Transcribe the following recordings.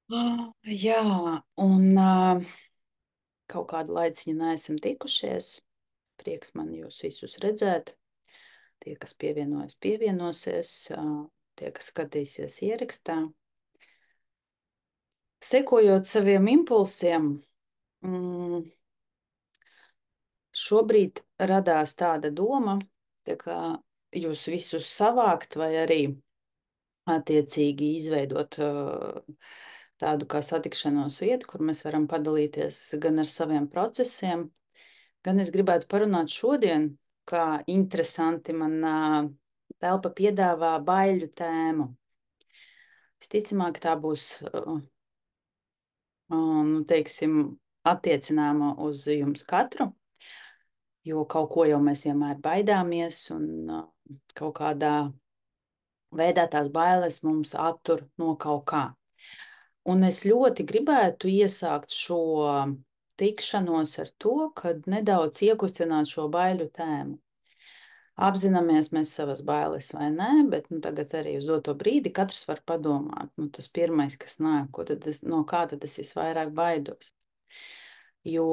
Jā, un kaut kādu laiciņu neesam tikušies. Prieks man jūs visus redzēt. Tie, kas pievienojas, pievienosies, tie, kas skatīsies ierakstā. Sekojot saviem impulsiem, šobrīd radās tāda doma, tā kā jūs visus savākt vai arī attiecīgi izveidot tādu kā satikšanos vietu, kur mēs varam padalīties gan ar saviem procesiem, gan es gribētu parunāt šodien, kā interesanti man telpa piedāvā baiļu tēmu. Visticamāk, tā būs, nu, teiksim, attiecināma uz jums katru, jo kaut ko jau mēs vienmēr baidāmies un kaut kādā veidā tās bailes mums attur no kaut kā. Un es ļoti gribētu iesākt šo tikšanos ar to, kad nedaudz iekustināt šo baiļu tēmu. Apzināmies mēs savas bailes vai nē, bet tagad arī uz doto brīdi katrs var padomāt, tas pirmais, kas nāk, no kā tad es visvairāk baidos. Jo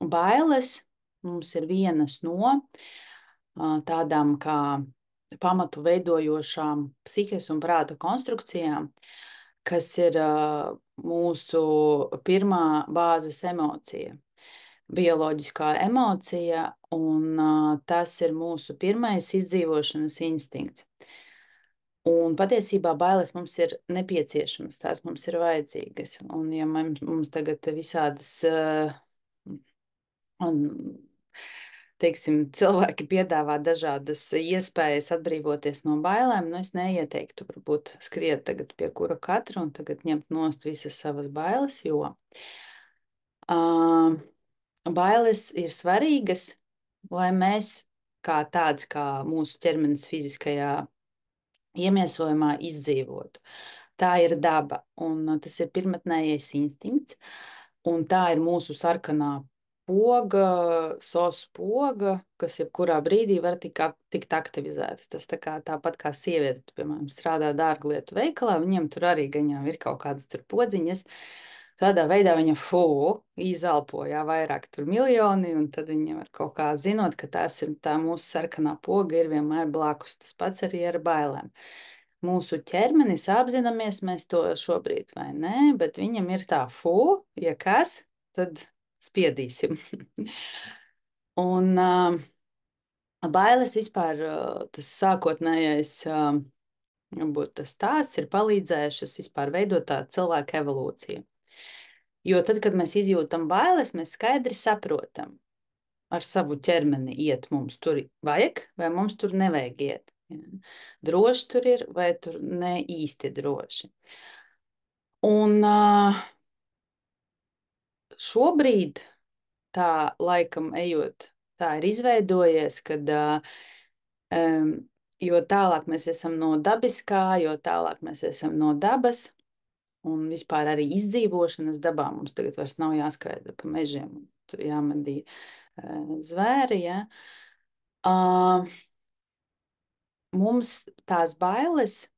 bailes mums ir vienas no tādām kā pamatu veidojošām psihes un prāta konstrukcijām, kas ir mūsu pirmā bāzes emocija. Bioloģiskā emocija, un tas ir mūsu pirmais izdzīvošanas instinkts. Un patiesībā bailes mums ir nepieciešamas, tās mums ir vajadzīgas. Un ja mums tagad visādas, teiksim, cilvēki piedāvā dažādas iespējas atbrīvoties no bailēm, es neieteiktu varbūt skriet tagad pie kura katra un tagad ņemt nost visas savas bailes, jo bailes ir svarīgas, lai mēs kā tāds, kā mūsu ķermenis fiziskajā iemiesojumā izdzīvotu. Tā ir daba, un tas ir pirmotnējais instinkts, un tā ir mūsu sarkanā poga, SOS poga, kas jebkurā brīdī var tikt aktivizēta. Tas tāpat kā sieviete, piemēram, strādā dārglietu veikalā, viņiem tur arī gaņām ir kaut kādas tur podziņas. Tādā veidā viņa izelpo, jā, vairāk tur miljoni, un tad viņa var kaut kā zinot, ka tā mūsu sarkanā poga ir vienmēr blakus. Tas pats arī ar bailēm. Mūsu ķermenis apzināmies mēs to šobrīd vai nē, bet viņam ir tā, ja kas, tad spiedīsim. Un bailes vispār, tas sākotnējais, varbūt tas stāsts ir palīdzējušas vispār veidot tādu cilvēku evolūciju. Jo tad, kad mēs izjūtam bailes, mēs skaidri saprotam, ar savu ķermeni iet mums tur vajag, vai mums tur nevajag iet. Droši tur ir, vai tur ne īsti droši. Un šobrīd tā laikam ejot, tā ir izveidojies, kad jo tālāk mēs esam no dabiskā, jo tālāk mēs esam no dabas, un vispār arī izdzīvošanas dabā mums tagad vairs nav jāskraida pa mežiem, tur jāmedī zvēri, ja. Mums tās bailes,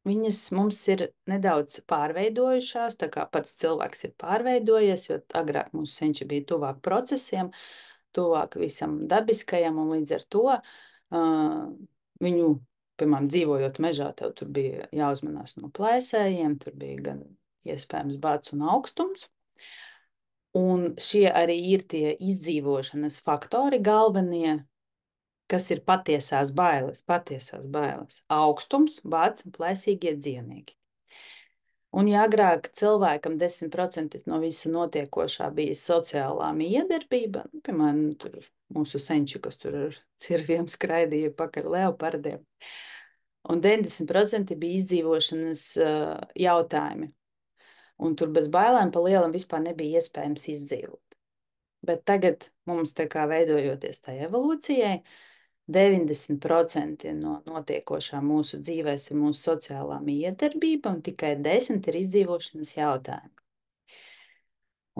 viņas mums ir nedaudz pārveidojušās, tā kā pats cilvēks ir pārveidojies, jo agrāk mūsu senči bija tuvāk procesiem, tuvāk visam dabiskajam, un līdz ar to viņu, piemēram, dzīvojot mežā, tev tur bija jāuzmanās no plēsējiem, tur bija gan iespējams bāds un augstums. Un šie arī ir tie izdzīvošanas faktori galvenie, kas ir patiesās bailes, augstums, bāds un plēsīgie dzīvnieki. Un ja agrāk cilvēkam 10% no visa notiekošā bija sociālā miedarbība, piemēram, tur mūsu senči, kas tur ar cirviem skraidīja pakaļ leopardiem, un 90% bija izdzīvošanas jautājumi. Un tur bez bailēm pa lielam vispār nebija iespējams izdzīvot. Bet tagad mums tā kā veidojoties tai evolūcijai, 90% no notiekošā mūsu dzīvēs ir mūsu sociālā miedarbība, un tikai 10% ir izdzīvošanas jautājumi.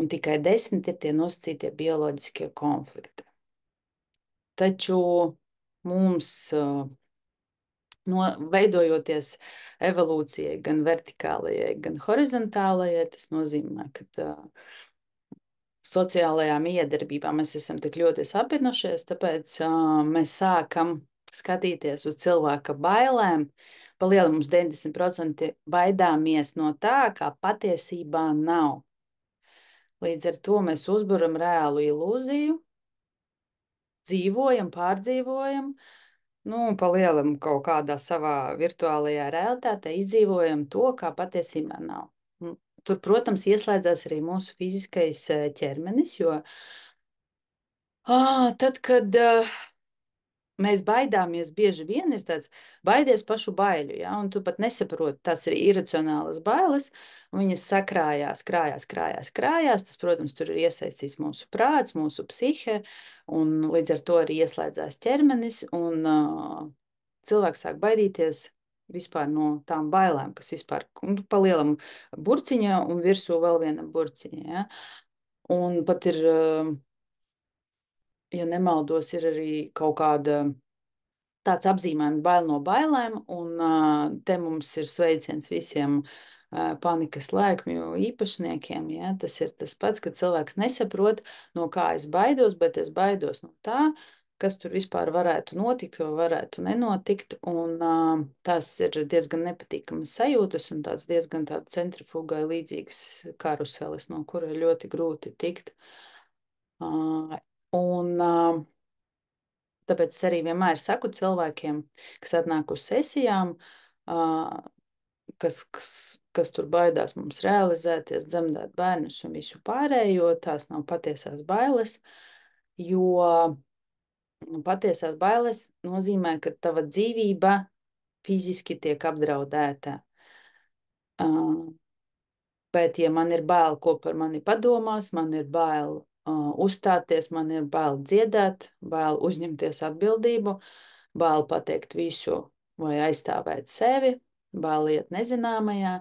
Un tikai 10% ir tie nosacītie bioloģiskie konflikti. Taču mums veidojoties evolūcijai, gan vertikālajai, gan horizontālajai, tas nozīmē, ka sociālajām iedarbībām mēs esam tik ļoti sapinušies, tāpēc mēs sākam skatīties uz cilvēka bailēm. Pa lielam mums 90% baidāmies no tā, kā patiesībā nav. Līdz ar to mēs uzburam reālu ilūziju, dzīvojam, pārdzīvojam, nu, pa lielam kaut kādā savā virtuālajā realitātē izdzīvojam to, kā patiesībā nav. Tur, protams, ieslēdzās arī mūsu fiziskais ķermenis, jo tad, kad mēs baidāmies, bieži vien ir tāds baidies pašu baiļu, ja? Un tu pat nesaproti, tas ir iracionālas bailes, un viņas sakrājās, krājās. Tas, protams, tur ir iesaistīts mūsu prāts, mūsu psihe, un līdz ar to arī ieslēdzās ķermenis, un cilvēks sāk baidīties vispār no tām bailēm, kas vispār pa lielam burciņa un virsū vēl viena burciņa, ja? Un pat ir, ja nemaldos, ir arī kaut kāda tāds apzīmējums bail no bailēm, un te mums ir sveiciens visiem panikas lēkmju īpašniekiem. Ja? Tas ir tas pats, kad cilvēks nesaprot, no kā es baidos, bet es baidos no tā, kas tur vispār varētu notikt vai varētu nenotikt, un tas ir diezgan nepatīkamas sajūtas un tāds diezgan tāda centrifugai līdzīgs karuselis, no kura ir ļoti grūti tikt. Tāpēc es arī vienmēr saku cilvēkiem, kas atnāk uz sesijām, kas tur baidās mums realizēties, dzemdēt bērnus un visu pārējo, tās nav patiesās bailes, jo patiesās bailes nozīmē, ka tava dzīvība fiziski tiek apdraudēta. Bet, ja man ir bail, ko par mani padomās, man ir bail uzstāties, man ir bail dziedāt, bail uzņemties atbildību, bail pateikt visu vai aizstāvēt sevi, bail iet nezināmajā,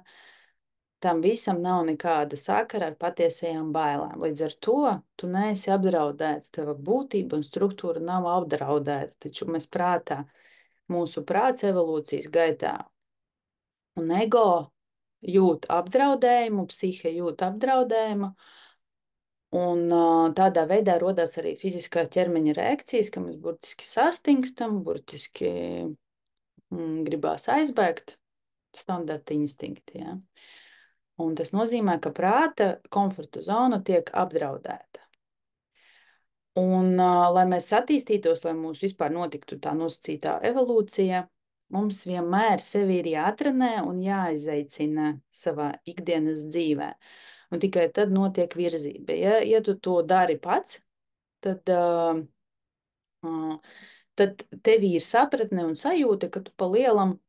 tam visam nav nekāda sakara ar patiesajām bailēm. Līdz ar to tu neesi apdraudēts, tava būtība un struktūra nav apdraudēta, taču mēs prātā, mūsu prāts evolūcijas gaitā un ego jūt apdraudējumu, psihe jūt apdraudējumu, un tādā veidā rodās arī fiziskās ķermeņa reakcijas, ka mēs burtiski sastingstam, burtiski gribās aizbēgt, standarta instinkti. Ja? Un tas nozīmē, ka prāta komforta zona tiek apdraudēta. Un, lai mēs attīstītos, lai mums vispār notiktu tā nosacītā evolūcija, mums vienmēr sevi ir jāatrenē un jāizaicina savā ikdienas dzīvē. Un tikai tad notiek virzība. Ja tu to dari pats, tad tevī ir sapratne un sajūta, ka tu pa lielam,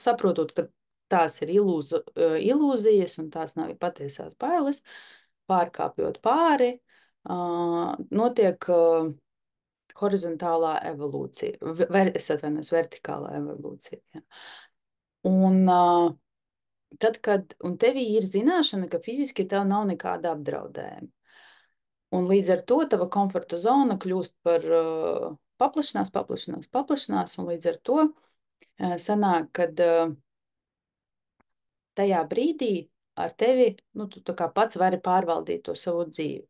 saprotot, ka tās ir ilūzijas un tās nav patiesās bailes, pārkāpjot pāri, notiek horizontālā evolūcija, es atvainojos, vertikālā evolūcija. Ja. Un tevī ir zināšana, ka fiziski tev nav nekāda apdraudējuma. Un līdz ar to tava komforta zona kļūst par paplašinās, un līdz ar to sanāk, kad tajā brīdī ar tevi, tu tā kā pats vari pārvaldīt to savu dzīvi.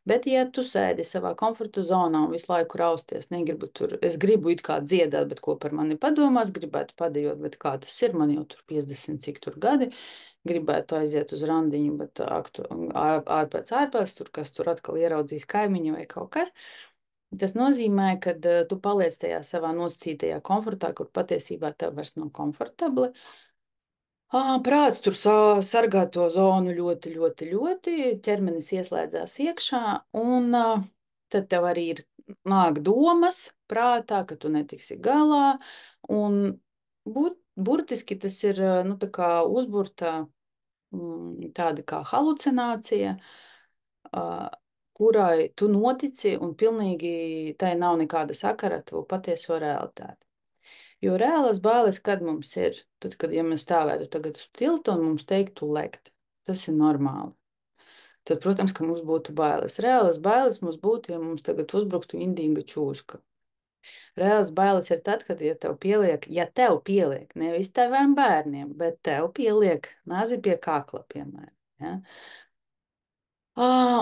Bet, ja tu sēdi savā komforta zonā un visu laiku rausties, es gribu it kā dziedāt, bet ko par mani padomās, gribētu padejot, bet kā tas ir, man jau tur 50, cik tur gadi, gribētu aiziet uz randiņu, bet ārpēc, tur kas tur atkal ieraudzīs kaimiņu vai kaut kas. Tas nozīmē, ka tu paliec tajā savā nosacītajā komfortā, kur patiesībā tev vairs nav komfortabli. Prāts tur sargā to zonu ļoti, ķermenis ieslēdzās iekšā, un tad tev arī nāk domas prātā, ka tu netiksi galā, un burtiski tas ir, tā kā uzburta tāda kā halucinācija, kurai tu notici, un pilnīgi tai nav nekāda sakara ar tavu patieso realitāti. Jo reālas bailes, kad mums ir, tad, kad ja mēs stāvētu tagad uz tilta un mums teiktu lekt, tas ir normāli. Tad, protams, ka mums būtu bailes. Reālas bailes mums būtu, ja mums tagad uzbruktu indīga čūska. Reāls bailes ir tad, kad, ja tev pieliek, nevis taviem bērniem, bet tev pieliek nazi pie kakla, piemēram. Ja?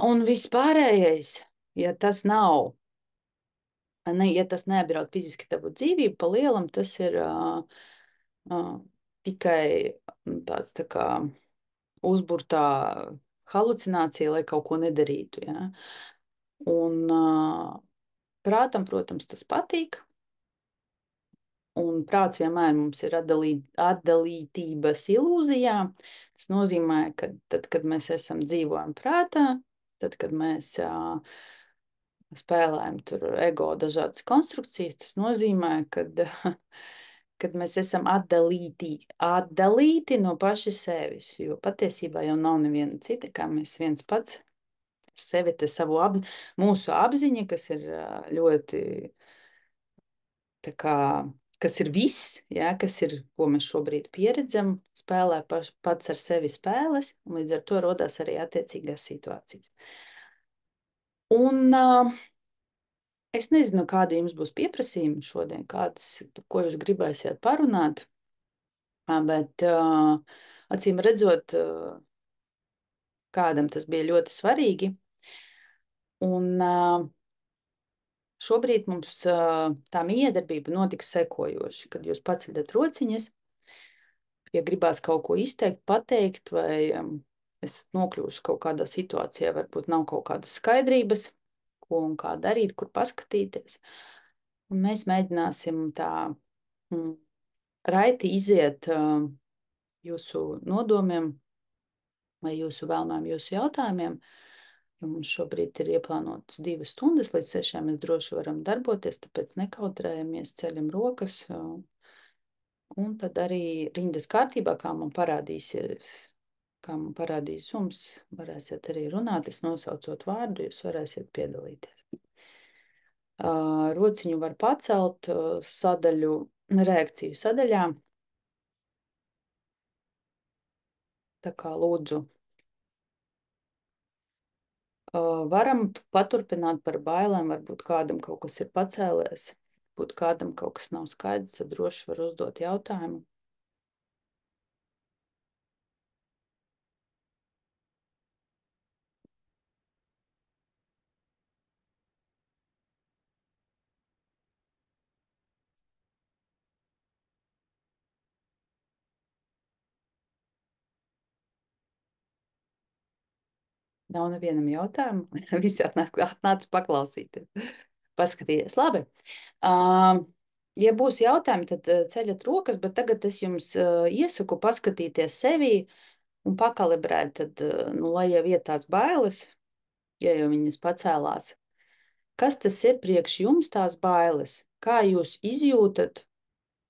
Un vispārējais, ja tas nav, ja tas neapdraud fiziski tavu dzīvību, pa lielam tas ir tikai tāds tā kā uzburtā halucinācija, lai kaut ko nedarītu. Ja? Un prātam, protams, tas patīk. Un prāts vienmēr mums ir atdalītības ilūzijā. Tas nozīmē, ka tad, kad mēs esam dzīvojam prātā, tad, kad mēs spēlējam tur ego dažādas konstrukcijas, tas nozīmē, kad mēs esam atdalīti no paša sevis. Jo patiesībā jau nav neviena cita, kā mēs viens pats ar sevi, te savu mūsu apziņa, kas ir ļoti tā kā, kas ir viss, ja, kas ir, ko mēs šobrīd pieredzam, spēlē pats ar sevi spēles, un līdz ar to rodās arī attiecīgās situācijas. Un es nezinu, kādi jums būs pieprasījumi šodien, par ko jūs gribēsiet parunāt, bet acīm redzot, kādam tas bija ļoti svarīgi. Un šobrīd mums tā miedarbība notiks sekojoši, kad jūs paceļat rociņas, ja gribās kaut ko izteikt, pateikt, vai esat nokļuvuši kaut kādā situācijā, varbūt nav kaut kādas skaidrības, ko un kā darīt, kur paskatīties. Un mēs mēģināsim tā raiti iziet jūsu nodomiem vai jūsu vēlmēm, jūsu jautājumiem. Jo mums šobrīd ir ieplānotas 2 stundas, līdz 6 mēs droši varam darboties, tāpēc nekautrējamies, ceļam rokas. Un tad arī rindas kārtībā, kā man parādīs jums, varēsiet arī runāt, es nosaucot vārdu, jūs varēsiet piedalīties. Rociņu var pacelt sadaļu, reakciju sadaļā. Tā kā lūdzu. Varam paturpināt par bailēm, varbūt kādam kaut kas ir pacēlēs, varbūt kādam kaut kas nav skaidrs, tad droši var uzdot jautājumu. Nav nevienam jautājumu. Visi atnāca paklausīties, paskatīties. Labi. Ja būs jautājumi, tad ceļat rokas, bet tagad es jums iesaku paskatīties sevi un pakalibrēt, tad, nu, lai jau iet tās bailes, ja jau viņas pacēlās. Kas tas ir priekš jums tās bailes? Kā jūs izjūtat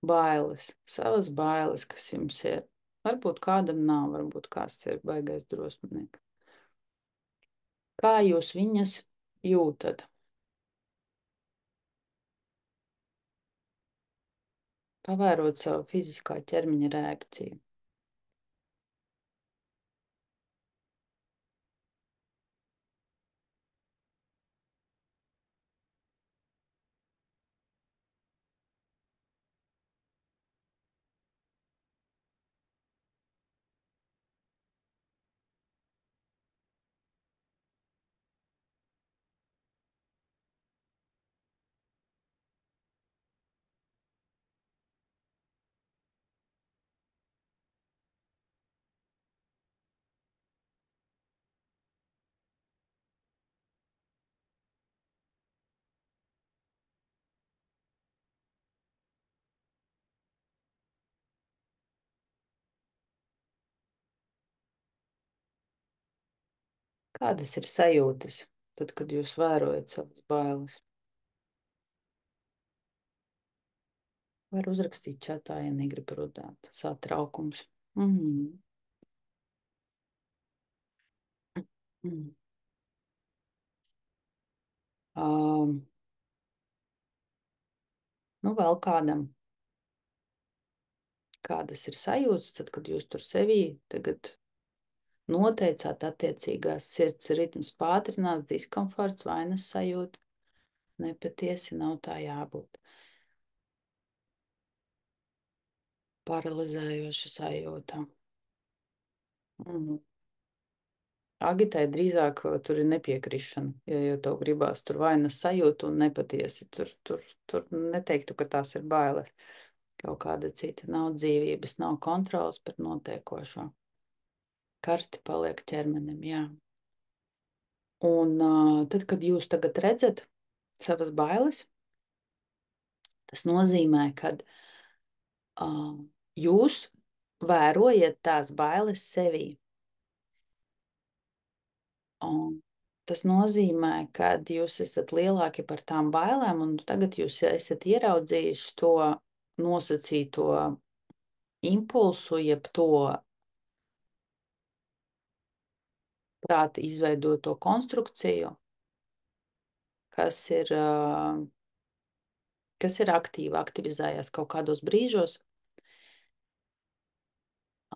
bailes, savas bailes, kas jums ir? Varbūt kādam nav, varbūt kāds ir baigais drosminieks. Kā jūs viņas jūtat? Pavērot savu fiziskā ķermeņa reakciju. Kādas ir sajūtas, tad, kad jūs vērojat savas bailes? Var uzrakstīt čatā, ja negrib runāt. Satraukums. Mm. Mm. Nu, vēl kādam. Kādas ir sajūtas, tad, kad jūs tur sevī tagad noteicāt attiecīgās sirds ritms pātrinās, diskomforts, vainas sajūta? nepatiesi, nav tā jābūt. Paralizējoša sajūta. Mhm. Agitai drīzāk tur ir nepiekrišana, ja jau tev gribās tur vainas sajūtu un nepatiesi. Tur neteiktu, ka tās ir bailes. Kaut kāda cita nav dzīvības, nav kontrols par notiekošo. Karsti paliek ķermenim, jā. Un tad, kad jūs tagad redzat savas bailes, tas nozīmē, ka jūs vērojat tās bailes sevī. Un tas nozīmē, ka jūs esat lielāki par tām bailēm, un tagad jūs esat ieraudzījuši to nosacīto impulsu, jeb to prāta izveidoto konstrukciju, kas ir aktīva, aktivizējās kaut kādos brīžos.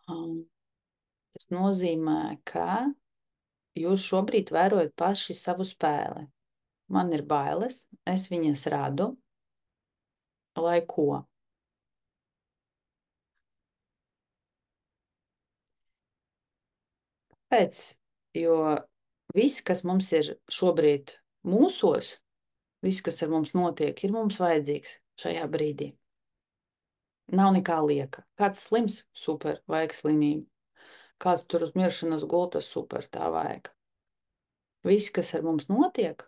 Tas nozīmē, ka jūs šobrīd vērojat paši savu spēli. Man ir bailes, es viņas radu, lai ko? Pēc, jo viss, kas mums ir šobrīd mūsos, viss, kas ar mums notiek, ir mums vajadzīgs šajā brīdī. Nav nekā lieka. Kāds slims, super, vajag slimību. Kāds tur uz miršanas gultas, super, tā vajag. Viss, kas ar mums notiek,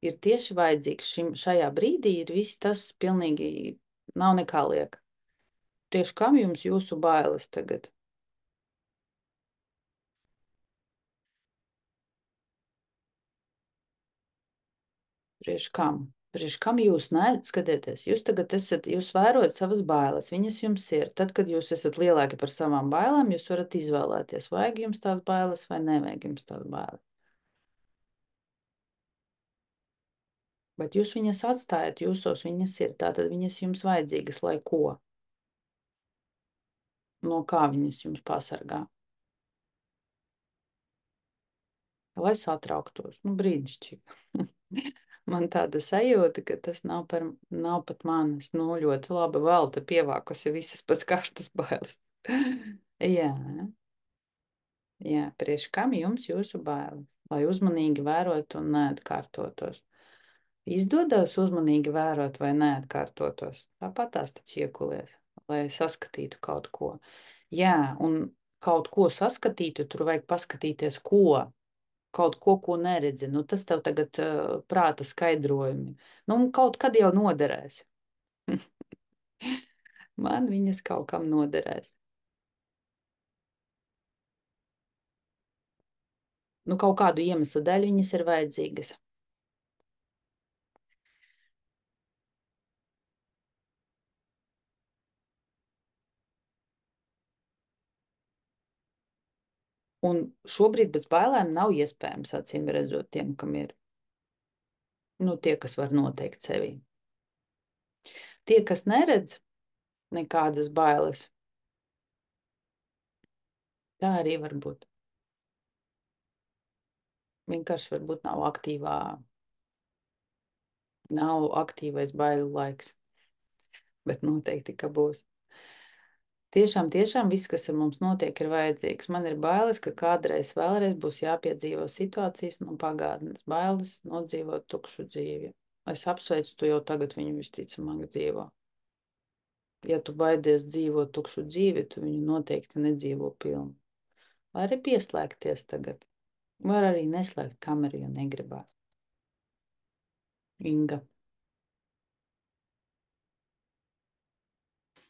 ir tieši vajadzīgs šajā brīdī, ir viss tas pilnīgi nav nekā lieka. Tieši kam jums jūsu bailes tagad? Priekš kam? Priekš kam jūs skatieties? Jūs tagad jūs vērojat savas bailes, viņas jums ir. Tad, kad jūs esat lielāki par savām bailēm, jūs varat izvēlēties, vajag jums tās bailes vai nevajag jums tās bailes. Bet jūs viņas atstājat, jūsos viņas ir, tātad viņas jums vajadzīgas, lai ko? No kā viņas jums pasargā? Lai satrauktos, nu brīnišķīgi. Man tāda sajūta, ka tas nav pat manas, nu ļoti labi vēl te pievākusi visas pēc karstas bailes. Jā, jā, priekš kam jums jūsu bailes? Lai uzmanīgi vērot un neatkārtotos. Izdodas uzmanīgi vērot vai neatkārtotos. Tāpat tās taču iekulies, lai saskatītu kaut ko. Jā, un kaut ko saskatītu, tur vajag paskatīties, ko. Kaut ko, ko neredzi. Nu, tas tev tagad prāta skaidrojumi. Nu, un kaut kad jau noderēs. Man viņas kaut kam noderēs. Nu, kaut kādu iemeslu dēļ viņas ir vajadzīgas. Un šobrīd bez bailēm nav iespējams, acīm redzot, tiem, kam ir. Nu, tie, kas var noteikt sevi. Tie, kas neredz nekādas bailes, tā arī var būt. Vienkārši varbūt nav aktīvais bailu laiks, bet noteikti, ka būs. Tiešām, tiešām viss, kas ar mums notiek, ir vajadzīgs. Man ir bailes, ka kādreiz vēlreiz būs jāpiedzīvo situācijas no pagātnes, bailes nodzīvot tukšu dzīvi. Es apsveicu, tu jau tagad viņu visticamāk dzīvo. Ja tu baidies dzīvot tukšu dzīvi, tu viņu noteikti nedzīvo pilnu. Vai arī pieslēgties tagad. Var arī neslēgt kameru, ja negribās. Inga.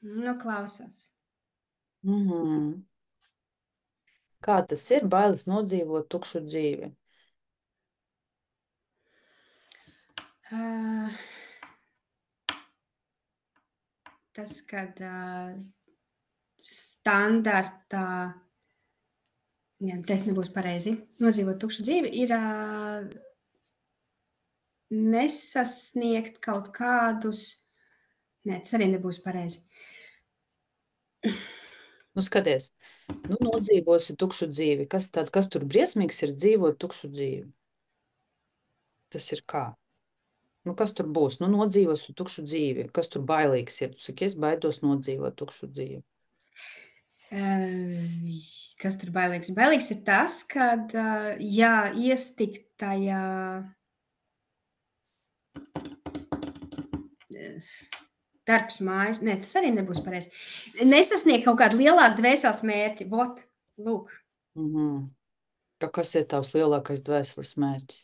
Nu, klausās. Kā tas ir bailes nodzīvot tukšu dzīvi? Tas, kad standartā, tas nebūs pareizi, nodzīvot tukšu dzīvi, ir nesasniegt kaut kādus, tas arī nebūs pareizi. Nu, skaties, nu, nodzīvosi tukšu dzīvi. Kas tur briesmīgs ir dzīvot tukšu dzīvi? Tas ir kā? Nu, kas tur būs? Nu, nodzīvos tu tukšu dzīvi. Kas tur bailīgs ir? Tu saki, es baidos nodzīvot tukšu dzīvi. Kas tur bailīgs? Bailīgs ir tas, kad, jā, iestikt tajā darbs mājas. Nē, tas arī nebūs pareizi. Nesasniegt kaut kādu lielāku dvēseles mērķi. Vot, lūk. Kas ir tavs lielākais dvēseles mērķis?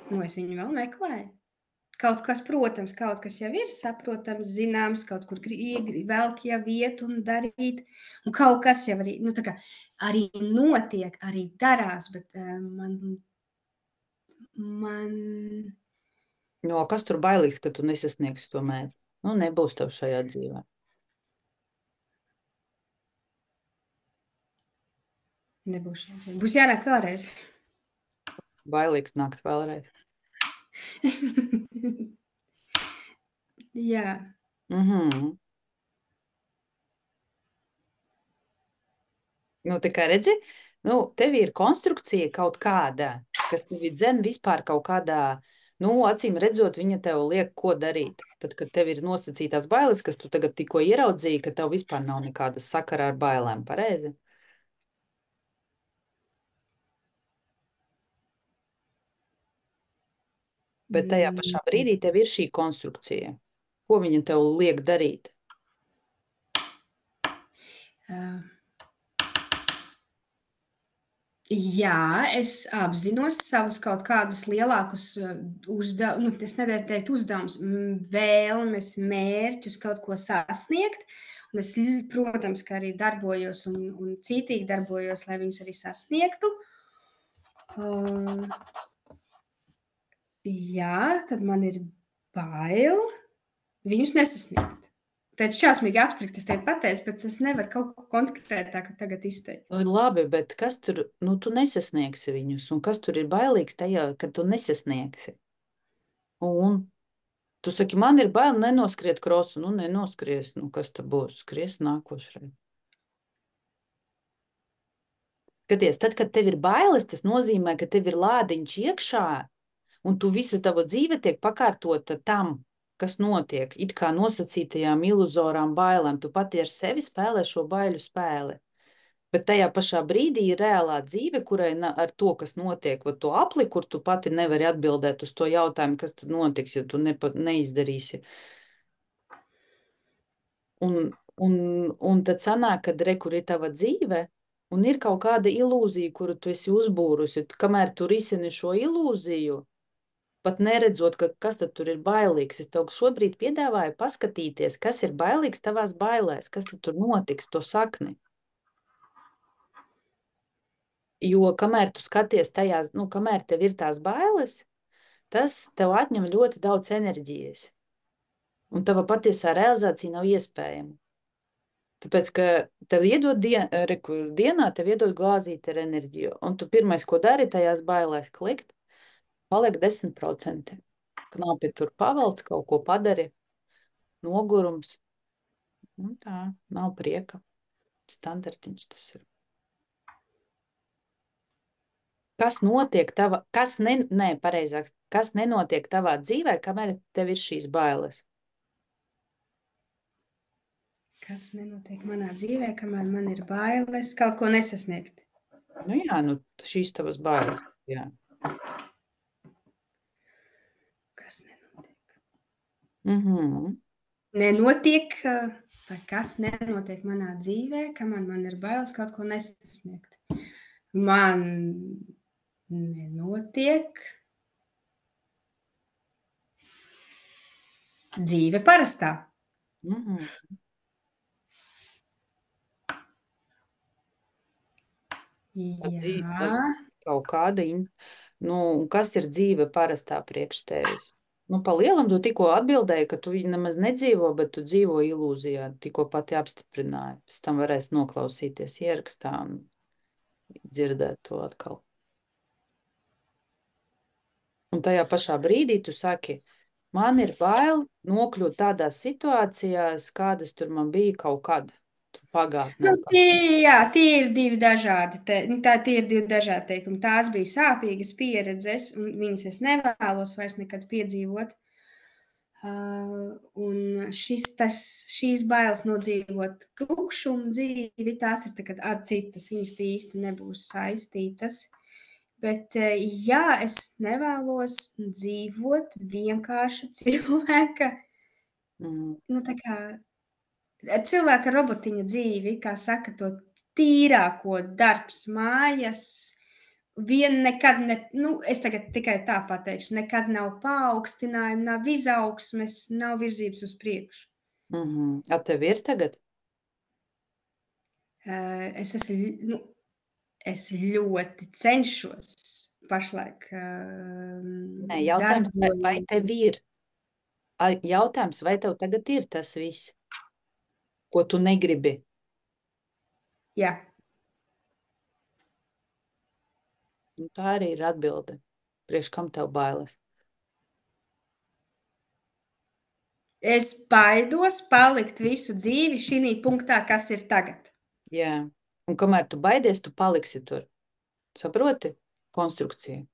Nu, es viņu vēl meklēju. Kaut kas, protams, kaut kas jau ir saprotams, zināms, kaut kur velk jau vietu un darīt, un kaut kas jau arī, nu, tā kā arī notiek, arī darās, bet No, kas tur bailīgs, ka tu nesasniegsi to mērķi? Nu, nebūs tev šajā dzīvē. Nebūs šajā dzīvē. Būs jānāk vēlreiz. Bailīgs nākt vēlreiz. Jā. Nu, tā kā redzi, nu, tev ir konstrukcija kaut kāda, kas tevi dzen vispār kaut kādā, nu, acīm redzot, viņa tev liek, ko darīt. Tad, kad tev ir nosacītās bailes, kas tu tagad tikko ieraudzīji, ka tev vispār nav nekādas sakara ar bailēm, pareizi? Bet tajā pašā brīdī tev ir šī konstrukcija. Ko viņa tev liek darīt? Jā, es apzinos savus kaut kādus lielākus uzdevumus, nu, es nedēļu teikt uzdevumus, vēlmes, mērķus kaut ko sasniegt. Un es, protams, ka arī darbojos un cītīgi darbojos, lai viņus arī sasniegtu. Jā, tad man ir bail viņus nesasniegt. Tā ir šausmīgi abstrakti, es teiktu pateicu, bet es nevaru kaut ko konkrētāk tagad izteikt. Nu, labi, bet kas tur, nu, tu nesasniegsi viņus, un kas tur ir bailīgs tajā, ka tu nesasniegsi? Un tu saki, man ir bail nenoskriet krosu, nu, nenoskries, nu, kas tad būs? Skries nākošreiz. Skaties, tad, kad tev ir bailes, tas nozīmē, ka tev ir lādiņš iekšā, un tu visa tava dzīve tiek pakārtota tam, kas notiek, it kā nosacītajām iluzorām bailēm. Tu pati ar sevi spēlē šo baiļu spēli. Bet tajā pašā brīdī ir reālā dzīve, kurai ar to, kas notiek, va to apli, kur tu pati nevari atbildēt uz to jautājumu, kas tad notiks, ja tu neizdarīsi. Un tad sanāk, kad kur ir tava dzīve, un ir kaut kāda ilūzija, kuru tu esi uzbūrusi, kamēr tu risini šo ilūziju, pat neredzot, kas tad tur ir bailīgs. Es tev šobrīd piedāvāju paskatīties, kas ir bailīgs tavās bailēs, kas tad tur notiks, to sakni. Jo kamēr tu skaties tajās, nu, kamēr tev ir tās bailes, tas tev atņem ļoti daudz enerģijas. Un tava patiesā realizācija nav iespējama. Tāpēc, ka tev iedod dienā, tev iedod glāzīti ar enerģiju. Un tu pirmais, ko dari tajās bailēs, klikt, paliek 10%. Knapi tur pavelc, kaut ko padari, nogurums. Nu, tā, nav prieka. Standartiņš tas ir. Kas notiek tavā, pareizāk, kas nenotiek tavā dzīvē, kamēr tev ir šīs bailes? Kas nenotiek manā dzīvē, kamēr man ir bailes kaut ko nesasniegt? Nu jā, nu šīs tavas bailes, jā. Kas nenotiek? Nenotiek, vai kas nenotiek manā dzīvē, kamēr man ir bailes kaut ko nesasniegt? Man nenotiek dzīve parastā. Jā. Kaut kāda, nu, kas ir dzīve parastā priekš tevis? Nu, pa lielam tu tikko atbildēji, ka tu nemaz nedzīvo, bet tu dzīvo ilūzijā, tikko pati apstiprināji. Pēc tam varēs noklausīties ierakstā un dzirdēt to atkal. Un tajā pašā brīdī tu saki, man ir bail nokļūt tādās situācijās, kādas tur man bija kaut kad. Tur pagātnē. Nu, tie ir divi dažādi, tie ir divi dažādi teikumi. Tās bija sāpīgas pieredzes, un viņas es nevēlos vairs nekad piedzīvot. Un šīs bailes nodzīvot tukšumu dzīvi, tās ir tagad citas, viņas īsti nebūs saistītas. Bet, jā, es nevēlos dzīvot vienkārša cilvēka, Mm. nu, tā kā cilvēka robotiņa dzīvi, kā saka, to tīrāko darbs mājas, vien nekad, es tagad tikai tā pateikšu, nekad nav paaugstinājuma, nav izaugsmes, nav virzības uz priekšu. A tev ir tagad? Es esmu, es ļoti cenšos pašlaik Nē, jautājums, vai darboju. tev ir? Jautājums, vai tev tagad ir tas viss, ko tu negribi? Jā, Un tā arī ir atbilde. Priekš kam tev bailes? es baidos palikt visu dzīvi šī punktā, kas ir tagad. Jā. Un kamēr tu baidies, tu paliksi tur. Saproti? Konstrukcija.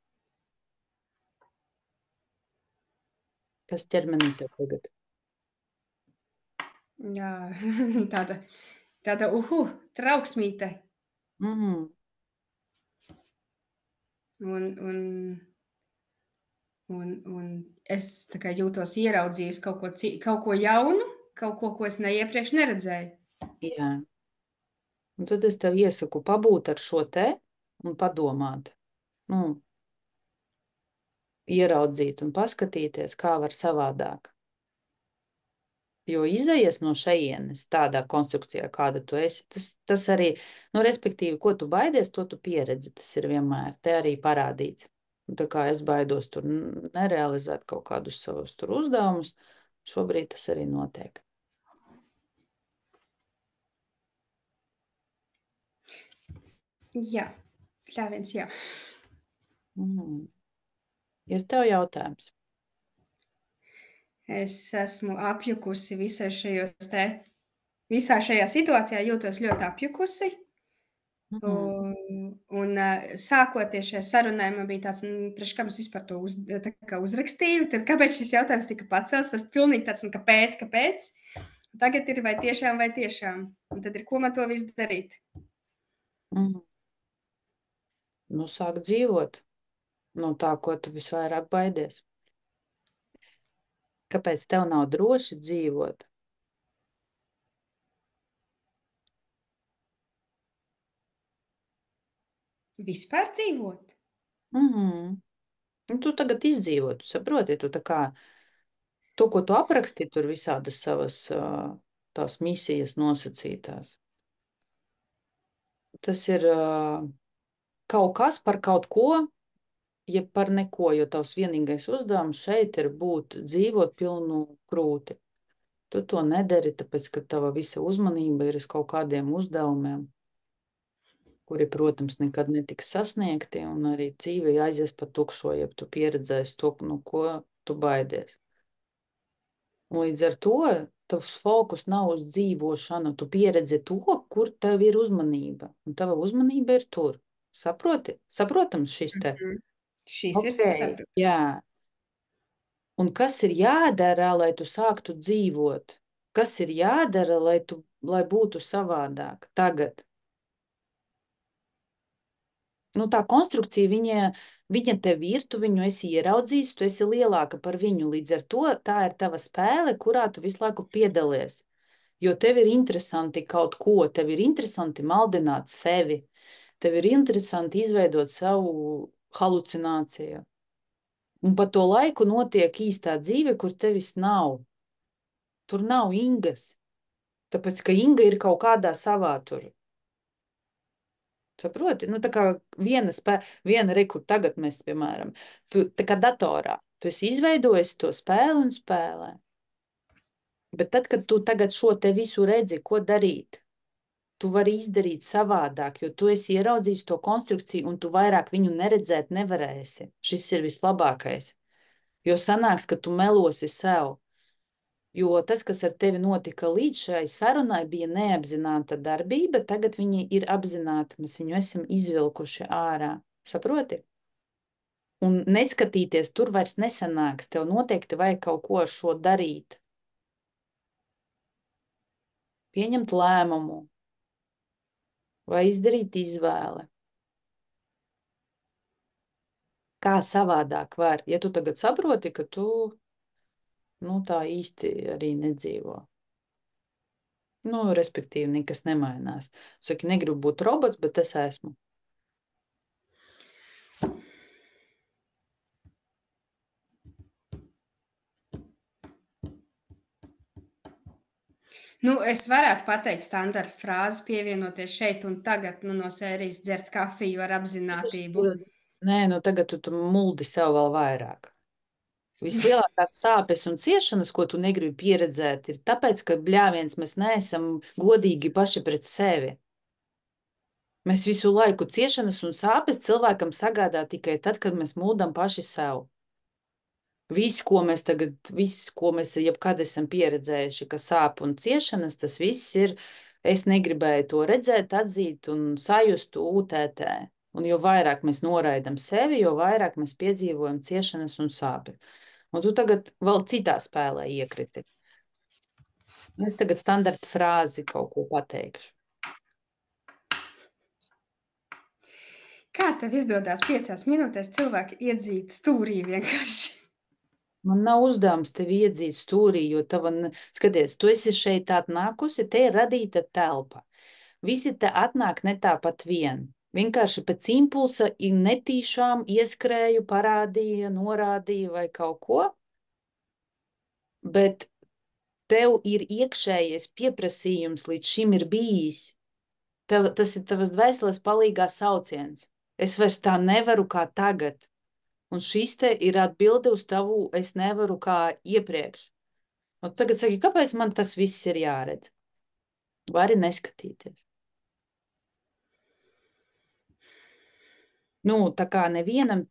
Kas ķermenī tev tagad? Jā, tāda trauksmīte. Mm. Un, un, un es tā kā jūtos ieraudzījusi kaut ko jaunu, kaut ko es iepriekš neredzēju. Jā. Un tad es tev iesaku pabūt ar šo te un padomāt. Nu, ieraudzīt un paskatīties, kā var savādāk. Jo izējies no šejienes tādā konstrukcijā, kāda tu esi, tas arī, respektīvi, ko tu baidies, to tu pieredzi. Tas ir vienmēr te arī parādīts. Un tā kā es baidos tur nerealizēt kaut kādus savus tur uzdevumus, šobrīd tas arī notiek. Jā, tā viens jā. Mm. Ir tev jautājums? Es esmu apjukusi visā šajā situācijā, jūtos ļoti apjukusi. Mm. Un sākoties šai sarunai, man bija tāds, priekš kam es vispār to uzrakstīju, tad kāpēc šis jautājums tika pacelts, tas pilnīgi tāds, kāpēc? Tagad ir vai tiešām, un tad ir, ko man to visu darīt? Mm. Nu, sāk dzīvot no tā, ko tu visvairāk baidies. Kāpēc tev nav droši dzīvot? Vispār dzīvot? Nu, tu tagad izdzīvo, tu saproti, tu tā kā to, ko tu apraksti, tur visādas savas tās misijas nosacītās. Tas ir kaut kas par kaut ko, ja par neko, jo tavs vienīgais uzdevums šeit ir dzīvot pilnu krūti. Tu to nedari, tāpēc, ka tava visa uzmanība ir uz kaut kādiem uzdevumiem, kuri, protams, nekad netiks sasniegti, un arī dzīve aizies pa tukšo, ja tu pieredzēsi to, no ko tu baidies. Un līdz ar to tavs fokus nav uz dzīvošanu, tu pieredzi to, kur tev ir uzmanība, un tava uzmanība ir tur. Saproti? Saprotams šis te? Šis ir Ok, jā. Un kas ir jādara, lai tu sāktu dzīvot? Kas ir jādara, lai būtu savādāk tagad? Nu, tā konstrukcija, viņa tev ir, tu viņu esi ieraudzījis, tu esi lielāka par viņu. Līdz ar to tā ir tava spēle, kurā tu visu laiku piedalies. Jo tev ir interesanti kaut ko, tev ir interesanti maldināt sevi, tev ir interesanti izveidot savu halucināciju. Un pa to laiku notiek īstā dzīve, kur tevis nav. Tur nav Ingas. Tāpēc, ka Inga ir kaut kādā savā tur. Saproti? Nu, tā kā viena kur tagad mēs, piemēram, tā kā datorā, tu esi izveidojis to spēli un spēlē. Bet tad, kad tu tagad šo te visu redzi, ko darīt, tu vari izdarīt savādāk, jo tu esi ieraudzījis to konstrukciju un tu vairāk viņu neredzēt nevarēsi. Šis ir vislabākais. Jo sanāks, ka tu melosi sev. Jo tas, kas ar tevi notika līdz šai sarunai, bija neapzināta darbība, tagad viņi ir apzināti, mēs viņu esam izvilkuši ārā. Saproti? Un neskatīties tur vairs nesanāks, tev noteikti vajag kaut ko ar šo darīt. Pieņemt lēmumu vai izdarīt izvēli. Kā savādāk var? Ja tu tagad saproti, ka tu, nu, tā īsti arī nedzīvo. Nu, respektīvi, nekas nemainās. Saki, negribu būt robots, bet es esmu. Nu, es varētu pateikt standarta frāzi, pievienoties šeit un tagad, nu, no sērijas dzert kafiju ar apzinātību. Nē, nu tagad tu muldi sev vēl vairāk. Vislielākās sāpes un ciešanas, ko tu negribi pieredzēt, ir tāpēc, ka bļāviens mēs neesam godīgi paši pret sevi. Mēs visu laiku ciešanas un sāpes cilvēkam sagādā tikai tad, kad mēs mūdam paši sev. Viss, ko mēs jebkad esam pieredzējuši, ka sāp un ciešanas, tas viss ir, es negribēju to redzēt, atzīt un sajust UTT. Un jo vairāk mēs noraidam sevi, jo vairāk mēs piedzīvojam ciešanas un sāpes. Un tu tagad vēl citā spēlē iekriti. Es tagad standarta frāzi kaut ko pateikšu. Kā tev izdodas 5 minūtēs cilvēku iedzīt stūrī vienkārši? Man nav uzdevums tevi iedzīt stūrī, jo skaties, tu esi šeit atnākusi, te ir radīta telpa. Visi te atnāk ne tāpat vien. Vienkārši pēc impulsa netīšām ieskrēju, parādīja, norādīja vai kaut ko, bet tev ir iekšējais pieprasījums līdz šim ir bijis. Tas ir tavas dvēseles palīgā sauciens. Es vairs tā nevaru kā tagad. Un šis te ir atbilde uz tavu es nevaru kā iepriekš. Un tagad saki, kāpēc man tas viss ir jāredz? Vari neskatīties. Nu, tā kā nevienam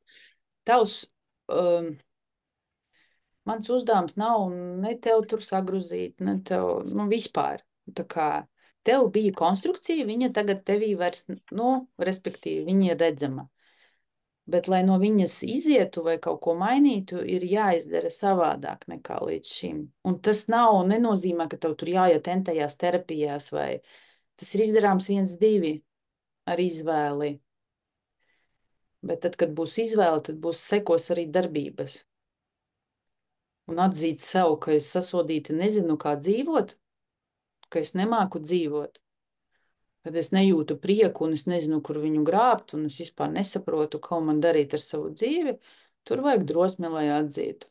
tavs, mans uzdevums nav ne tev tur sagruzīt, ne tev, nu, vispār. Tā kā tev bija konstrukcija, viņa tagad tevī vairs, nu, respektīvi, viņa ir redzama. Bet, lai no viņas izietu vai kaut ko mainītu, ir jāizdara savādāk nekā līdz šim. Un tas nenozīmē, ka tev tur jāiet entējās terapijās, vai tas ir izdarāms 1, 2 ar izvēli. Bet tad, kad būs izvēle, tad būs sekos arī darbības. Un atzīt sev, ka es sasodīti nezinu, kā dzīvot, ka es nemāku dzīvot, kad es nejūtu prieku un es nezinu, kur viņu grābt, un es vispār nesaprotu, ko man darīt ar savu dzīvi, tur vajag drosmi, lai atzītu.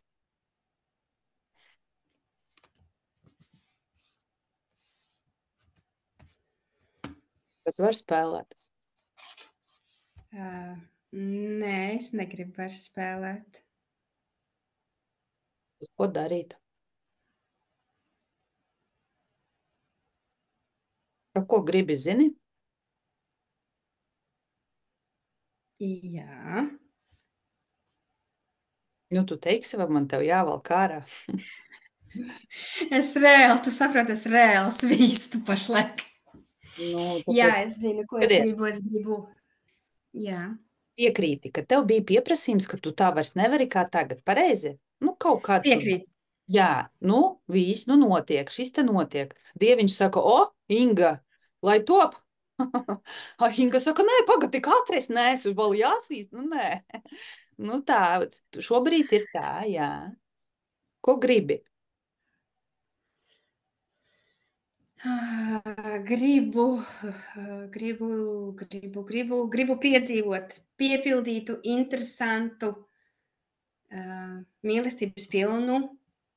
Bet var spēlēt. Nē, es negribu vairs spēlēt. Ko darīt? Ko gribi, zini? Jā. Nu, tu teiksi, vai man tev jāvelk ārā? Tu saproti, es reāli svīstu pašlaik. Nu, Jā, tāpēc, es zinu, ko es gribu. Jā. Piekrīti, ka tev bija pieprasījums, ka tu tā vairs nevari kā tagad, pareizi? Nu, kaut kā tu... Piekrīt. Jā, nu, viss, nu notiek, šis te notiek. Dieviņš saka, o, Inga, lai top. Inga saka, nē, pagad, tik ātri es neesmu, vēl jāsvīst, nu nē. Nu tā, šobrīd ir tā, jā. Ko gribi? Gribu piedzīvot piepildītu, interesantu, mīlestības pilnu.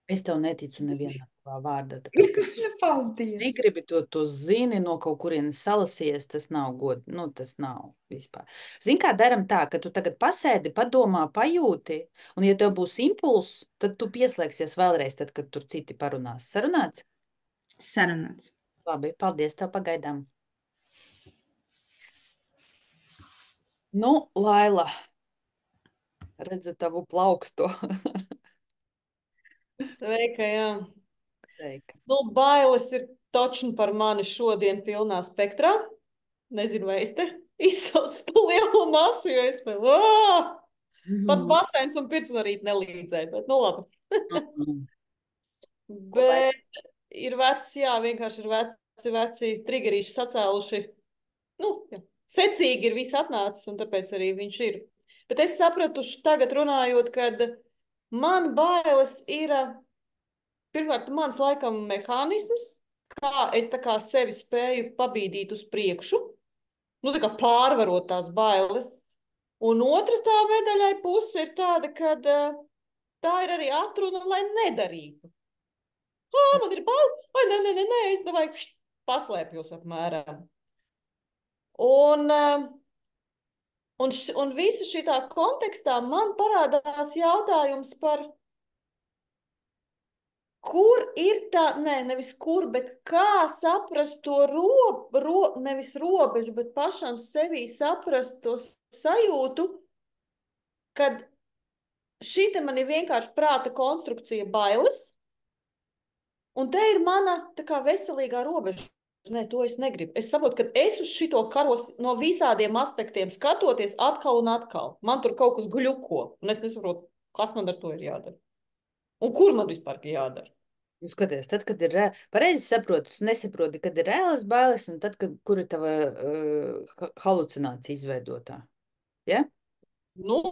Es tev neticu nevienā tavā vārdā, tāpēc, ka Paldies! negribi to zini no kaut kurienes salasies, tas nav god, nu tas nav vispār. Zini, kā daram tā, ka tu tagad pasēdi, padomā, pajūti, un ja tev būs impulss, tad tu pieslēgsies vēlreiz, tad, kad tur citi parunās. Sarunāts? Sarunāts. Labi, paldies tev pagaidām. Nu, Laila, redzu tavu plauksto. Sveika, jā. Sveika. Nu, bailes ir točni par mani šodien pilnā spektrā. Nezinu, vai es te izsaucu to lielo masu, jo es te, pat baseins un pirts no rīta nelīdzēju, bet nu labi. Ko baigi? Bet ir veci, jā, vienkārši ir veci triggerīši sacēluši. Nu, jā. Secīgi ir viss atnācis, un tāpēc arī viņš ir. Bet es sapratu tagad runājot, kad man bailes ir, pirmkārt, mans laikam mehānisms, kā es tā kā sevi spēju pabīdīt uz priekšu, nu tā kā pārvarot tās bailes. Un otra tā medaļai puse ir tāda, kad tā ir arī atruna, lai nedarītu. Man ir bail, vai nē, es nevajag paslēpjos apmēram. Un visa šitā kontekstā man parādās jautājums par, kur ir tā, nevis kur, bet kā saprast to nevis robežu, bet pašam sevī saprast to sajūtu, kad šī te man ir vienkārši prāta konstrukcija bailes, un te ir mana tā kā veselīgā robeža. Nē, to es negribu. Es saprotu, ka es uz šito karos no visādiem aspektiem skatoties atkal un atkal. Man tur kaut kas gļuko, un es nesaprotu, kas man ar to ir jādara. Un kur man vispār ir jādara? Jūs skaties, tad, kad ir pareizi saprotu, tu nesaproti, kad ir reālas bailes, un tad, kur ir tava halucinācija izveidotā. Ja? Nu,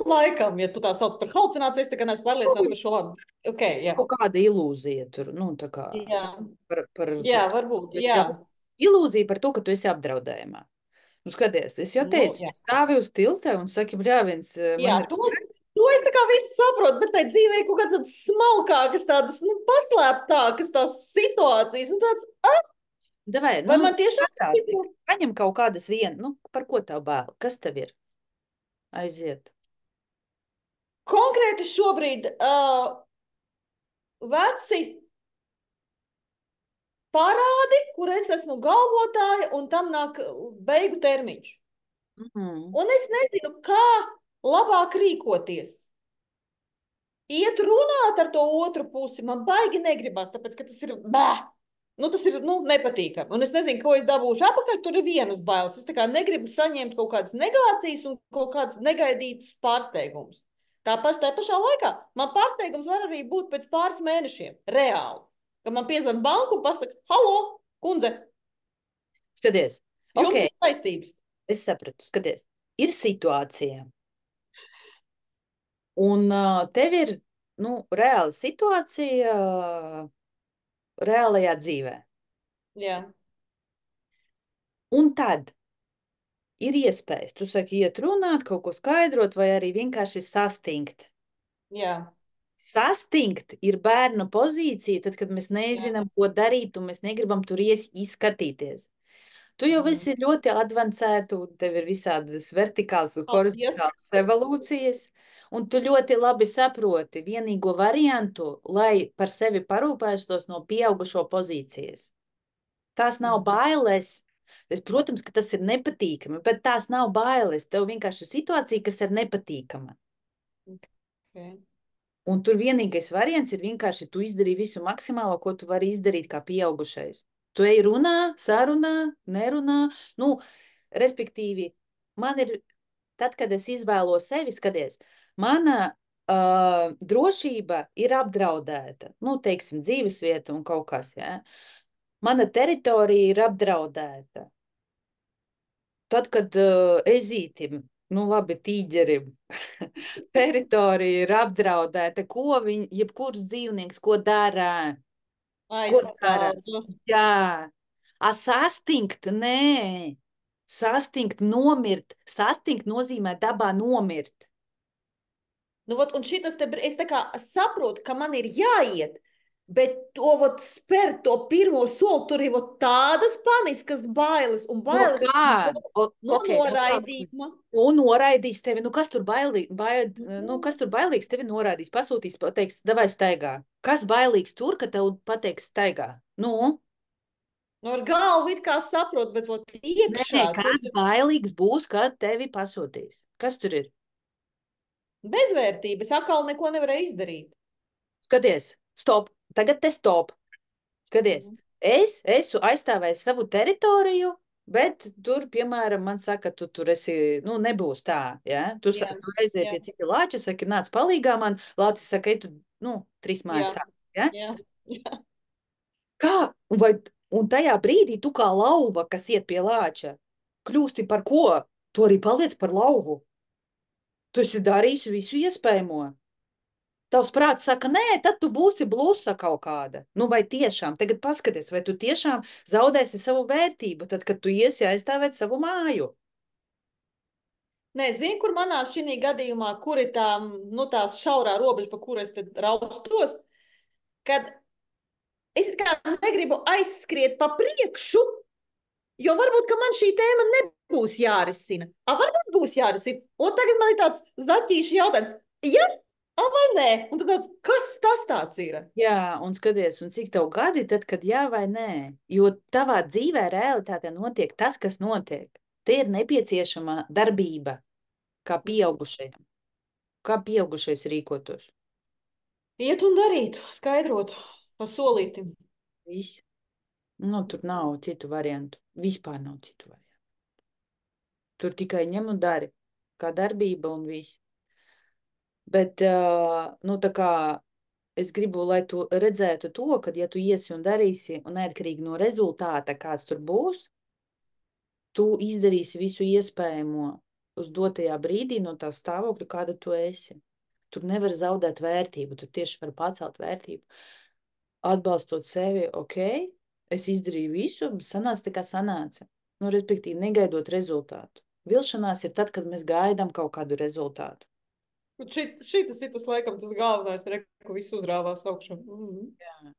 laikam, ja tu tā sauc par halucināciju, es tā kā neesmu pārliecināts par šo labu. Okay, jā. Kaut kāda ilūzija tur, nu, tā kā. Jā, varbūt, jā. Ilūzija par to, ka tu esi apdraudējumā. Nu, skaties, es jau teicu, stāvi uz tilta un saki, viens man ir... To es tā kā visu saprotu, bet tai dzīvē kaut kāds tāds smalkākas, tādas, paslēptākas tās situācijas, un tāds, Davai, vai man tiešām... Pastāsti, paņem kaut kādas par ko tev bail? Kas tev ir? Aiziet. Konkrēti šobrīd veci parādi, kur es esmu galvotāja, un tam nāk beigu termiņš. Un es nezinu, kā labāk rīkoties. Iet runāt ar to otru pusi, man baigi negribas, tāpēc, ka tas ir tas ir nepatīkami. Un es nezinu, ko es dabūšu apakaļ, tur ir vienas bailes. Es tā kā negribu saņemt kaut kādas negācijas un kaut kādas negaidītas pārsteigumus. Tā pašā laikā man pārsteigums var arī būt pēc pāris mēnešiem, reāli. Kad man piezvan banku un pasaka, halo, kundze. Skaties, jums ir saistības. Es sapratu, skaties, ir situācija. Un tev ir, reāla situācija reālajā dzīvē. Jā. Un tad ir iespējas, tu saki, iet runāt, kaut ko skaidrot, vai arī vienkārši sastingt. Jā. Sastingt ir bērnu pozīcija, tad, kad mēs nezinām, ko darīt, un mēs negribam tur izskatīties. Tu jau esi ļoti advancēta, un tev ir visādas vertikālas un horizontālas evolūcijas, un tu ļoti labi saproti vienīgo variantu, lai par sevi parūpēšos no pieaugušo pozīcijas. Tās nav bailes. Protams, ka tas ir nepatīkami, bet tās nav bailes. Tev vienkārši ir situācija, kas ir nepatīkama. Okay. Un tur vienīgais variants ir vienkārši tu izdarīji visu maksimālo, ko tu vari izdarīt kā pieaugušais. Tu ej runā, sarunā, nerunā. Respektīvi, man ir, tad, kad es izvēlos sevi, skaties, mana drošība ir apdraudēta. Teiksim, dzīvesvieta un kaut kas, ja? Mana teritorija ir apdraudēta. Tad, kad ezītim, labi, tīģerim, teritorija ir apdraudēta, jebkurš dzīvnieks, ko dara? Jā. Sastingt, nē. Sastingt, nomirt. Sastingt nozīmē dabā nomirt. Un šitas es tā kā saprotu, ka man ir jāiet, bet to spērt to pirmo soli, tur ir tādas paniskas bailes un bailes no noraidījuma. Noraidīs tevi, kas tur kas tur bailīgs tevi noraidīs, pasūtīs, pateiks, davai staigā. Kas bailīgs tur, ka tev pateiks staigā? Ar galvu it kā saprot, bet iekšā. Kas bailīgs būs, kad tevi pasūtīs? Kas tur ir? Bezvērtības, atkal neko nevarēja izdarīt. Skaties, stop, tagad te stop. Skaties, es esmu aizstāvējis savu teritoriju, bet tur, piemēram, man saka, tu tur esi, nu, nebūs tā, ja? Jā, Tu aizēji jā, pie cita lāča, saka, nāc palīgā man, lācis saka, ej tu, nu, 3 mājas jā, tā, ja? jā, jā. Kā? Un tajā brīdī tu kā lauva, kas iet pie lāča, kļūsti par ko? Tu arī paliec par lauvu. Tu esi darījis visu iespējamo. Tavs prāts saka, nē, tad tu būsi blusa kaut kāda. Nu, vai tiešām, tagad paskaties, vai tu tiešām zaudēsi savu vērtību, tad, kad tu iesi aizstāvēt savu māju. Nē, zini, kur manā šī gadījumā, kur ir tā, nu, tās šaurā robeža, pa kuru es te raustos, kad es it kā negribu aizskriet pa priekšu, jo varbūt, ka man šī tēma nebūs jārisina. Varbūt būs jārisina. Un tagad man ir tāds zaķīšu jautājums. Ja? Vai nē? Un tad tāds, kas tas tāds ir? Jā, un skaties, un cik tev gadi, tad, kad jā vai nē, jo tavā dzīvē realitātē notiek tas, kas notiek. Te ir nepieciešama darbība, kā pieaugušajam. Kā pieaugušais rīkotos? Iet un darīt, skaidrot, pa solītim. Viss. Nu, tur nav citu variantu. Vispār nav citu variantu. Tur tikai ņem un dari, kā darbība un viss. Bet, nu, tā kā es gribu, lai tu redzētu to, ka, ja tu iesi un darīsi, un neatkarīgi no rezultāta, kāds tur būs, tu izdarīsi visu iespējamo uz dotajā brīdī no tā stāvokļa, kāda tu esi. Tur nevar zaudēt vērtību, tur tieši var pacelt vērtību. Atbalstot sevi, ok, es izdarīju visu, bet sanāca tā, kā sanāca. Nu, respektīvi, negaidot rezultātu. Vilšanās ir tad, kad mēs gaidām kaut kādu rezultātu. Šitas ir tas, laikam, tas galvenais, ka viss uzrāvās augšā. Jā.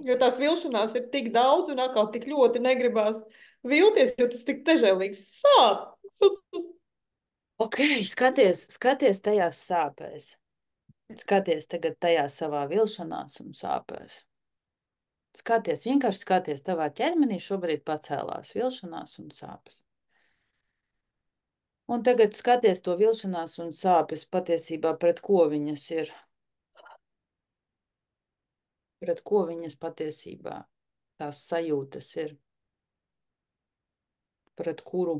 Jo tās vilšanās ir tik daudz, un atkal tik ļoti negribās vilties, jo tas tik težēlīgs sāp. Ok, skaties tajās sāpēs. Skaties tagad tajā savā vilšanās un sāpēs. Skaties, vienkārši skaties, tavā ķermenī šobrīd pacēlās vilšanās un sāpes. Un tagad skaties to vilšanās un sāpes patiesībā, pret ko viņas ir. Pret ko viņas patiesībā tās sajūtas ir. Pret kuru.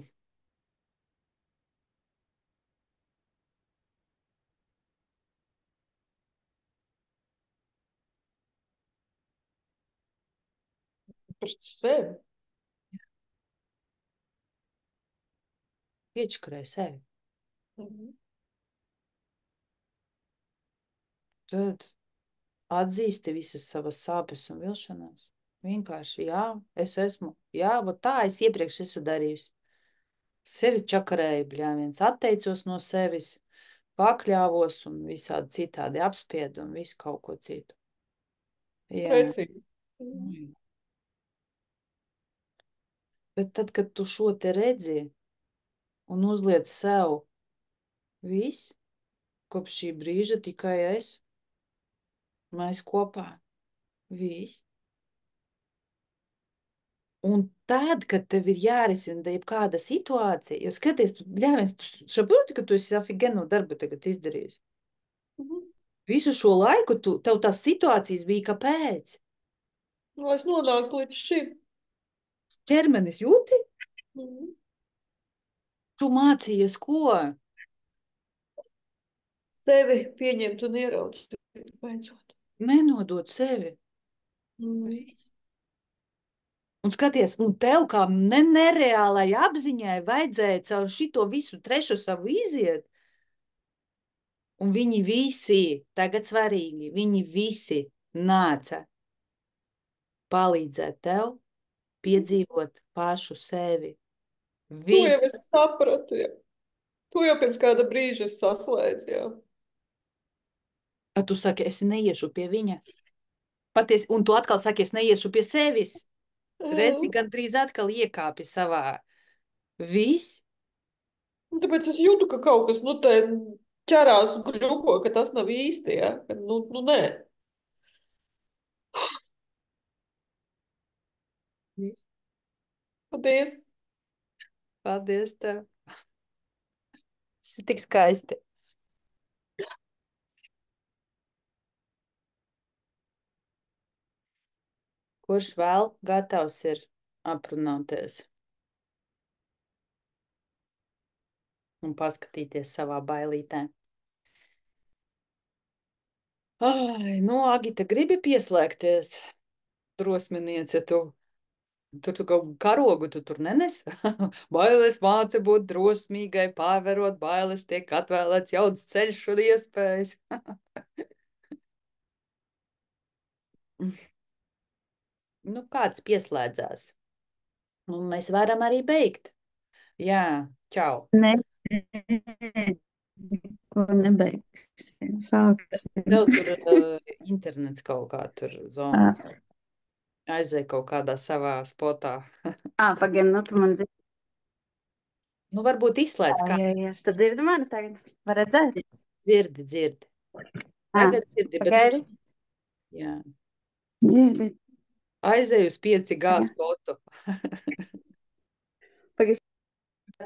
Par sevi. Iečakarēji sevi. Mhm. Tad atzīsti visas savas sāpes un vilšanās. Vienkārši, jā, es esmu. Jā, vot tā es iepriekš esmu darījusi. Sevi čakarēju, bļāviens, atteicos no sevis, pakļāvos un visādi citādi apspiedu un visu kaut ko citu. Jā. Precīzi. Nu, bet tad, kad tu šo te redzi un uzliec sev viss, kopš šī brīža tikai es, mēs kopā, viss. Un tad, kad tev ir jārisina jebkāda situācija, jo skaties, tu, bļāviens, tu saproti, ka tu esi afigenu darbu tagad izdarījis. Mhm. Visu šo laiku tev tās situācijas bija kāpēc? Lai es nonāktu līdz šim. Ķermenis jūti? Mhm. Tu mācījies ko? Sevi pieņemt un ieraudzīt. Beidzot. Nenodot sevi. Mhm. Un skaties, un tev kā nereālai apziņai vajadzēja caur šito visu trešo savu iziet. Un viņi visi, tagad svarīgi, viņi visi nāca palīdzēt tev piedzīvot pašu sevi. To jau Viss. es sapratu. Jā. To jau pirms kāda brīža es saslēdzu. Jā. A tu saki, es neiešu pie viņa. Patiesi, un tu atkal saki, es neiešu pie sevis. Redzi, gandrīz atkal iekāpi savā. Viss. Un tāpēc es jūtu, ka kaut kas nu, te ķerās un kļuko, ka tas nav īsti. Ja? Ka, nē. Viss. Paldies. Paldies tev. Tas ir tik skaisti. Kurš vēl gatavs ir aprunāties un paskatīties savā bailītē? Ai, nu, Agita, gribi pieslēgties? Drosminiece, tu kaut karogu tu tur nenes? Bailes māca būt drosmīgai, pārvarot bailes, tiek atvēlēts jauns ceļš un iespējas. Nu, kāds pieslēdzās? Nu, mēs varam arī beigt. Jā, čau. Nē, ko nebeigsim. Sāksim. Tev tur internets kaut kā tur zona. Aizēj kaut kādā savā spotā. Pagaid, nu tu man dzirdi. Nu, varbūt izslēdz kā. Jā. Tu dzirdi mani tagad? Var redzēt? Dzirdi. Tagad dzirdi, bet pagaidi. jā. Dzirdi. Aizēj uz 5G spotu.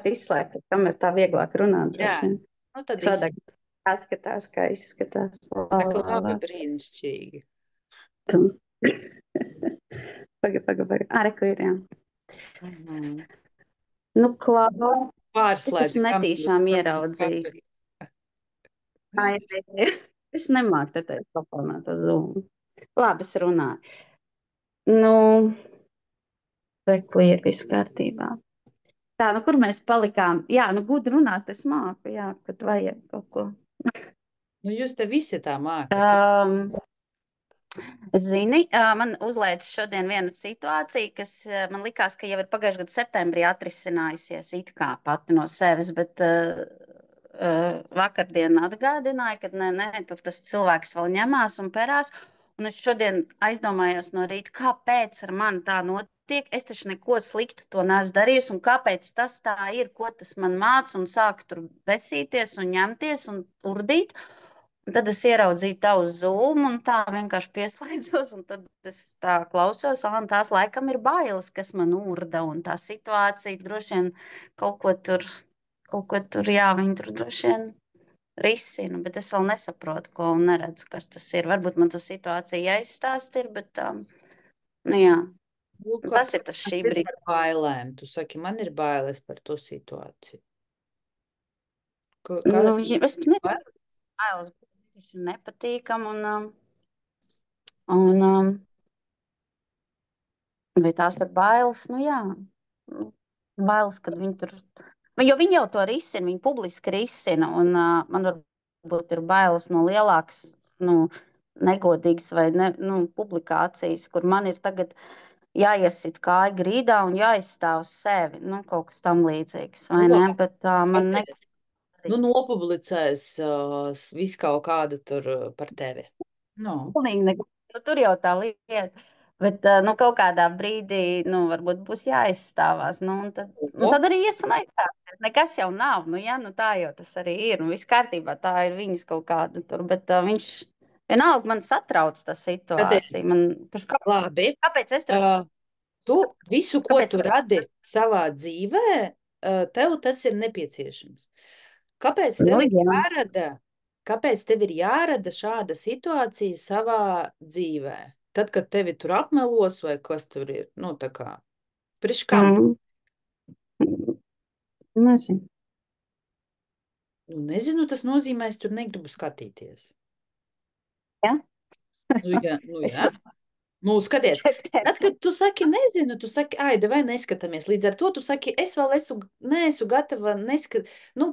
Izslēgt, kamēr tā vieglāk runāt. Jā, droši vien. nu tad Sadāk, jāskatās, kā izskatās. labi, brīnišķīgi. Pagaid. Reku ir, jā. Mhm. Nu, klāba. Pārslēdzi. Es taču netīšām ieraudzīju. Es nemāku te teikt paplaunāt uz Zoom. Labi, es runāju. Nu, reku ir viss kārtībā. Tā, nu, kur mēs palikām? Jā, nu, gudri runāt, es māku, jā, kad vajag kaut ko. Nu, jūs te visi tā mākat. Zini, man uzlēca šodien viena situācija, kas man likās, ka jau ir pagājušajā gadu septembrī atrisinājusies it kā pati no sevis, bet vakardien atgādināja, ka nē, tur tas cilvēks vēl ņemās un perās. Un es šodien aizdomājos no rīta, kāpēc ar mani tā notiek. Es taču neko sliktu to neesmu darījusi, un kāpēc tas tā ir, ko tas man māca, un sāku tur besīties un ņemties un urdīt. Un tad es ieraudzīju tavu Zoom, un tā vienkārši pieslēdzos, un tad es tā klausos, un tās laikam ir bailes, kas man urda, un tā situācija droši vien kaut ko tur, jā, viņi tur droši vien risinu, bet es vēl nesaprotu, ko un neredzu, kas tas ir. Varbūt man tā situācija jāizstāst ir, bet nu jā, Nu, tas ir tas šī brīdī. Par bailēm. Tu saki, man ir bailes par to situāciju. Nu, es nezinu, bailes būtu nepatīkam un vai tās ir bailes, nu jā, bailes, kad viņi tur, jo viņi jau to risina, viņi publiski risina, un man varbūt ir bailes no lielākas, negodīgas vai publikācijas, kur man ir tagad jāiesit kāja grīdā un jāizstāv sevi, kaut kas tam līdzīgs, vai ne, bet man nopublicēs visu kaut kādu tur par tevi. Tur jau tā lieta. Bet kaut kādā brīdī varbūt būs jāizstāvās. Tad arī ies un aizstāties. Nekas jau nav. Tā jau tas arī ir. Viss kārtībā, tā ir viņas kaut kāda tur. Bet viņš vienalga man satrauc tā situācija. Labi. Kāpēc es tur? Tu visu, ko tu radi savā dzīvē, tev tas ir nepieciešams. Kāpēc tev ir jārada šāda situācija savā dzīvē? Tad, kad tevi tur apmelos vai kas tur ir, tā kā, priekškām? Nezinu. Nezinu, tas nozīmē, es tur negribu skatīties. Ja? Jā. Skaties, tad, kad tu saki, nezinu, tu saki, vai neskatāmies. Līdz ar to tu saki, es vēl neesmu gatava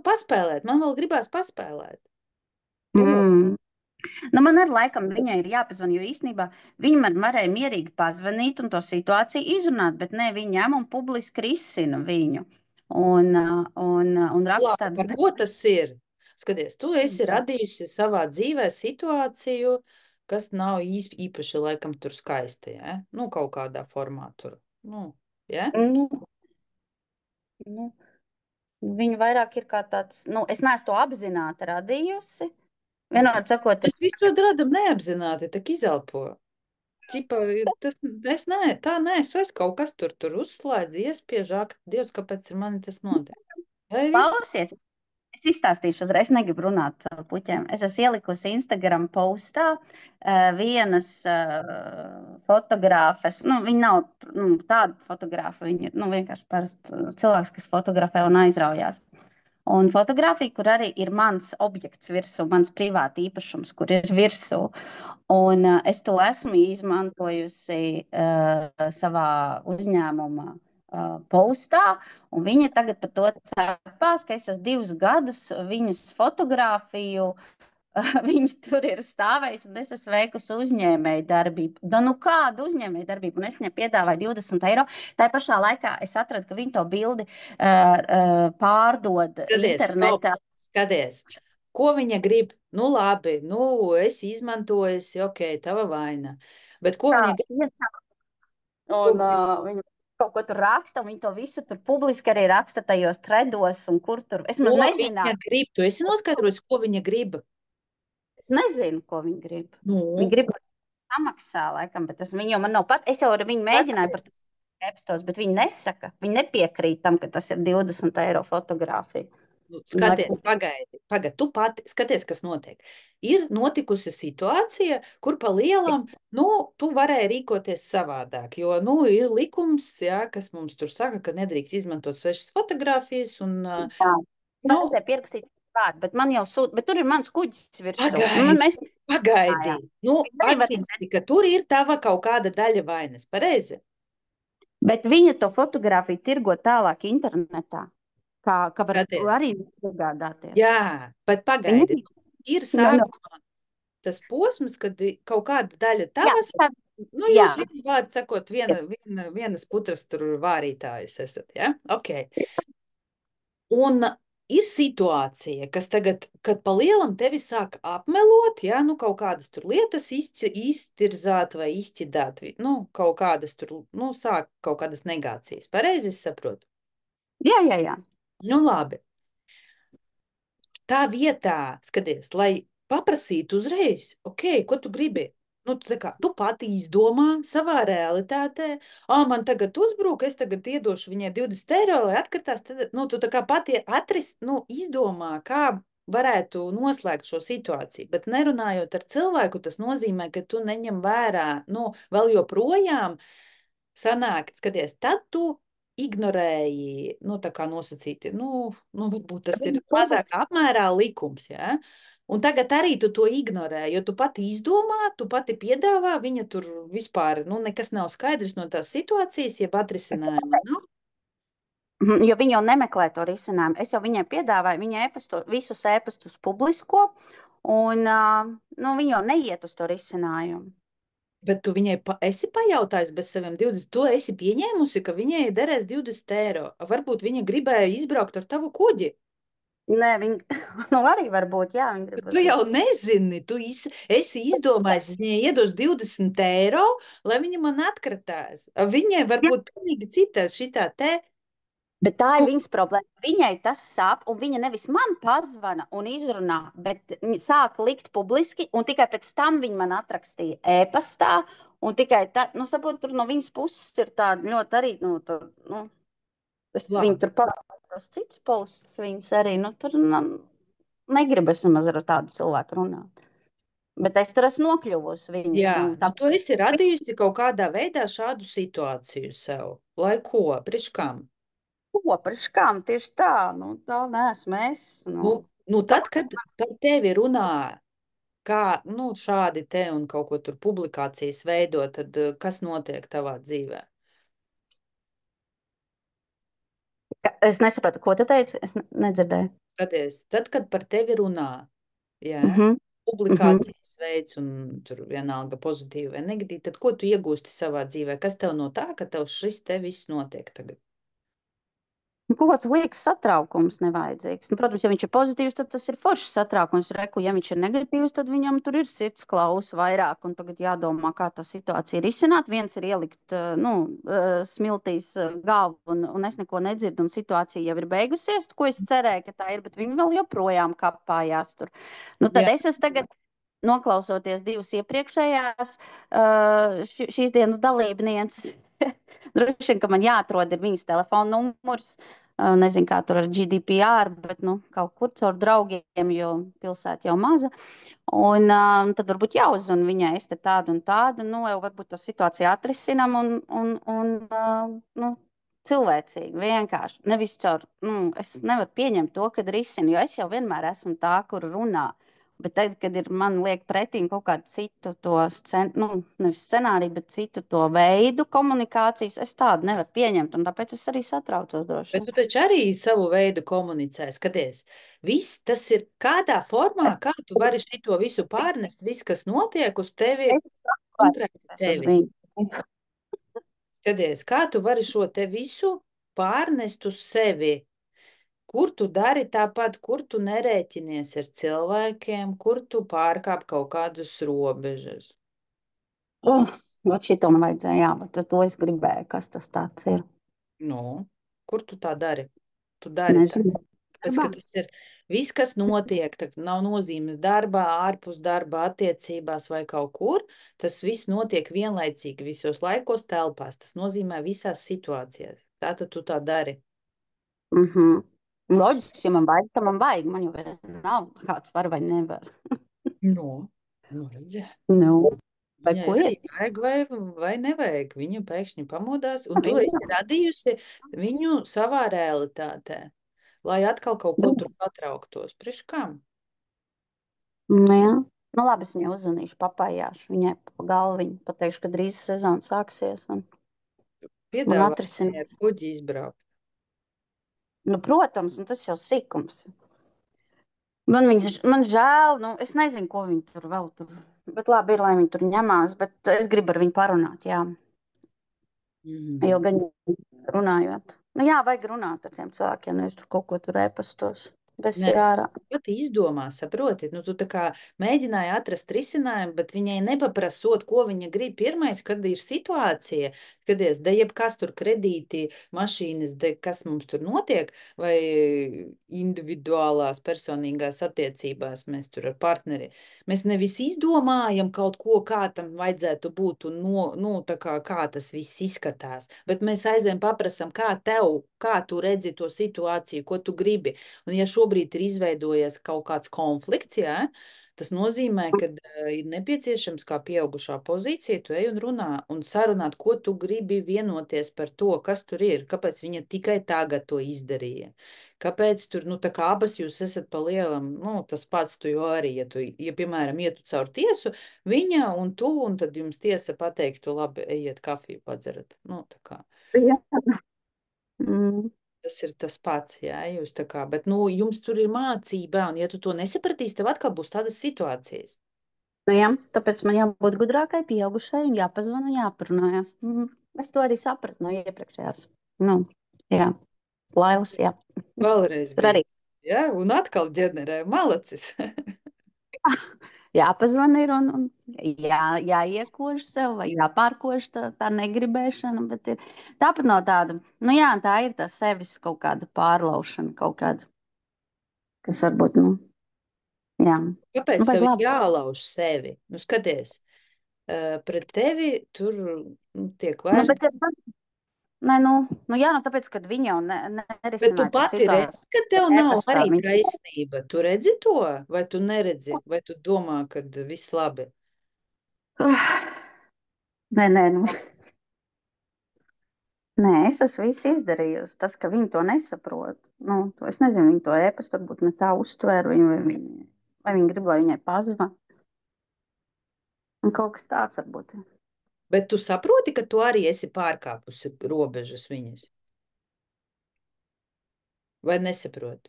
paspēlēt. Man vēl gribās paspēlēt. Man ar laikam viņai ir jāpazvan, jo īstenībā viņa man varēja mierīgi pazvanīt un to situāciju izrunāt, bet ne, viņa ņem un publiski risina viņu. Un raksta tādas... Par ko tas ir? Skaties, tu esi radījusi savā dzīvē situāciju, kas nav īpaši laikam tur skaisti, ja? Kaut kādā formā tur. Ja? Viņa vairāk ir kā tāds, es neesmu to apzināti radījusi. Vienmēr sakot, tas visu radam neapzināti, tak izelpo. Es kaut kas tur uzslēdz, iespiež, Dievs, kāpēc ar mani tas notiek? Klausies, Es izstāstīšu uzreiz, negribu runāt caur puķiem. Es esmu ielikusi Instagram postā vienas fotogrāfes. Nu, viņa nav tāda fotografa, viņa ir vienkārši parasts cilvēks, kas fotografē un aizraujās. Un fotografija, kur arī ir mans objekts virsū, mans privāti īpašums, kur ir virsū. Un es to esmu izmantojusi savā uzņēmumā postā, un viņa tagad par to cepās, ka es esmu 2 gadus viņas fotografiju, viņas tur ir stāvējis, un es esmu veikusi uzņēmēju darbību. Nu kādu uzņēmēju darbību? Un es viņai piedāvāju 20 eiro. Tā pašā laikā es atradu, ka viņa to bildi pārdod internetā. Skaties, ko viņa grib? Nu labi, es izmantoju, ok, tava vaina. Bet ko viņa grib? Un viņa kaut ko tur raksta, un viņi to visu tur publiski arī raksta tajos threados, un kur tur. Es maz nezinu. Viņa grib? Tu esi noskaidrojis, ko viņa grib? Es nezinu, ko viņa grib. Nu? Viņa grib samaksā, laikam, bet viņa jau man nav pat. Es jau ar viņu mēģināju par to epstos, bet viņa nesaka. Viņa nepiekrīt tam, ka tas ir 20 eiro fotografija. Skaties, pagaidi, tu pati skaties, kas notiek. Ir notikusi situācija, kur pa lielam, tu varēji rīkoties savādāk, jo, ir likums, kas mums tur saka, ka nedrīkst izmantot svešas fotogrāfijas un... Te pierakstīt vārdu, bet man jau bet tur ir mans kuģis virsū. Pagaidi. Atzīsti, ka tur ir tava kaut kāda daļa vainas, pareizi? Bet viņa to fotogrāfiju tirgo tālāk internetā. Kā var arī iegādāties. Jā, bet pagaidi. Ir sākumā tas posms, kad kaut kāda daļa tavas, jūs vienu vārdu sakot, vienas putras tur vārītājas esat, ja? Ok. Un ir situācija, kas tagad, kad pa lielam tevi sāk apmelot, kaut kādas tur lietas iztirzāt vai izķidāt, kaut kādas tur, sāk kaut kādas negācijas. Pareizi es saprotu? Jā. Nu, labi. Tā vietā, skaties, lai paprasītu uzreiz, ok, ko tu gribi? Tu pati izdomā savā realitātē, man tagad uzbrūk, es tagad iedošu viņai 20 eiro, lai atkritās, tad, tu tā kā pati izdomā, kā varētu noslēgt šo situāciju, bet nerunājot ar cilvēku, tas nozīmē, ka tu neņem vērā, vēl joprojām sanāk, skaties, tad tu ignorēji, tā kā nosacīti, varbūt tas ir mazākā apmērā likums, ja? Un tagad arī tu to ignorē, jo tu pati izdomā, tu pati piedāvā, viņa tur vispār, nekas nav skaidrs no tās situācijas, jeb atrisinājuma, Jo viņa jau nemeklē to risinājumu. Es jau viņai piedāvāju, viņa visus ēpastus publisko, un viņa jau neiet uz to risinājumu. Bet tu viņai esi pajautājis bez saviem 20, tu esi pieņēmusi, ka viņai derēs 20 eiro. Varbūt viņa gribēja izbraukt ar tavu kuģi. Nē, viņa arī varbūt, jā. Tu jau nezini, tu esi izdomājis, es viņai iedošu 20 eiro, lai viņa man atkratās. Viņai varbūt pilnīgi citās šitā te. Bet tā ir viņas problēma. Viņai tas sāp, un viņa nevis man pazvana un izrunā, bet sāk likt publiski, un tikai pēc tam viņa man atrakstīja ēpastā, un tikai tā, saprot, tur no viņas puses ir tāda ļoti arī, viņa tur parādās cits posts, viņas arī, tur negribas maz ar tādu cilvēku runāt. Bet es tur esmu nokļuvusi viņas. Jā, tu esi radījusi kaut kādā veidā šādu situāciju sev. Lai ko? Priekš kam? Priekškām tieši tā, tā neesmu es. Tad, kad par tevi runā, kā, šādi te un kaut ko tur publikācijas veido, tad kas notiek tavā dzīvē? Es nesapratu, ko tu teici, es nedzirdēju. Tad, kad par tevi runā, publikācijas veids un tur vienalga pozitīvi vai negatīvi, tad ko tu iegūsti savā dzīvē? Kas tev no tā, ka tev šis te viss notiek tagad? Kaut kāds liekas satraukums nevajadzīgs. Protams, ja viņš ir pozitīvs, tad tas ir foršs satraukums. Ja viņš ir negatīvs, tad viņam tur ir sirds klausa vairāk. Un tagad jādomā, kā tā situācija ir izsināt. Viens ir ielikt smiltīs galvu, un es neko nedzirdu, un situācija jau ir beigusies, ko es cerēju, ka tā ir, bet viņi vēl joprojām kapājās tur. Tad es esmu tagad, noklausoties divas iepriekšējās šīs dienas dalībnieces, droši vien, ka man jāatrod ir viņas telefona numurs, Nezinu, kā tur ar GDPR, bet, nu, kaut kur caur draugiem, jo pilsēta jau maza. Un tad varbūt jāuzzina viņai, es te tādu un tādu, nu, jau varbūt to situāciju atrisinam nu, cilvēcīgi, vienkārši. Nevis caur, es nevaru pieņemt to, kad risinu, jo es jau vienmēr esmu tā, kur runā. Bet tad, kad ir man liek pretī kaut kādu citu to nevis scenāriju, bet citu to veidu komunikācijas, es tādu nevaru pieņemt, un tāpēc es arī satraucos droši Bet tu taču arī savu veidu komunicē, skaties. Viss tas ir kādā formā, kā tu vari šito visu pārnest, viss, kas notiek uz tevi, konkrēti uz tevi. viņu. Skaties, kā tu vari šo te visu pārnest uz sevi. Kur tu dari tāpat, kur tu nerēķinies ar cilvēkiem, kur tu pārkāp kaut kādus robežas. Vat šito man vajadzēja, jā, bet to es gribēju, kas tas tāds ir. Nu, kur tu tā dari? Tu dari tā. Nezinu. Tāpēc, ka tas ir viss, kas notiek, tā nav nozīmes darbā, ārpus darba, attiecībās vai kaut kur. Tas viss notiek vienlaicīgi visos laikos, telpās. Tas nozīmē visās situācijās. Tātad tu tā dari. Loģiski, ja man vajag, tad man vajag. Man jau nav kāds var vai nevar. Nu, redzi. Nu, vai Viņai ko arī iet? vajag vai nevajag. Viņa pēkšņi pamodās, un tu esi radījusi viņu savā realitātē, lai atkal kaut ko tur patrauktos. Priekš kam? Nu, jā. Nu, labi, es viņai uzzvanīšu, papājāšu viņai pa galviņu, pateikšu, ka drīz sezona sāksies un Piedāvā atrisinās. viņai ar kuģi izbraukt. Nu, protams, un tas jau sīkums. Man žēl, nu, es nezinu, ko viņi tur vēl tur. Bet labi ir, lai viņi tur ņemās, bet es gribu ar viņu parunāt, jā. Jo gan runājot. Nu jā, vajag runāt ar tiem cilvēkiem, nevis tur kaut ko tur ēpastos. Nē, Ārā. Pat izdomā, saproti, nu, tu tā kā mēģināji atrast risinājumu, bet viņai nepaprasot, ko viņa grib. Pirmais, kad ir situācija, skaties, da jebkas tur kredīti, mašīnas, da kas mums tur notiek, vai individuālās personīgās attiecībās mēs tur ar partneri. Mēs nevis izdomājam kaut ko, kā tam vajadzētu būt un tā kā tas viss izskatās, bet mēs aizējam paprasam, kā tu redzi to situāciju, ko tu gribi. Un ja šobrīd ir izveidojies kaut kāds konflikts, jā, tas nozīmē, ka ir nepieciešams kā pieaugušā pozīcija, tu ej un runā un sarunāt, ko tu gribi vienoties par to, kas tur ir, kāpēc viņa tikai tagad to izdarīja. Kāpēc tur, tā kā abas jūs esat pa lielam, tas pats tu jau arī, ja piemēram, ietu caur tiesu, viņa un tu, un tad jums tiesa pateiktu, labi, ejiet kafiju padzerat. Tā kā. Jā. Tas ir tas pats, jā, jūs tā kā, bet, jums tur ir mācība, un ja tu to nesapratīsi, tev atkal būs tādas situācijas. Nu jā, tāpēc man jābūt gudrākai, pieaugušai, un jāpazvana, jāparunājās. Es to arī sapratu no iepriekšējās. Jā, Lailas, jā. Vēlreiz Tur bija. arī. Jā, un atkal ģenerē malacis. Jāpazvana ir un jāiekož sev vai jāpārkož tā negribēšana, bet ir tāpat no tāda, jā, tā ir tā sevis kaut kāda pārlaušana, kaut kāda, kas varbūt, jā. Kāpēc tev ir jālauž sevi? Skaties, pret tevi tur tiek vērsts. Nē, jā, tāpēc, kad viņi jau nerisināja. Bet tu pati redzi, ka tev nav arī taisnība. Tu redzi to, vai tu neredzi, vai tu domā, ka viss labi? Nē. Nē, es esmu visu izdarījusi. Tas, ka viņi to nesaprot. Es nezinu, viņi to ēpastu varbūt ne tā uztvēra, vai viņi grib, lai viņai pazva. Un kaut kas tāds varbūt. Bet tu saproti, ka tu arī esi pārkāpusi robežas viņas? Vai nesaproti?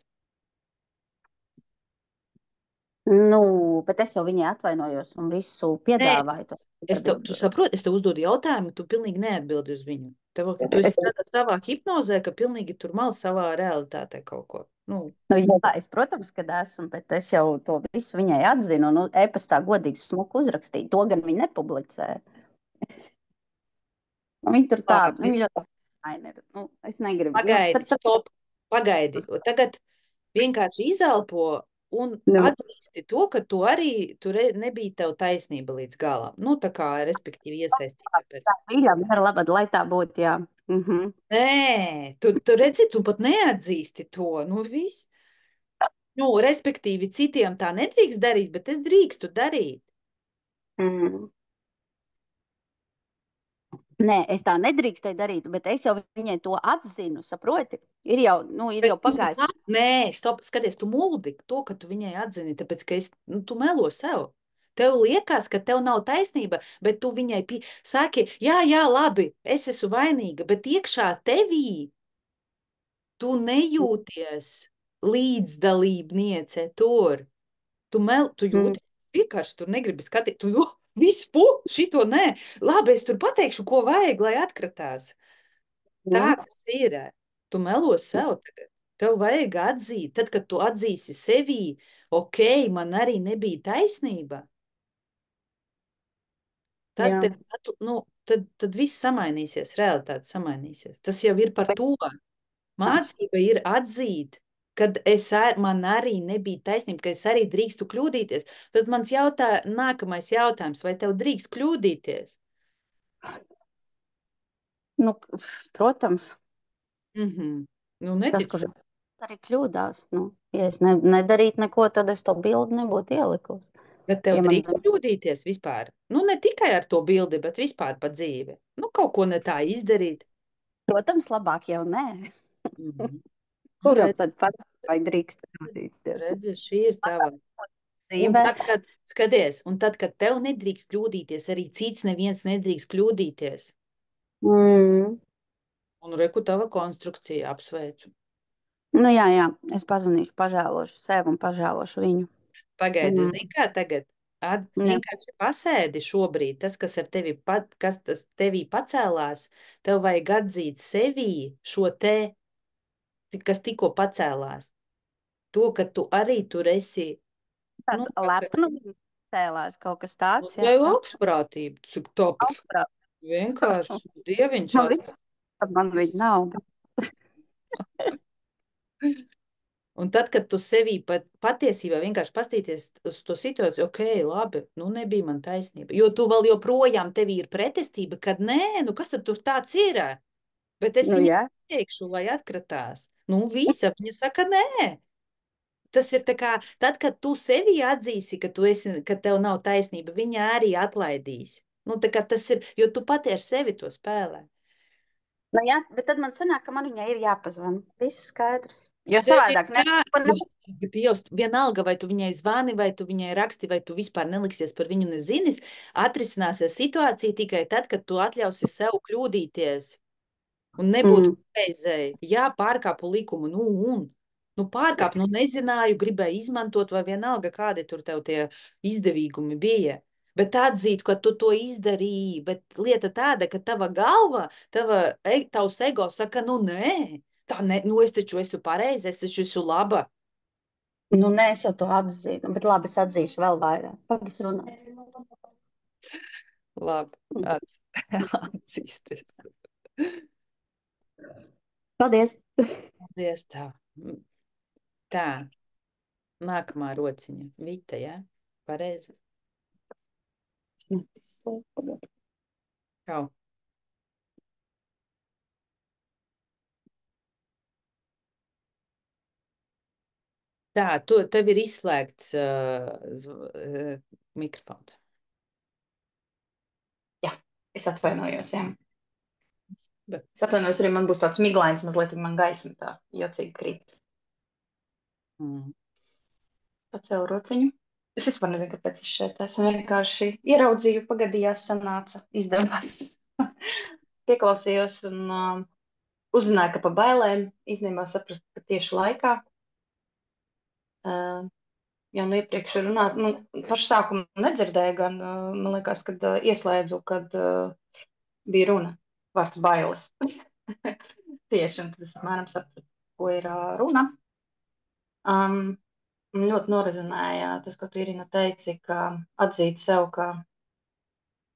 Bet es jau viņai atvainojos un visu piedāvāju. Tu saproti, es tev uzdodu jautājumu, tu pilnīgi neatbildi uz viņu. Tu esi tādā savā hipnozē, ka pilnīgi tur mal savā realitātē kaut ko. Es, protams, kad esmu, bet es jau to visu viņai atzinu un e-pastā godīgi smuku uzrakstīju. To gan viņi nepublicēja. Viņi tur tādu, viņi ļoti es negribu. Pagaidi, stop, pagaidi. Tagad vienkārši izelpo un atzīsti to, ka tu arī nebija tev taisnība līdz galam. Tā kā, respektīvi, iesaistīta. Tā mīļā, mīra labad, lai tā būtu, jā. Mhm. Nē, tu redzi, tu pat neatzīsti to. Nu, viss. Nu, respektīvi, citiem tā nedrīkst darīt, bet es drīkstu darīt. Mm. Nē, es tā nedrīkstēju darīt, bet es jau viņai to atzinu, saproti? Ir jau pagājis. Nē, stop, skaties, tu muldi to, ka tu viņai atzini, tāpēc, ka tu melo sev. Tev liekas, ka tev nav taisnība, bet tu viņai saki, jā, labi, es esmu vainīga, bet iekšā tevī tu nejūties līdzdalībniece tur. Tu Mm. jūti vienkārši tur negribi skatīt, tu visu šito nē. Labi, es tur pateikšu, ko vajag, lai atkratās. Tā tas ir. Tu melo sev tagad. Tev vajag atzīt. Tad, kad tu atzīsi sevī, ok, man arī nebija taisnība. Tad, Jā. tad viss samainīsies, realitāte samainīsies. Tas jau ir par to. Mācība ir atzīt, kad man arī nebija taisnība, ka es arī drīkstu kļūdīties. Tad mans nākamais jautājums, vai tev drīkst kļūdīties? Nu, protams, Nu, tas, neticu. kurš arī kļūdās. Ja es nedarītu neko, tad es to bildi nebūtu ielikusi. Bet tev Ja man- drīkst kļūdīties vispār. Nu, ne tikai ar to bildi, bet vispār pa dzīvi. Nu, kaut ko ne tā izdarīt. Protams, labāk jau nē. Mhm. Kuram tad pat vai drīkst kļūdīties? Redzi, šī ir tava. Un Dzīvē. tad, kad tev nedrīkst kļūdīties, arī cits neviens nedrīkst kļūdīties. Mm. Un reku tava konstrukcija apsveicu. Nu, jā, es pazvanīšu, pažēlošu sevi un pažēlošu viņu. Pagaidi, Mm. zini, kā tagad? Jā. Vienkārši pasēdi šobrīd, tas, kas ar tevi, kas tas tevī pacēlās, tev vajag atzīt sevī šo te, kas tikko pacēlās. To, ka tu arī tur esi. Tāds lepnums cēlās, kaut kas tāds. Tev augstprātība, cik top. Augstprāt. Vienkārši dieviņš Man atver. Man viņa nav. Un tad, kad tu sevī patiesībā vienkārši pastīties uz to situāciju, ok, labi, nu nebija man taisnība. Jo tu vēl joprojām tevī ir pretestība, kad nē, nu kas tad tur tāds ir? Bet es viņai Jā. teikšu, lai atkratās. Nu, visa viņa saka nē. Tas ir tā kā, tad, kad tu sevī atzīsi, ka tev nav taisnība, viņa arī atlaidīs. Nu, tā kā tas ir, jo tu pati ar sevi to spēlē. Nu, jā, bet tad man sanāk, ka man viņai ir jāpazvana. Viss skaidrs. Jo savādāk Dievs, vienalga, vai tu viņai zvani, vai tu viņai raksti, vai tu vispār neliksies par viņu nezinis, atrisināsies situācija tikai tad, kad tu atļausi sev kļūdīties. Un nebūtu reizēji, jā, pārkāpu likumu, pārkāpu, nezināju, gribēju izmantot, vai vienalga, kādi tur tev tie izdevīgumi bija. Bet atzīt, ka tu to izdarīji, bet lieta tāda, ka tava galva, tavs ego saka, nu nē, tā ne, es taču esmu pareiza, es taču esmu laba. Nu, nē, es jau to atzinu, bet labi, es atzīšu vēl vairāk. Pagaidzi runāt. Labi, atzīsties. Paldies. Paldies tev. Tā, nākamā rociņa. Vita, jā? Pareizi. Čau. Tā, tev ir izslēgts mikrofons. Jā, es atvainojos, jā. Bet. Es atvainojos, arī man būs tāds miglains, mazliet man gaisma tā jocīgi krīt. Pacēlu rociņu. Es vispār nezinu, kāpēc es šeit esmu. Vienkārši ieraudzīju, pagadījās, sanāca, izdevās. Pieklausījos un uzzināju, ka pa bailēm īstenībā saprast, ka tieši laikā jau no iepriekš runāt, pašu sākumu nedzirdēju, gan, man liekas, kad ieslēdzu, kad bija runa vārds bailes. Tieši, un tad es apmēram sapratu, ko ir runa. Ļoti norezinēja tas, ko tu, Irina, teici, ka atzīt sev, ka,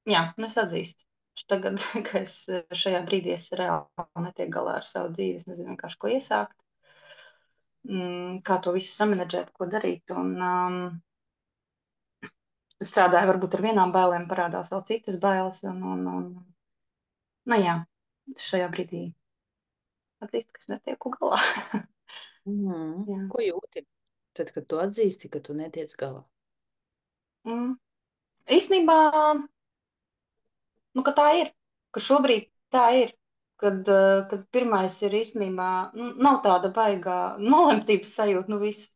jā, es atzīstu. Tagad, ka es šajā brīdī es reāli netiek galā ar savu dzīvi, es nezinu vienkārši, ko iesākt, kā to visu samanedžēt, ko darīt, un strādāju varbūt ar vienām bailēm, parādās vēl citas bailes, nu jā, šajā brīdī atzīstu, ka es netieku galā. Jā. Ko jūti tad, kad tu atzīsti, ka tu netiec galā? Īstenībā, ka tā ir, ka šobrīd tā ir, kad pirmais ir īstenībā, nav tāda baigā nolemtības sajūta, visu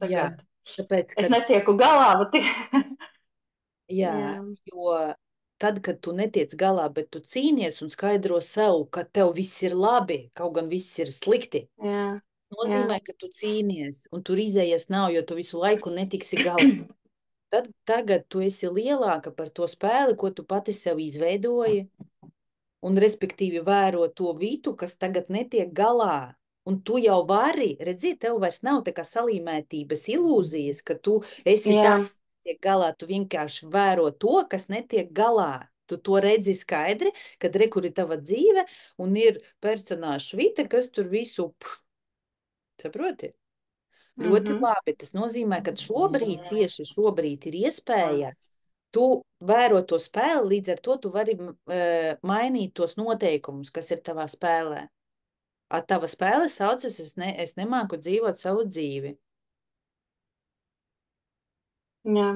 tagad. Tāpēc, Es netieku galā, bet jā, jo tad, kad tu netiec galā, bet tu cīnies un skaidro sev, ka tev viss ir labi, kaut gan viss ir slikti, nozīmē, ka tu cīnies un tur izējies nav, jo tu visu laiku netiksi galā. Tad tagad tu esi lielāka par to spēli, ko tu pati sev izveidoji, un respektīvi vēro to vitu, kas tagad netiek galā. Un tu jau vari, redzi, tev vairs nav tā kā salīmētības ilūzijas, ka tu esi tā, kas netiek galā, tu vienkārši vēro to, kas netiek galā. Tu to redzi skaidri, kad kur ir tava dzīve, un ir personāžs vita, kas tur visu, saproti? Ļoti labi. Tas nozīmē, ka šobrīd, tieši šobrīd ir iespēja, tu vēro to spēli, līdz ar to tu vari mainīt tos noteikumus, kas ir tavā spēlē. Tava spēle saucas, es nemāku dzīvot savu dzīvi. Jā.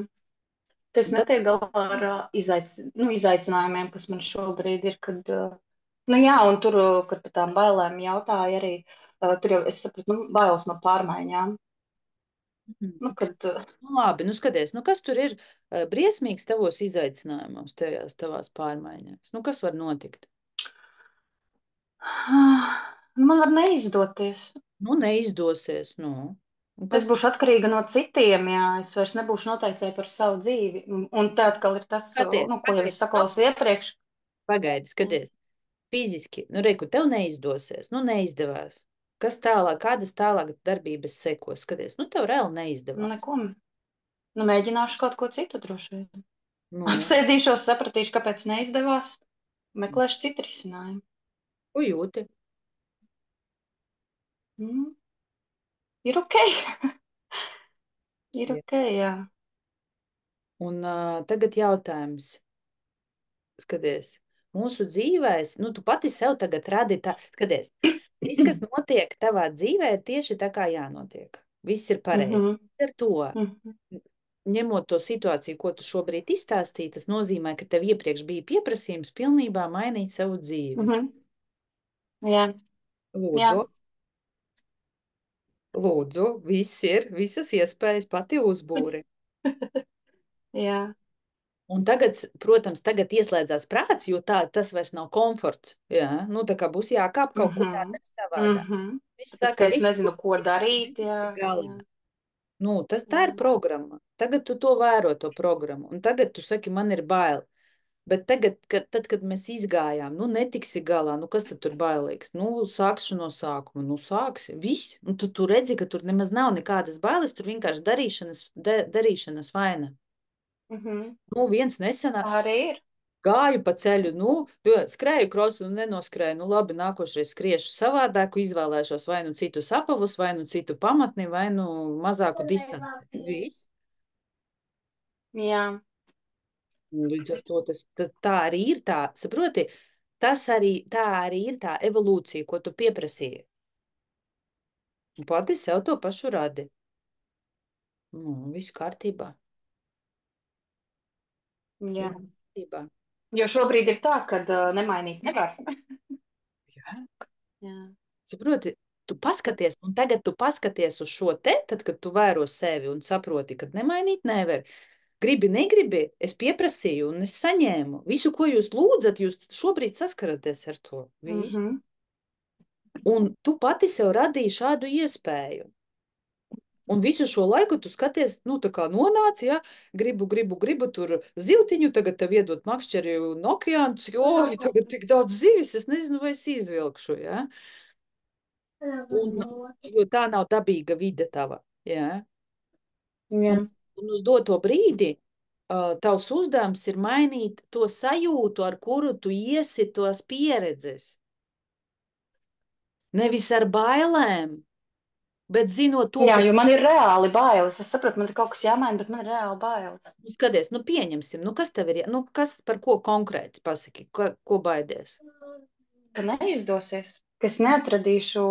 Es netieku galā ar izaicinājumiem, kas man šobrīd ir, kad, un tur, kad par tām bailēm jautāja arī, tur jau es sapratu, bailes no pārmaiņām. Labi, skaties, kas tur ir briesmīgs tavos izaicinājumos, tavās pārmaiņās? Kas var notikt? Man var neizdoties. Neizdosies, Es būšu atkarīga no citiem, jā, es vairs nebūšu noteicēja par savu dzīvi. Un te atkal ir tas, ko jau es saklausu iepriekš. Pagaidi, skaties. Fiziski, reku, tev neizdosies, neizdevās. Kas tālāk, kādas tālāk darbības sekos? Skaties, tev reāli neizdevās. Neko. Mēģināšu kaut ko citu droši vien. Apsēdīšos, sapratīšu, kāpēc neizdevās. Meklēšu citu risinājumu. Ko jūti? Ir ok. Ir ok, jā. Un tagad jautājums. Skaties, mūsu dzīvēs, tu pati sev tagad radi tā, skaties, viss, kas notiek tavā dzīvē, ir tieši tā kā jānotiek. Viss ir pareizi. Ar to, ņemot to situāciju, ko tu šobrīd izstāstīji, tas nozīmē, ka tev iepriekš bija pieprasījums pilnībā mainīt savu dzīvi. Jā. Lūdzu. Lūdzu, visas iespējas pati uzbūri. Jā. Un tagad, protams, ieslēdzās prāts, jo tas vairs nav komforts. Jā, tā kā būs jākāp kaut kur jādara savādāk. Tāpēc, ka es nezinu, ko darīt. Jā. Tā ir programma. Tagad tu to vēro, to programmu. Un tagad tu saki, man ir bail. Bet tagad, kad mēs izgājām, netiksi galā, kas tad tur bailīgs? Sākšu no sākuma, sāksi, viss. Un tu redzi, ka tur nemaz nav nekādas bailes, tur vienkārši darīšanas vaina. Viens nesenā. Arī ir. Gāju pa ceļu, skrēju krosu un nenoskrēju. Labi, nākošais skriešu savādāku, izvēlēšos vai citus apavus, vai citu pamatni, vai mazāku distanci. Viss. Jā. Līdz ar to tā arī ir tā, saproti, tā arī ir tā evolūcija, ko tu pieprasīji. Un pati sev to pašu radi. Viss kārtībā. Jā. Jo šobrīd ir tā, ka nemainīt nevar. Jā. Saproti, tu paskaties, un tagad tu paskaties uz šo tad, kad tu vēro sevi un saproti, ka nemainīt nevar. Gribi, negribi, es pieprasīju un es saņēmu. Visu, ko jūs lūdzat, jūs šobrīd saskaraties ar to. Un tu pati sev radīji šādu iespēju. Un visu šo laiku tu skaties, tā kā nonāc, ja, gribu tur zivtiņu, tagad tev iedot makšķeri un okeānus, jo tagad tik daudz zivis, es nezinu, vai es izvilkšu, ja. Jo tā nav dabīga vide tava, ja. Jā. Un uz doto brīdi tavs uzdevums ir mainīt to sajūtu, ar kuru tu iesi tos pieredzes. Nevis ar bailēm, bet zinot to, Jā, jo man ir reāli bailes. Es saprotu, man ir kaut kas jāmaina, bet man ir reāli bailes. Skaties, pieņemsim, kas tev ir, par ko konkrēti pasaki, ko baidies? ka neizdosies, ka es neatradīšu,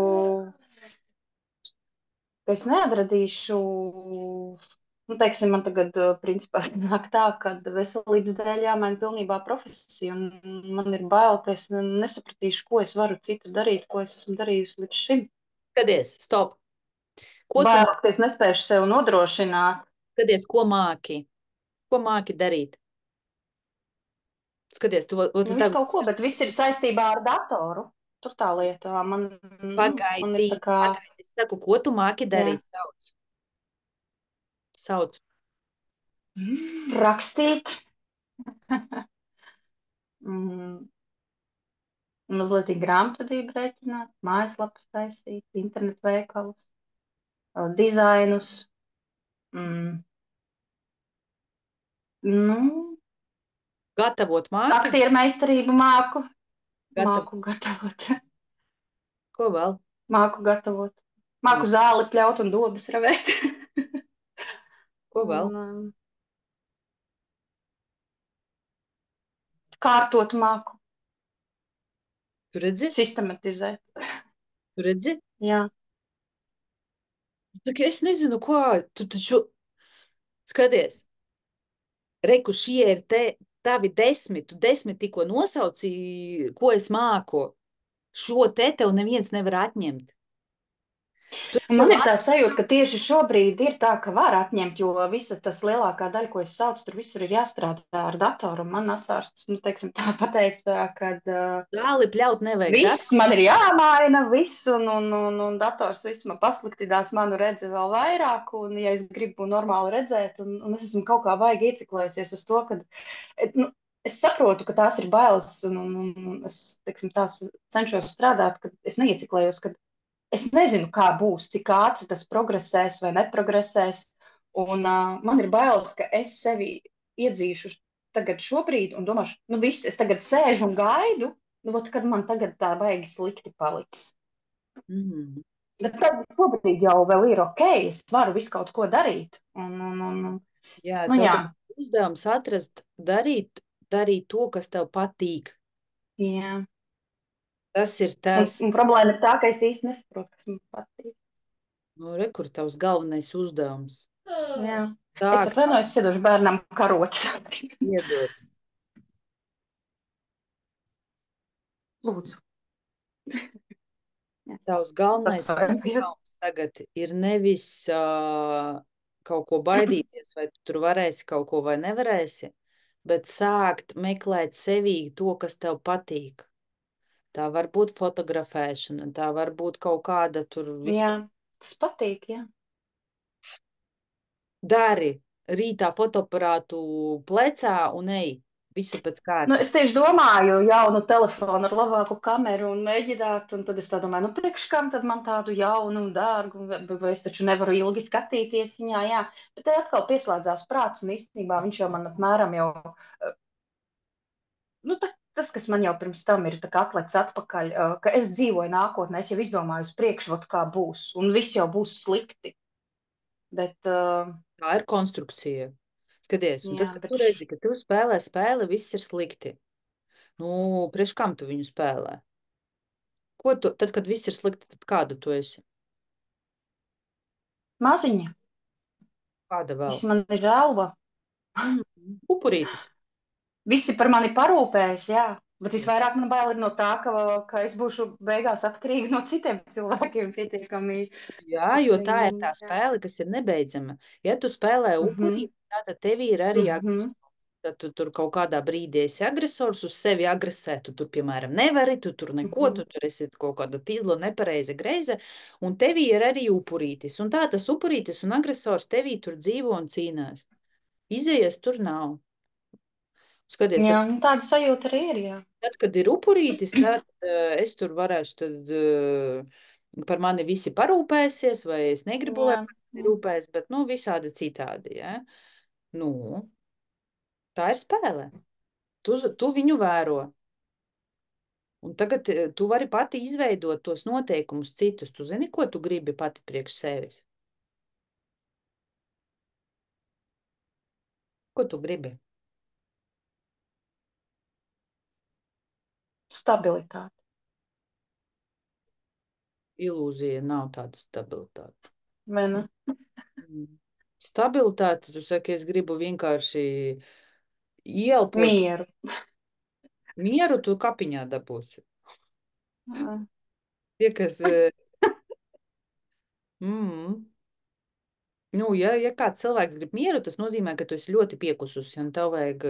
nu, teiksim, man tagad, principā, nāk tā, ka veselības dēļ jāmaina pilnībā profesija, un man ir bail, ka es nesapratīšu, ko es varu citu darīt, ko es esmu darījusi līdz šim. Skaties, stop. Ko tu Bail, ka es nespēšu sev nodrošināt. skaties, ko māki? Ko māki darīt? Skaties, tu Nu, visu tagad kaut ko, bet viss ir saistībā ar datoru. Tur tā lieta. Man ir pagaidi, tā kā, pagaidi. Es saku, ko tu māki jā, darīt? Sauc. rakstīt, mm, mazliet grāmatvedību rēķināt, mājaslapas taisīt, internetu veikalus, dizainus. Nu, Gatavot māki? aktieru meistarību māku. Gatavot. Māku gatavot. Ko vēl? Māku gatavot. Māku zāli pļaut un dobas ravēt. Ko vēl? Un, kārtot māku, Tu redzi? sistematizēt. Tu redzi? Jā. Saki, es nezinu, ko. Tu taču skaties. Reku, šie ir tavi 10. Tu 10 tikko nosauci, ko es māku. Šo tev neviens nevar atņemt. Tu Un man ir tā sajūta, ka tieši šobrīd ir tā, ka var atņemt, jo visa tas lielākā daļa, ko es saucu, tur visur ir jāstrādā ar datoru. Un man atsārsts, nu, teiksim, tā pateica, ka zāli pļaut nevajag. viss man ir jāmaina, viss, un dators viss man pasliktinās, manu redzi vēl vairāk, un ja es gribu normāli redzēt, un es esmu kaut kā baigi ieciklējusies uz to, ka, nu, es saprotu, ka tās ir bailes, un es, teiksim, tās cenšos strādāt, ka es neieciklējos, ka es nezinu, kā būs, cik ātri tas progresēs vai neprogresēs. Un man ir bailes, ka es sevi iedzīšu tagad šobrīd un domāšu, nu viss, es tagad sēžu un gaidu, nu, ot, kad man tagad tā baigi slikti paliks. Mm. Bet tad šobrīd jau vēl ir ok, es varu visu kaut ko darīt. Jā, Nu, tev jā. tagad uzdevums atrast, darīt to, kas tev patīk. Jā. Tas ir tas, Un problēma ir tā, ka es īsti nesaprotu, kas man patīk. nu, re, kur tavs galvenais uzdevums. Jā. Tā, Es atvainojos, sēdošu bērnam karotes. iedod. Lūdzu. Tavs galvenais Atvainojos. uzdevums tagad ir nevis kaut ko baidīties, vai tu tur varēsi kaut ko vai nevarēsi, bet sākt meklēt sevī to, kas tev patīk. Tā var būt fotografēšana, tā var būt kaut kāda tur Jā, vispār. tas patīk, jā. Dari rītā fotoaparātu plecā un ej. Visu pēc Nu, kārtas. es tieši domāju, jaunu telefonu ar labāku kameru un mēģināt, un tad es tā domāju, nu, priekš kam tad man tādu jaunu un dārgu, vai es taču nevaru ilgi skatīties viņā, jā. Bet te atkal pieslēdzās prāts, un īstenībā viņš jau man apmēram jau, nu, tas, kas man jau pirms tam ir tā kā atlec atpakaļ, ka es dzīvoju nākotnē, es jau izdomāju uz priekšu, vot kā būs, un viss jau būs slikti. Bet, Tā ir konstrukcija. Skaties, un tad, jā, kad bet tu redzi, ka tu spēlē spēli, viss ir slikti. Nu, priekš kam tu viņu spēlē? Ko tu, tad, kad viss ir slikti, tad kāda tu esi? maziņa, Kāda vēl? viss man ir žēlva. Upurītis. Visi par mani parūpējas, jā. Bet visvairāk man bail ir no tā, ka es būšu beigās atkarīga no citiem cilvēkiem pietiekami. Jā, jo tā ir tā Jā. spēle, kas ir nebeidzama. Ja tu spēlē upurīti, tad tevī ir arī agresors. Tad tu tur kaut kādā brīdī esi agresors, uz sevi agresē. Tu tur, piemēram, nevari, tu tur neko, tu tur esi kaut kāda tīzla, nepareiza, greiza, un tevī ir arī upurītis. Un tā tas upurītis un agresors tevī tur dzīvo un cīnās. Izējies tur nav. Skaties, Jā, tad, nu, tāda sajūta arī ir, jā. tad, kad ir upurītis, tad es tur varēšu, tad par mani visi parūpēsies, vai es negribu, lai Jā, par mani rūpēs, bet, nu, visādi citādi, ja? Nu, tā ir spēle. Tu viņu vēro. Un tagad tu vari pati izveidot tos noteikumus citus. Tu zini, ko tu gribi pati priekš sevis? Ko tu gribi? stabilitāte. ilūzija nav tāda stabilitāte. Vai ne? Stabilitāte, tu saki, es gribu vienkārši ieelpot Mieru. mieru, tu kapiņā dabūsi. Jā. Tie, kas... Nu, ja kāds cilvēks grib mieru, tas nozīmē, ka tu esi ļoti piekususi, un tev vajag...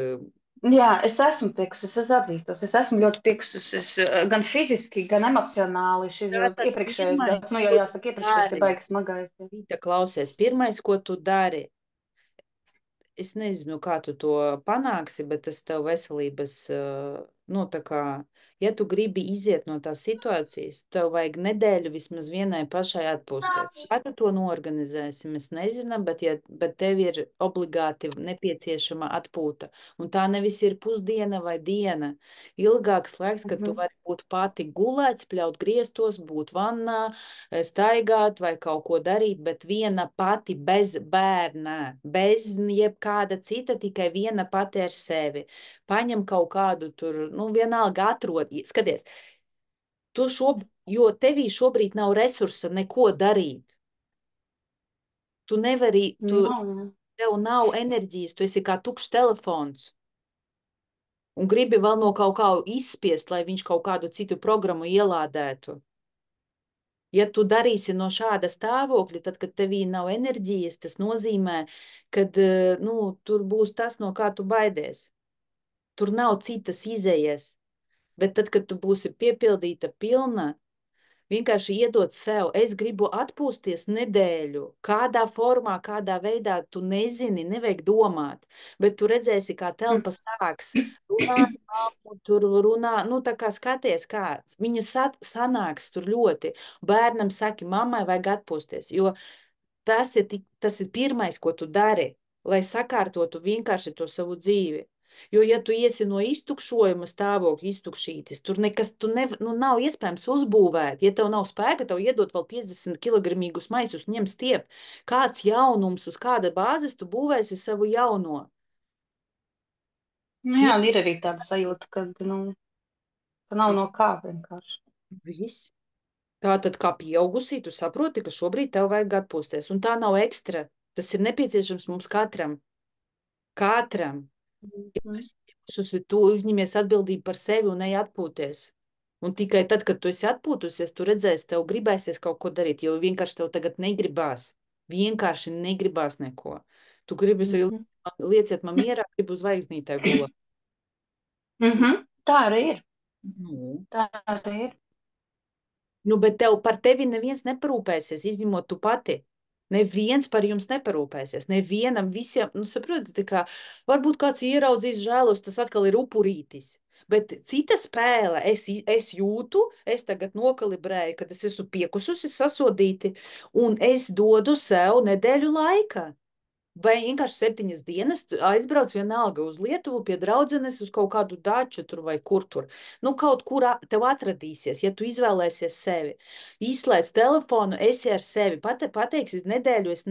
Jā, es esmu piekusis, es atzīstos. Es esmu ļoti piekusis, gan fiziski, gan emocionāli. Šis jau Tātad iepriekšējais pirmais, gads, nu, ko tu jāsaka, iepriekšējais ir dari, baigs smagais. Vita, klausies, pirmais, ko tu dari, es nezinu, kā tu to panāksi, bet tas tev veselības, nu, tā kā, ja tu gribi iziet no tās situācijas, tev vajag nedēļu vismaz vienai pašai atpūsties. Kā tu to noorganizēsi, mēs nezinām, bet tev ir obligāti nepieciešama atpūta. Un tā nevis ir pusdiena vai diena. Ilgāks laiks, kad tu vari būt pati gulēt, spļaut griestos, būt vannā, staigāt vai kaut ko darīt, bet viena pati bez bērna, bez jebkāda cita, tikai viena pati ar sevi. Paņem kaut kādu tur, nu, vienalga atrod, skaties, jo tevī šobrīd nav resursa neko darīt. Tu nevari, tev nav enerģijas, tu esi kā tukšs telefons. Un gribi vēl no kaut kā izspiest, lai viņš kaut kādu citu programmu ielādētu. Ja tu darīsi no šāda stāvokļa, tad, kad tevī nav enerģijas, tas nozīmē, ka nu, tur būs tas, no kā tu baidies. Tur nav citas izējas. Bet tad, kad tu būsi piepildīta pilna, vienkārši iedot sev, es gribu atpūsties nedēļu. Kādā formā, kādā veidā, tu nezini, nevajag domāt. Bet tu redzēsi, kā telpa sāks runāt, tur runā, nu tā kā skaties, kā viņa sanāks tur ļoti. Bērnam saki, mammai vajag atpūsties, jo tas ir pirmais, ko tu dari, lai sakārtotu vienkārši to savu dzīvi. Jo, ja tu iesi no iztukšojuma stāvokļa, iztukšītis, tur nekas nav iespējams uzbūvēt. Ja tev nav spēka, tev iedot vēl 50 kilogramīgus maisus, ņem stiep. Kāds jaunums, uz kāda bāzes tu būvēsi savu jauno? Nu, jā, ir arī tāda sajūta, ka, nu, ka nav no kā vienkārši. Viss. Tātad, kā pieaugusī, tu saproti, ka šobrīd tev vajag atpūsties. Un tā nav ekstra. Tas ir nepieciešams mums katram. Katram. Tu uzņemies atbildību par sevi un ej atpūties. Un tikai tad, kad tu esi atpūtusies, tu redzēsi, tev gribēsies kaut ko darīt, jo vienkārši tev tagad negribās. Vienkārši negribās neko. Tu gribi, lieciet man mierā, gribu uz zvaigznītē gulēt. Tā arī ir. Nu. Tā arī ir. Nu, bet par tevi neviens neparūpēsies, izņemot tu pati. Neviens par jums neparūpēsies. Nevienam visiem, nu, saproti, tā kā varbūt kāds ieraudzīs žēlos, tas atkal ir upurītis. Bet cita spēle, es jūtu, es tagad nokalibrēju, kad es esmu piekususi, sasodīti, un es dodu sev nedēļu laika. Vai vienkārši 7 dienas aizbrauc vienalga uz Lietuvu pie draudzenes uz kaut kādu daču tur vai kur tur. Nu, kaut kur tev atradīsies, ja tu izvēlēsies sevi. Izslēdz telefonu, esi ar sevi. Pateiksi nedēļu, es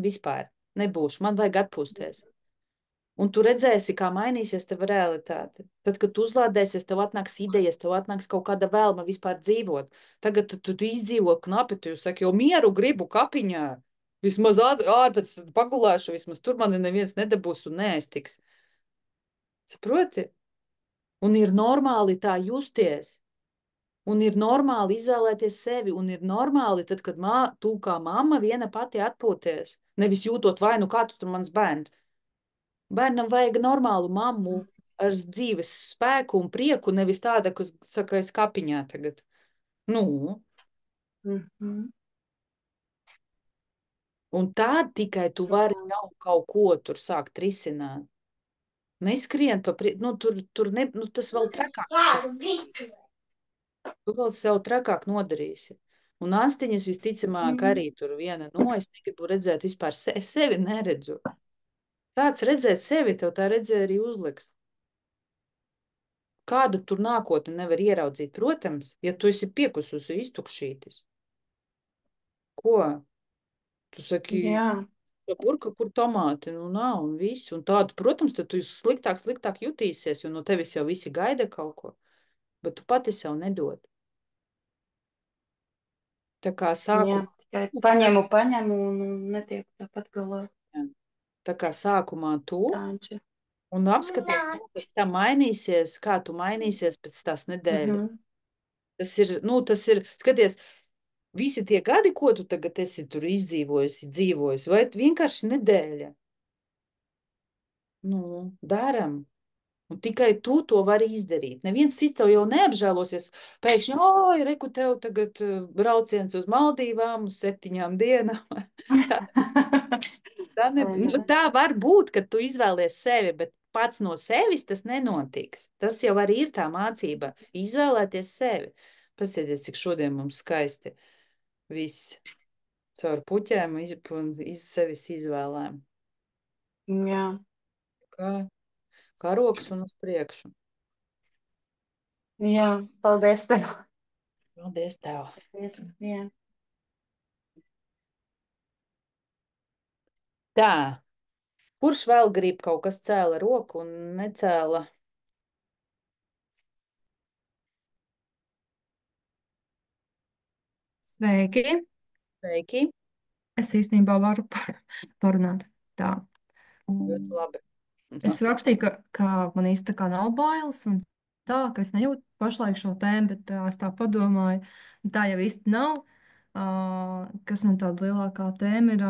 vispār nebūšu, man vajag atpūsties. Un tu redzēsi, kā mainīsies tava realitāte. Tad, kad tu uzlādēsies, tev atnāks idejas, tev atnāks kaut kāda vēlme vispār dzīvot. Tagad tu izdzīvo knapi, tu saki, jau mieru gribu kapiņā. Vismaz ārpēc pagulēšu, vismaz tur mani neviens nedabūs un neaiztiks. Saproti? Un ir normāli tā justies. Un ir normāli izvēlēties sevi. Un ir normāli tad, kad tu kā mamma viena pati atpūties. Nevis jūtot vainu, kā tu tur mans bērns. Bērnam vajag normālu mammu ar dzīves spēku un prieku, nevis tāda, kas saka, es kapiņā tagad. Nu. Un tā tikai tu vari jau kaut ko tur sākt risināt. Neskrien pa tas vēl trakāk. Tu vēl sev trakāk nodarīsi. Un Anstiņas visticamāk arī tur viena, es negribu redzēt vispār sevi neredzu. Tāds redzēt sevi, tev tā redzē arī uzliks. Kādu tur nākotni nevar ieraudzīt, protams, ja tu esi piekususi iztukšītis. Ko? Tu saki, burka, kur tomāti, nu nav, un viss. Un tādu, protams, tad tu sliktāk jutīsies, jo no tevis jau visi gaida kaut ko. Bet tu pati sev nedod. Tā kā Jā, sākumā, tikai paņemu un netiek tāpat galā. tā kā sākumā tu Tā viņš ir. un apskaties, kā pēc tam mainīsies, kā tu mainīsies pēc tās nedēļas. Tas ir, skaties, visi tie gadi, ko tu tagad esi tur dzīvojusi, vai vienkārši nedēļa. Nu, daram. Un tikai tu to vari izdarīt. Neviens cits tev jau neapžēlosies. Pēkšņi, oi, reku, tev tagad brauciens uz Maldīvām uz 7 dienām. Tā, tā var būt, ka tu izvēlies sevi, bet pats no sevis tas nenotiks. Tas jau arī ir tā mācība. Izvēlēties sevi. Paskatieties, cik šodien mums skaisti viss caur puķēm un sevis izvēlēm. Jā. Kā rokas un uz priekšu. Jā, paldies tev. Paldies tev. Paldies, jā. Tā, kurš vēl grib kaut kas cēla roku un necēla? Sveiki! Sveiki. Es īstenībā varu parunāt tā. Ļoti labi. Es rakstīju, ka man īsti tā kā nav bailes un tā, ka es nejūtu pašlaik šo tēmu, bet es tā padomāju, tā jau īsti nav. Kas man tāda lielākā tēma ir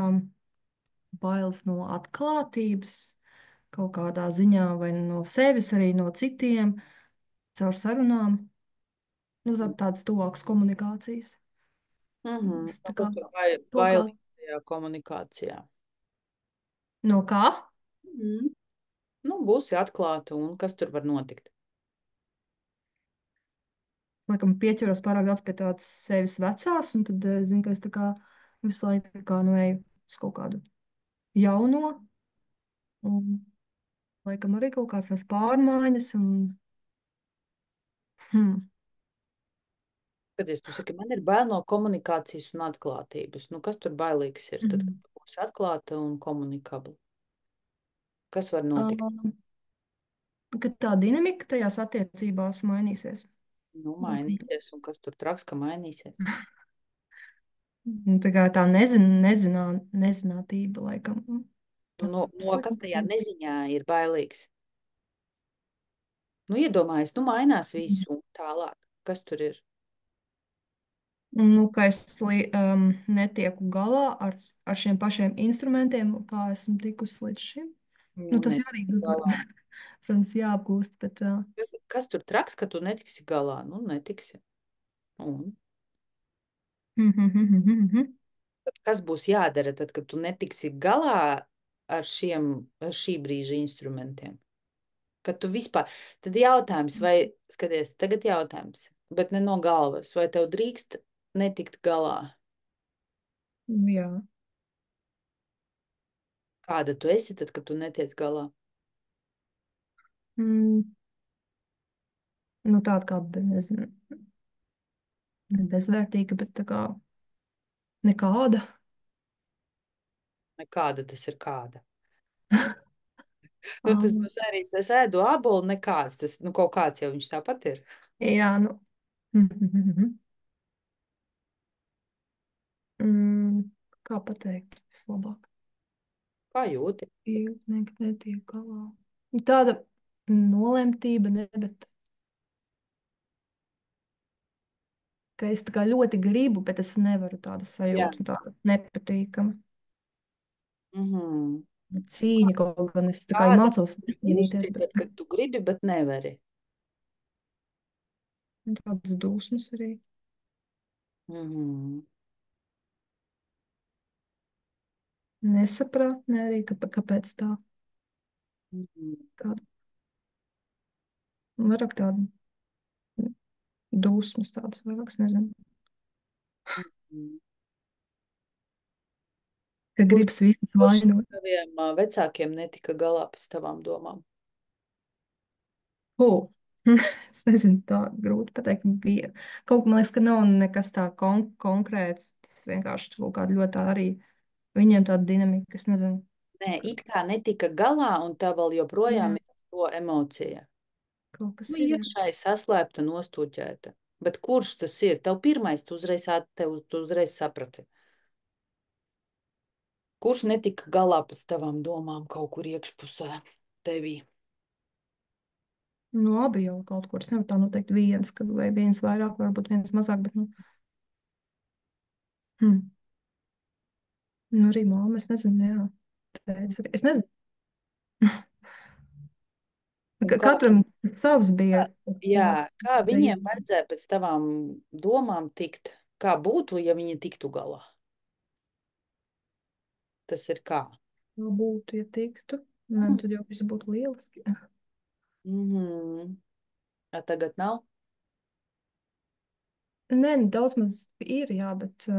bailes no atklātības kaut kādā ziņā vai no sevis, arī no citiem, caur sarunām, nu, tādas tuvākas komunikācijas. Es tā kā Tur to kā bailīgi tajā komunikācijā. no kā? Nu, būsi atklāta un kas tur var notikt? Laikam pieķeros pārāk daudz pie tādas sevis vecās, un tad zinu, ka es tā kā visu laiku tā kā nu eju uz kaut kādu jauno, un laikam arī kaut kādas tās pārmaiņas, un Skaties, tu saki, man ir bail no komunikācijas un atklātības. Nu, kas tur bailīgs ir? Tad, kad tu būsi atklāta un komunikabla. Kas var notikt? Kad tā dinamika tajās attiecībās mainīsies. Nu, mainīsies, un kas tur traks, ka mainīsies? Un tā kā tā nezinātība, laikam. No kas tajā neziņā ir bailīgs? Nu, iedomājies, nu mainās viss un tālāk. Kas tur ir? Nu, ka es netieku galā ar šiem pašiem instrumentiem, kā esmu tikusi līdz šim. Nu, tas arī, protams, jāapgūst, bet... Kas tur traks, ka tu netiksi galā? Nu, netiksi. Un? Tad kas būs jādara tad, kad tu netiksi galā ar šī brīža instrumentiem? Kad tu vispār, tad jautājums, vai, skaties, tagad jautājums, bet ne no galvas, vai tev drīkst netikt galā? Jā. Kāda tu esi tad, kad tu netiec galā? Nu, tāda kā, nezinu, bezvērtīga, bet tā kā nekāda. Nekāda tas ir kāda. Nu, tas no sērijas, es ēdu ābolu, nekāds, tas, nu, kaut kāds jau viņš tāpat ir. Jā, nu. Kā pateikt vislabāk? Kā jūti? Netiek galā. Tāda nolemtība, ne, bet ka es tā kā ļoti gribu, bet es nevaru tādu sajūtu, tādu nepatīkamu. Cīņa kaut gan es tā kā mācos necīnīties, bet... Kad tu gribi, bet nevari. Tādas dūsmas arī. Nesaprātne arī, kāpēc tā. Tāda. Vairāk tāda dūsmas tādas vairāk, es nezinu. Ka gribas visas vainot. Taviem vecākiem netika galā pēc tavām domām? Es nezinu, tā grūti pateikt. Kaut man liekas, ka nav nekas tā konkrēts. Tas vienkārši kaut kāda ļoti arī viņiem tāda dinamika, es nezinu. Nē, it kā netika galā, un tā vēl joprojām ir to emocija. Kaut kas ir. Iekšēji saslēpta, nostūķēta. Bet kurš tas ir? Tev pirmais, tu uzreiz saprati. Kurš netika galā pēc tavām domām kaut kur iekšpusē tevī? Nu, abi jau kaut kur. Es nevaru tā noteikt viens, vai viens vairāk, varbūt viens mazāk, bet, hmm. Nu, arī māma, es nezinu, jā. Tēvs arī. Es nezinu. Katram savs bija. Jā, kā viņiem vajadzēja pēc tavām domām tikt? Kā būtu, ja viņi tiktu galā? Tas ir kā? Kā būtu, ja tiktu? Nē, tad jau viss būtu lieliski. A tagad nav? Nē, daudz maz ir, jā, bet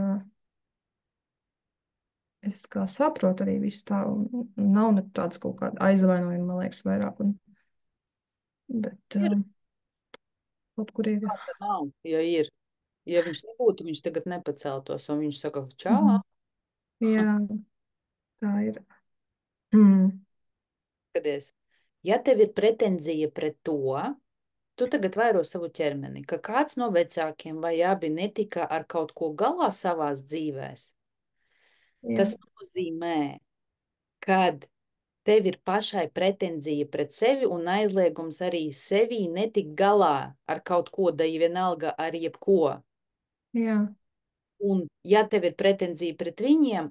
es kā saprotu arī visu tā, un nav ne tāds kaut kāda aizvainojuma, man liekas, vairāk. Bet kaut kur ir. Kā tad nav, ja ir? Ja viņš nebūtu, viņš tagad nepaceltos, un viņš saka, čau. Jā, tā ir. Mm. Skaties, ja tev ir pretenzija pret to, tu tagad vairo savu ķermeni, ka kāds no vecākiem vai abi netika ar kaut ko galā savās dzīvēs. Jā. Tas nozīmē, kad tev ir pašai pretenzija pret sevi un aizliegums arī sevī netikt galā ar kaut ko, da vienalga ar jebko. Jā. Un ja tev ir pretenzija pret viņiem,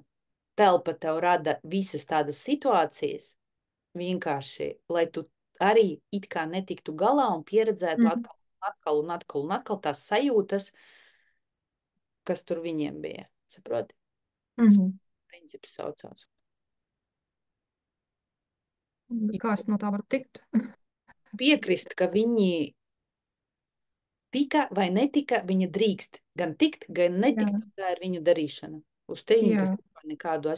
telpa tev rada visas tādas situācijas, vienkārši, lai tu arī it kā netiktu galā un pieredzētu atkal tās sajūtas, kas tur viņiem bija. Saproti? Princips saucās. Kā es no tā varu tikt? Piekrist, ka viņi tika vai netika, viņa drīkst gan tikt, gan netikt, tā ir viņu darīšana. Uz tevi tas nekādu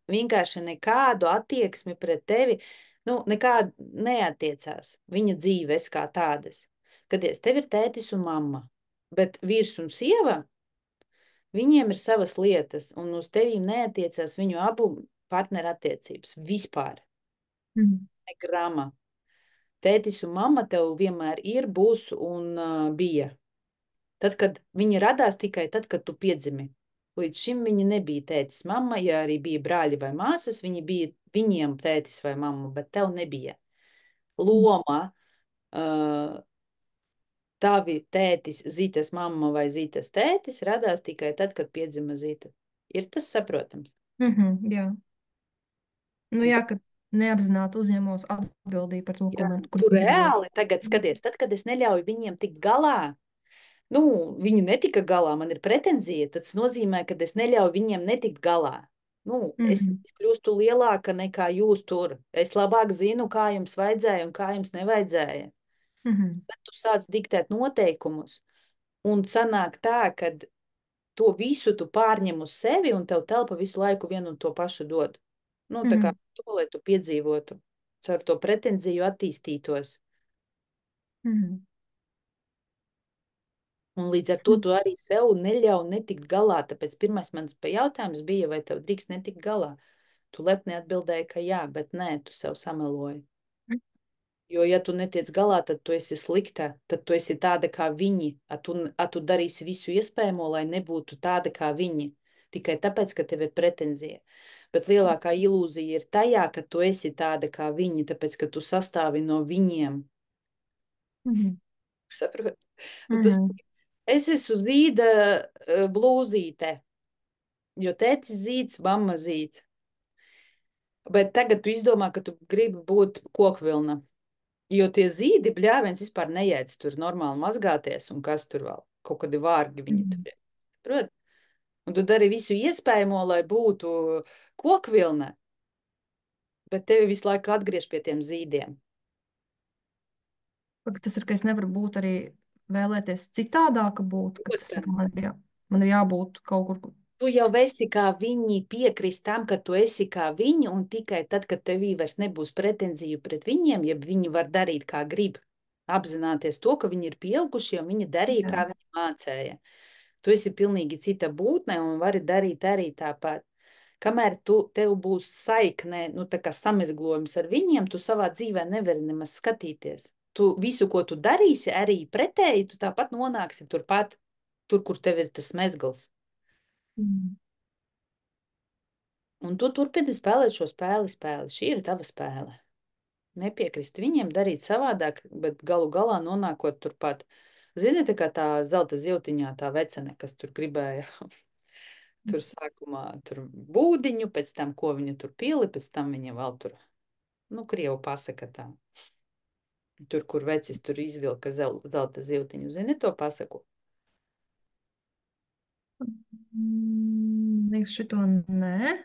vienkārši nekādu attieksmi pret tevi, nekādu neatiecās. Viņa dzīves kā tādas. Skaties, tev ir tētis un mamma, bet vīrs un sieva, viņiem ir savas lietas, un uz tevīm neatiecās viņu abu partneru attiecības vispār. Ne grama. Tētis un mamma tev vienmēr ir, būs un bija. Tad, kad viņi radās tikai tad, kad tu piedzimi. Līdz šim viņi nebija tētis, mamma, ja arī bija brāļi vai māsas, viņi bija viņiem tētis vai mamma, bet tev nebija. Loma, tavi tētis, Zitas mamma vai Zitas tētis radās tikai tad, kad piedzima Zita. Ir tas saprotams? Jā. Nu jā, ka neapzināti uzņemos atbildību par to, ko man... Tu reāli tagad skaties, tad, kad es neļauju viņiem tikt galā, viņi netika galā, man ir pretenzija, tas nozīmē, ka es neļauju viņiem netikt galā. Es kļūstu lielāka nekā jūs tur. Es labāk zinu, kā jums vajadzēja un kā jums nevajadzēja. Tad tu sāc diktēt noteikumus un sanāk tā, ka to visu tu pārņem uz sevi un tev telpa visu laiku vienu un to pašu dod. Tā kā to, lai tu piedzīvotu, caur to pretenziju attīstītos. Un līdz ar to tu arī sev neļauj netikt galā. Tāpēc pirmais mans jautājums bija, vai tev drīkst netikt galā. Tu lepni atbildēji, ka jā, bet nē, tu sev sameloji. Jo, ja tu netiec galā, tad tu esi slikta, tad tu esi tāda kā viņi. Tu darīsi visu iespējamo, lai nebūtu tāda kā viņi. Tikai tāpēc, ka tev ir pretenzija. Bet lielākā ilūzija ir tajā, ka tu esi tāda kā viņi, tāpēc, ka tu sastāvi no viņiem. Saprot? Es esmu Zīda blūzīte, jo tētis Zīds, mamma Zīds. Bet tagad tu izdomā, ka tu gribi būt kokvilna. Jo tie zīdi, bļāviens, vispār neiec tur normāli mazgāties, un kas tur vēl, kaut kādi vārgi viņi tur ir. Prot? Un tu dari visu iespējamo, lai būtu kokvilna, bet tevi visu laiku atgriež pie tiem zīdiem. Tas ir, ka es nevaru būt arī vēlēties citādāka būt, ka tas ir, man ir jābūt kaut kur. Tu jau esi kā viņi, piekrist tam, ka tu esi kā viņi, un tikai tad, kad tevī vairs nebūs pretenziju pret viņiem, ja viņi var darīt kā grib, apzināties to, ka viņi ir pieaugušie un viņi darīja, kā viņi mācēja. Tu esi pilnīgi cita būtne un vari darīt arī tāpat. Kamēr tev būs saikne, tā kā samezglojums ar viņiem, tu savā dzīvē nevari nemaz skatīties. tu visu, ko tu darīsi, arī pretēji, tu tāpat nonāksi turpat, tur, kur tev ir tas mezgls. Un tu turpini spēlēt šo spēli. Šī ir tava spēle. Nepiekrist viņiem, darīt savādāk, bet galu galā nonākot turpat. Zini, tā kā tā zelta ziltiņā tā vecene, kas tur gribēja tur sākumā tur būdiņu, pēc tam, ko viņa tur pili, pēc tam viņa vēl tur, krievu pasaka tā. Tur, kur vecis tur izvilka zelta ziltiņu. Zini to pasaku? Liekas, šito nē.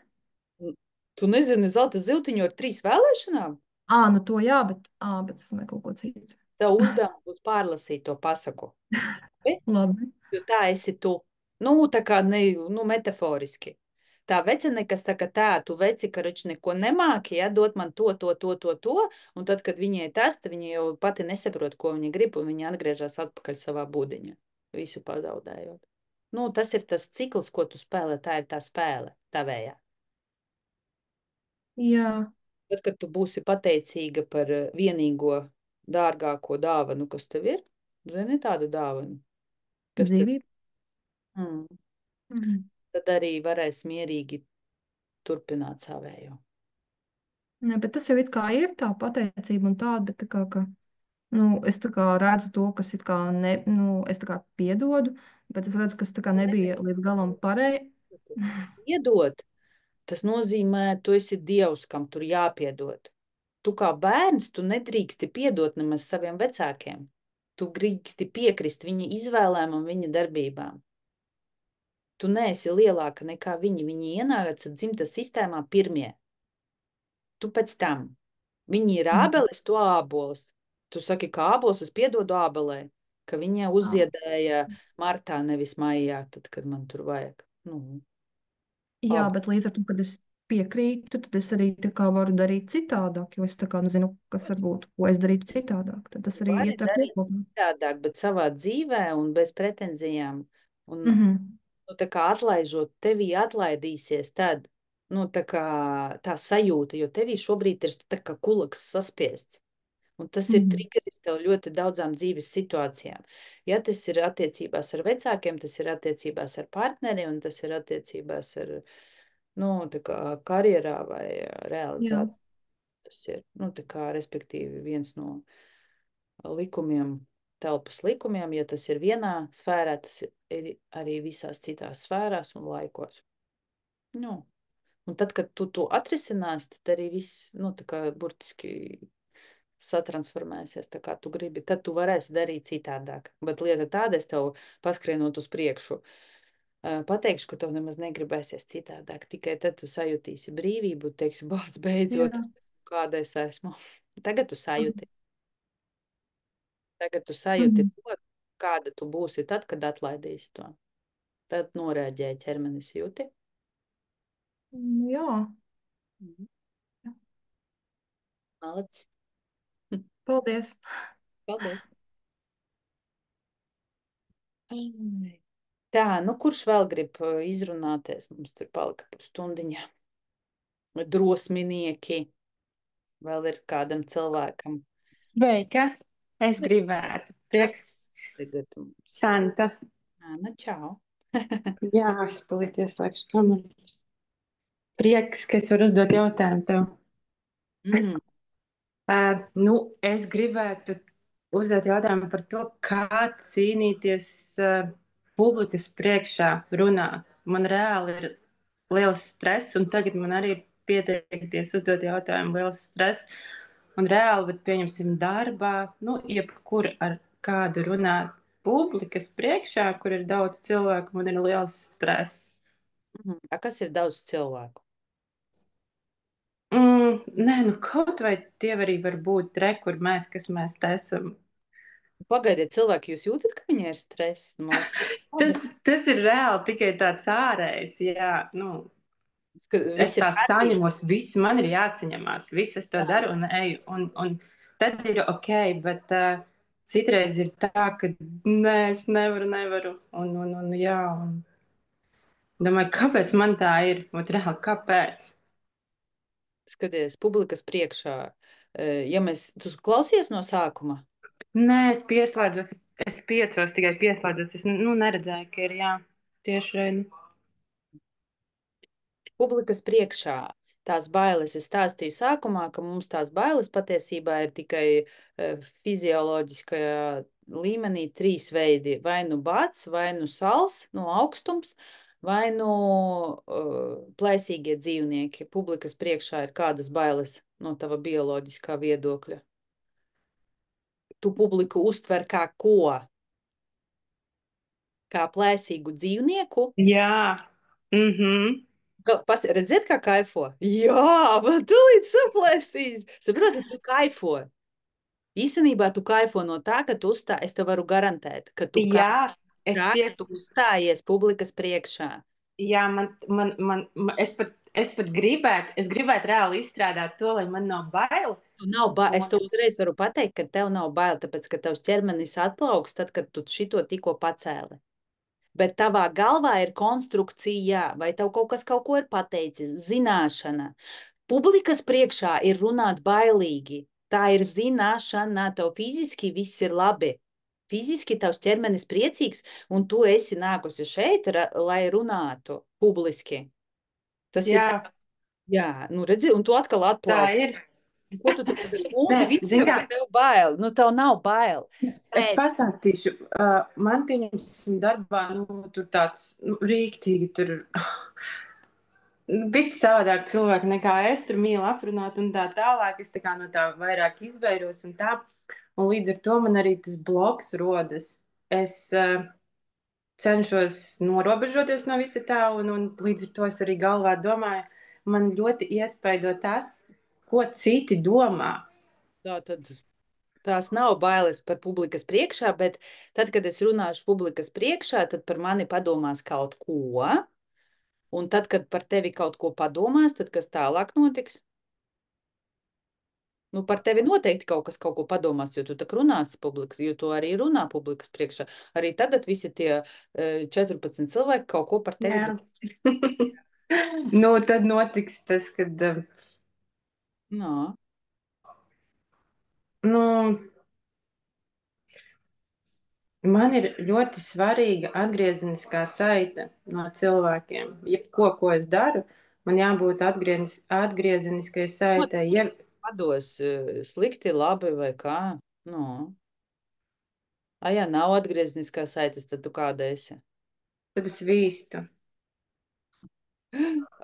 Tu nezini zelta ziltiņu ar 3 vēlēšanām? Nu to jā, bet es domāju kaut ko citu. Tev uzdevums būs pārlasīt to pasaku. Labi. Jo tā esi tu. Tā kā metaforiski. Tā vecene, kas saka tā, tu veci, ka viņš neko nemāki, ja, dot man to, un tad, kad viņai tas, tad viņa jau pati nesaprot, ko viņa grib, un viņa atgriežas atpakaļ savā būdiņā, visu pazaudējot. Tas ir tas cikls, ko tu spēlē, tā ir tā spēle, tavējā. Jā. Tad, kad tu būsi pateicīga par vienīgo dārgāko dāvanu, kas tev ir, zini tādu dāvanu? Dzīvība. Tad arī varēs mierīgi turpināt savējo. Ne, bet tas jau it kā ir tā pateicība un tāda, bet tā kā, ka, es tā kā redzu to, kas it kā, es tā kā piedodu, bet es redzu, kas tā kā nebija līdz galam pareizi. Piedot, tas nozīmē, tu esi Dievs, kam tur jāpiedod. Tu kā bērns, tu nedrīksti piedot nemaz saviem vecākiem. Tu drīksti piekrist viņa izvēlēm un viņa darbībām. Tu neesi lielāka nekā viņi. Viņi ienāca dzimtas sistēmā pirmie. Tu pēc tam. Viņi ir ābeles, tu ābols. Tu saki, ka ābols, es piedodu ābelē, ka viņa uzziedēja martā, nevis maijā, tad, kad man tur vajag. Jā, bet līdz ar to, kad es piekrītu, tad es arī tā kā varu darīt citādāk, jo es tā kā zinu, kas varbūt, ko es darītu citādāk. Tad tas arī iet ar piekopā. Citādāk, bet savā dzīvē un bez pretenzijām. Un, tā kā atlaižot, tevī atlaidīsies tad, tā sajūta, jo tevī šobrīd ir tā kā kulaks saspiests. Un tas ir triggeris tev ļoti daudzām dzīves situācijām. Ja tas ir attiecībās ar vecākiem, tas ir attiecībās ar partneri, un tas ir attiecībās ar, tā kā karjerā vai realizācijā. Tas ir, tā kā, respektīvi, viens no likumiem, telpas likumiem, ja tas ir vienā sfērā, tas ir arī visās citās sfērās un laikos. Un tad, kad tu to atrisināsi, tad arī viss, tā kā burtiski satransformēsies tā, kā tu gribi, tad tu varēsi darīt citādāk. Bet lieta tāda, es tev paskrienot uz priekšu, pateikšu, ka tev nemaz negribēsies citādāk. Tikai tad tu sajutīsi brīvību, teiksi, beidzot, kāda es esmu. Tagad tu sajūti. Tagad tu sajūti to, kāda tu būsi tad, kad atlaidīsi to. Tad norēģēja ķermenis jūti. Jā. Malacis. Paldies. Paldies. Tā, kurš vēl grib izrunāties? Mums tur palika pusstundiņa. Drosminieki. Vēl ir kādam cilvēkam. Sveika! Es gribētu. Prieks, Santa. Čau. Jā, es tūlīt ieslēgšu kameru. Prieks, ka es varu uzdot jautājumu tev. Es gribētu uzdot jautājumu par to, kā cīnīties publikas priekšā runāt. Man reāli ir liels stress, un tagad man arī pieteikties uzdot jautājumu liels stress. Un reāli, bet pieņemsim darbā, jebkur ar kādu runāt publikas priekšā, kur ir daudz cilvēku, man ir liels stress. Kas ir daudz cilvēku? Nē, kaut vai tie arī var būt kur mēs, kas mēs te esam. Pagaidiet, cilvēki, jūs jūtat, ka viņai ir stress? Tas ir reāli tikai tāds ārējs, jā, es tā saņemos, viss man ir jāsaņemās, viss es to daru un eju, un tad ir ok, bet citreiz ir tā, ka nē, es nevaru, un jā, un domāju, kāpēc man tā ir, reāli, kāpēc? Skaties, publikas priekšā, ja tu klausies no sākuma? Nē, es pieslēdzos, es piecos tikai pieslēdzos. Es neredzēju, ka ir tieši reini. Publikas priekšā tās bailes es stāstīju sākumā, ka mums tās bailes patiesībā ir tikai fizioloģiskajā līmenī 3 veidi. Vai nu bats, vai nu sals, no augstums, vai nu plēsīgie dzīvnieki. Publikas priekšā ir kādas bailes no tava bioloģiskā viedokļa? Tu publiku uztver kā ko? Kā plēsīgu dzīvnieku? Jā. Redziet, kā kaifo? Jā, man tūlīt saplēsīs. Saproti, tu kaifo. Īstenībā tu kaifo no tā, ka tu uzstājies. Es tev varu garantēt, ka tu Jā, es tā, ka tu uzstājies publikas priekšā. Jā, es pat gribētu reāli izstrādāt to, lai man nav bail. Es tev uzreiz varu pateikt, ka tev nav bail, tāpēc, ka tavs ķermenis atplauks tad, kad tu šito tikko pacēli. Bet tavā galvā ir konstrukcija, vai tev kaut kas kaut ko ir pateicis, zināšana. Publikas priekšā ir runāt bailīgi. Tā ir zināšana, tev fiziski viss ir labi. Fiziski tavs ķermenis priecīgs, un tu esi nākusi šeit, lai runātu publiski. Tas ir tā, jā, nu redzi, un tu atkal Tā atplauki. ir. Ko tu tur sūti? Nē, Viss zini jau, kā? ka tev bail. Nu, tev nav bail. Es pastāstīšu, man pieņemsim darbā, tur tāds rīktīgi, tur bišķi savādāk cilvēki nekā es, tur mīlu aprunāt un tā tālāk, es tā kā no tā vairāk izvairos un tā, un līdz ar to man arī tas bloks rodas. Es cenšos norobežoties no visa tā, un līdz ar to es arī galvā domāju, man ļoti iespaido tas, ko citi domā. Tā tad tās nav bailes par publikas priekšā, bet tad, kad es runāšu publikas priekšā, tad par mani padomās kaut ko, un tad, kad par tevi kaut ko padomās, tad kas tālāk notiks? Nu, par tevi noteikti kaut ko padomās, jo tu tā runāsi publikas, jo tu arī runā publikas priekšā. Arī tagad visi tie 14 cilvēki kaut ko par tevi domā. Nu, tad notiks tas, kad No. Man ir ļoti svarīga atgriezeniskā saite no cilvēkiem. Jebko, ko es daru, man jābūt atgriezeniskai saitei. Pados slikti, labi vai kā? No. Ja nav atgriezeniskā saites, tad tu kāda esi? Tad es vīstu.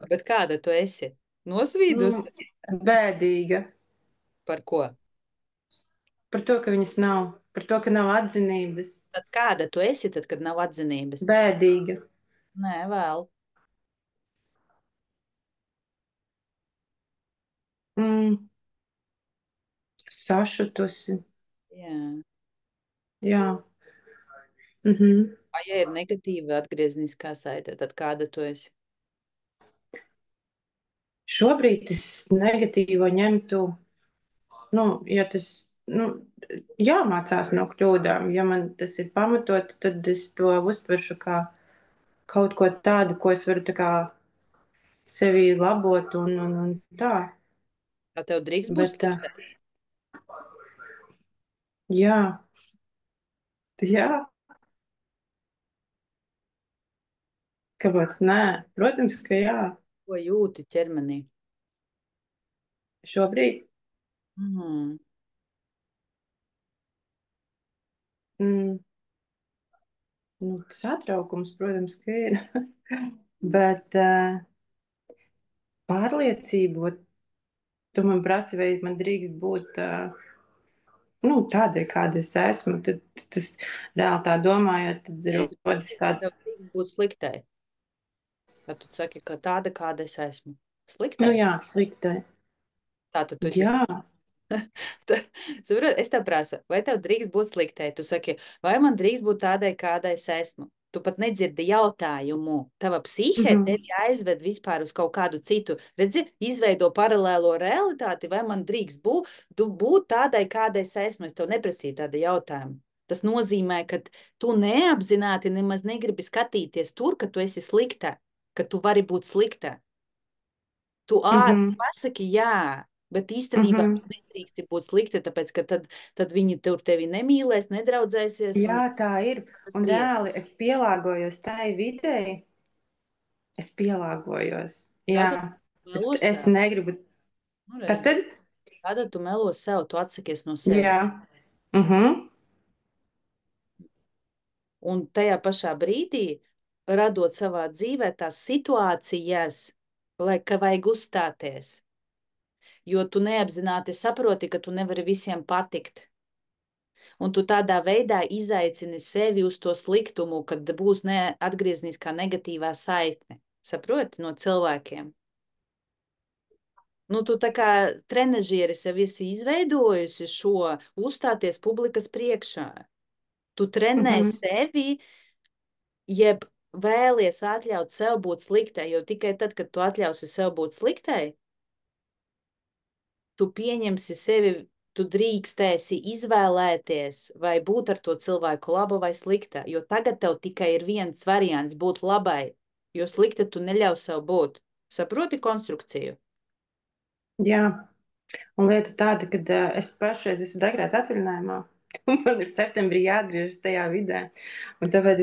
Bet kāda tu esi? Nosvīdus? Bēdīga. Par ko? Par to, ka viņas nav. Par to, ka nav atzinības. Tad kāda tu esi, tad, kad nav atzinības? Bēdīga. Nē, vēl. Sašutusi. Jā. Vai ja ir negatīva atgriezeniskā saite, tad kāda tu esi? Šobrīd es negatīvo ņemtu, ja tas, jāmācās no kļūdām. Ja man tas ir pamatot, tad es to uztveršu kā kaut ko tādu, ko es varu tā kā sevi labot un tā. Kā tev drīkst būt sliktai? Jā. Kāpēc nē? Protams, ka jā. Ko jūti ķermenī? Šobrīd? Satraukums, protams, ka ir. Bet pārliecību, tu man prasi, vai man drīkst būt tādai, kāda es esmu. Tad tas reāli tā domājot, tad ir rodas tāda. Tev drīkst būt sliktai. Tad tu saki, ka tāda, kāda es esmu. Sliktai? Jā, sliktai. Tātad tu esi sliktai. Es tev prasu, vai tev drīkst būt sliktai? Tu saki, vai man drīkst būt tādai, kādai es esmu? Tu pat nedzirdi jautājumu. Tava psihe tevi aizved vispār uz kaut kādu citu. Redzi, izveido paralēlo realitāti, vai man drīkst būt tādai, kādai es esmu. Es tev neprasīju tādu jautājumu. Tas nozīmē, ka tu neapzināti nemaz negribi skatīties tur, ka tu esi slikta, ka tu vari būt slikta. Tu ātri pasaki jā. Bet īstenībā tu nedrīksti būt slikta, tāpēc, ka tad viņi tur tevi nemīlēs, nedraudzēsies. Jā, tā ir. Un reāli es pielāgojos tai videi. Es pielāgojos. Jā, melo bet es sev. negribu. Nu, Kas redzi, tad? Tātad tu melo sev, tu atsakies no sevis. Jā. Un tajā pašā brīdī, radot savā dzīvē tās situācijas, ka vajag uzstāties. Jo tu neapzināti saproti, ka tu nevari visiem patikt. Un tu tādā veidā izaicini sevi uz to sliktumu, kad būs atgriezniskā negatīvā saikne. Saproti, no cilvēkiem. Nu, tu tā kā trenažieris jau esi izveidojusi šo uzstāties publikas priekšā. Tu trenē sevi, jeb vēlies atļaut sev būt sliktai, jo tikai tad, kad tu atļausi sev būt sliktai, tu pieņemsi sevi, tu drīkstēsi izvēlēties, vai būt ar to cilvēku laba vai slikta, jo tagad tev tikai ir viens variants būt labai, jo slikta tu neļauj sev būt. Saproti konstrukciju? Jā. Un lieta tāda, ka es pašreiz esmu dekrēta atvaļinājumā, un man ir septembrī jāatgriežas tajā vidē. Un tāpēc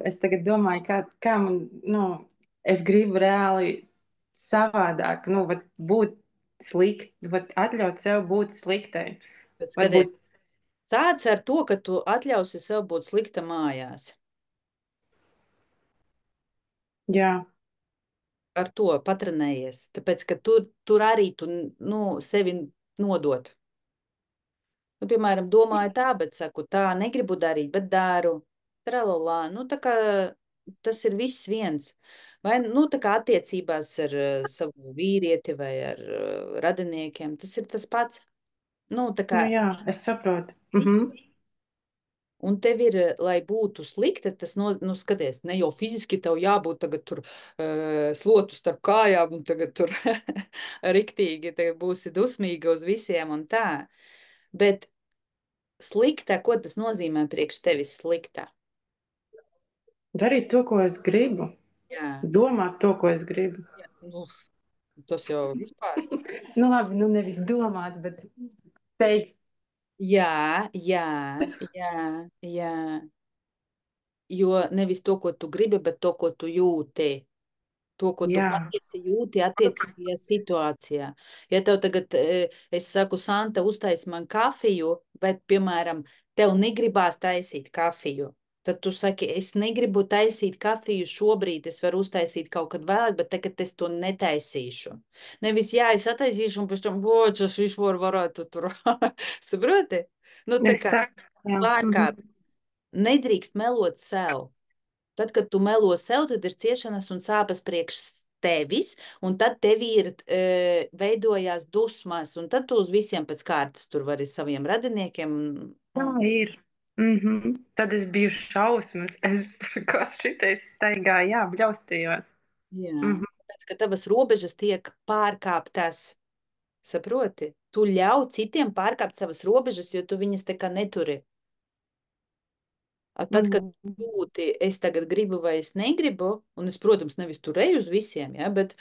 es tagad domāju, kā man, es gribu reāli savādāk, būt slikt, atļaut sev būt sliktai. Bet skaties, sāc ar to, ka tu atļausi sev būt slikta mājās. Jā. Ar to patrenējies, tāpēc, ka tur arī tu sevi nodot. Nu, piemēram, domāju tā, bet saku tā, negribu darīt, bet daru. Tralalā, tā kā tas ir viss viens. Vai, tā kā attiecībās ar savu vīrieti vai ar radiniekiem, tas ir tas pats. Tā kā jā, es saprotu. Un tev ir, lai būtu slikta, tas skaties, ne jau fiziski tev jābūt tagad tur slotu starp kājām un tagad tur riktīgi būsi dusmīga uz visiem un tā. Bet slikta, ko tas nozīmē priekš tevis slikta? Darīt to, ko es gribu. Jā. Domāt to, ko es gribu. Jā, tas jau vispār. Labi, nevis domāt, bet teikt. Jā. Jo nevis to, ko tu gribi, bet to, ko tu jūti. To, ko tu patiesi jūti attiecīgajā situācijā. Ja tev tagad, es saku, Santa, uztais man kafiju, bet, piemēram, tev negribās taisīt kafiju, tad tu saki, es negribu taisīt kafiju šobrīd, es varu uztaisīt kaut kad vēlāk, bet tagad es to netaisīšu. Nevis, jā, es attaisīšu, un pēc tam, bočas, vispār varētu tur. Saproti? Tā kā pārkāp. Nedrīkst melot sev. Tad, kad tu melo sev, tad ir ciešanas un sāpes priekš tevis, un tad tev ir veidojās dusmas, un tad tu uz visiem pēc kārtas tur vari saviem radiniekiem. Tā ir. Tad es biju šausmas. Kas šitais staigāja, bļaustījos. Jā, tāpēc, ka tavas robežas tiek pārkāptas. Saproti? Tu ļauj citiem pārkāpt savas robežas, jo tu viņas tā kā neturi. Tad, kad jūti, es tagad gribu vai es negribu, un es, protams, nevis tur eju uz visiem, ja, bet,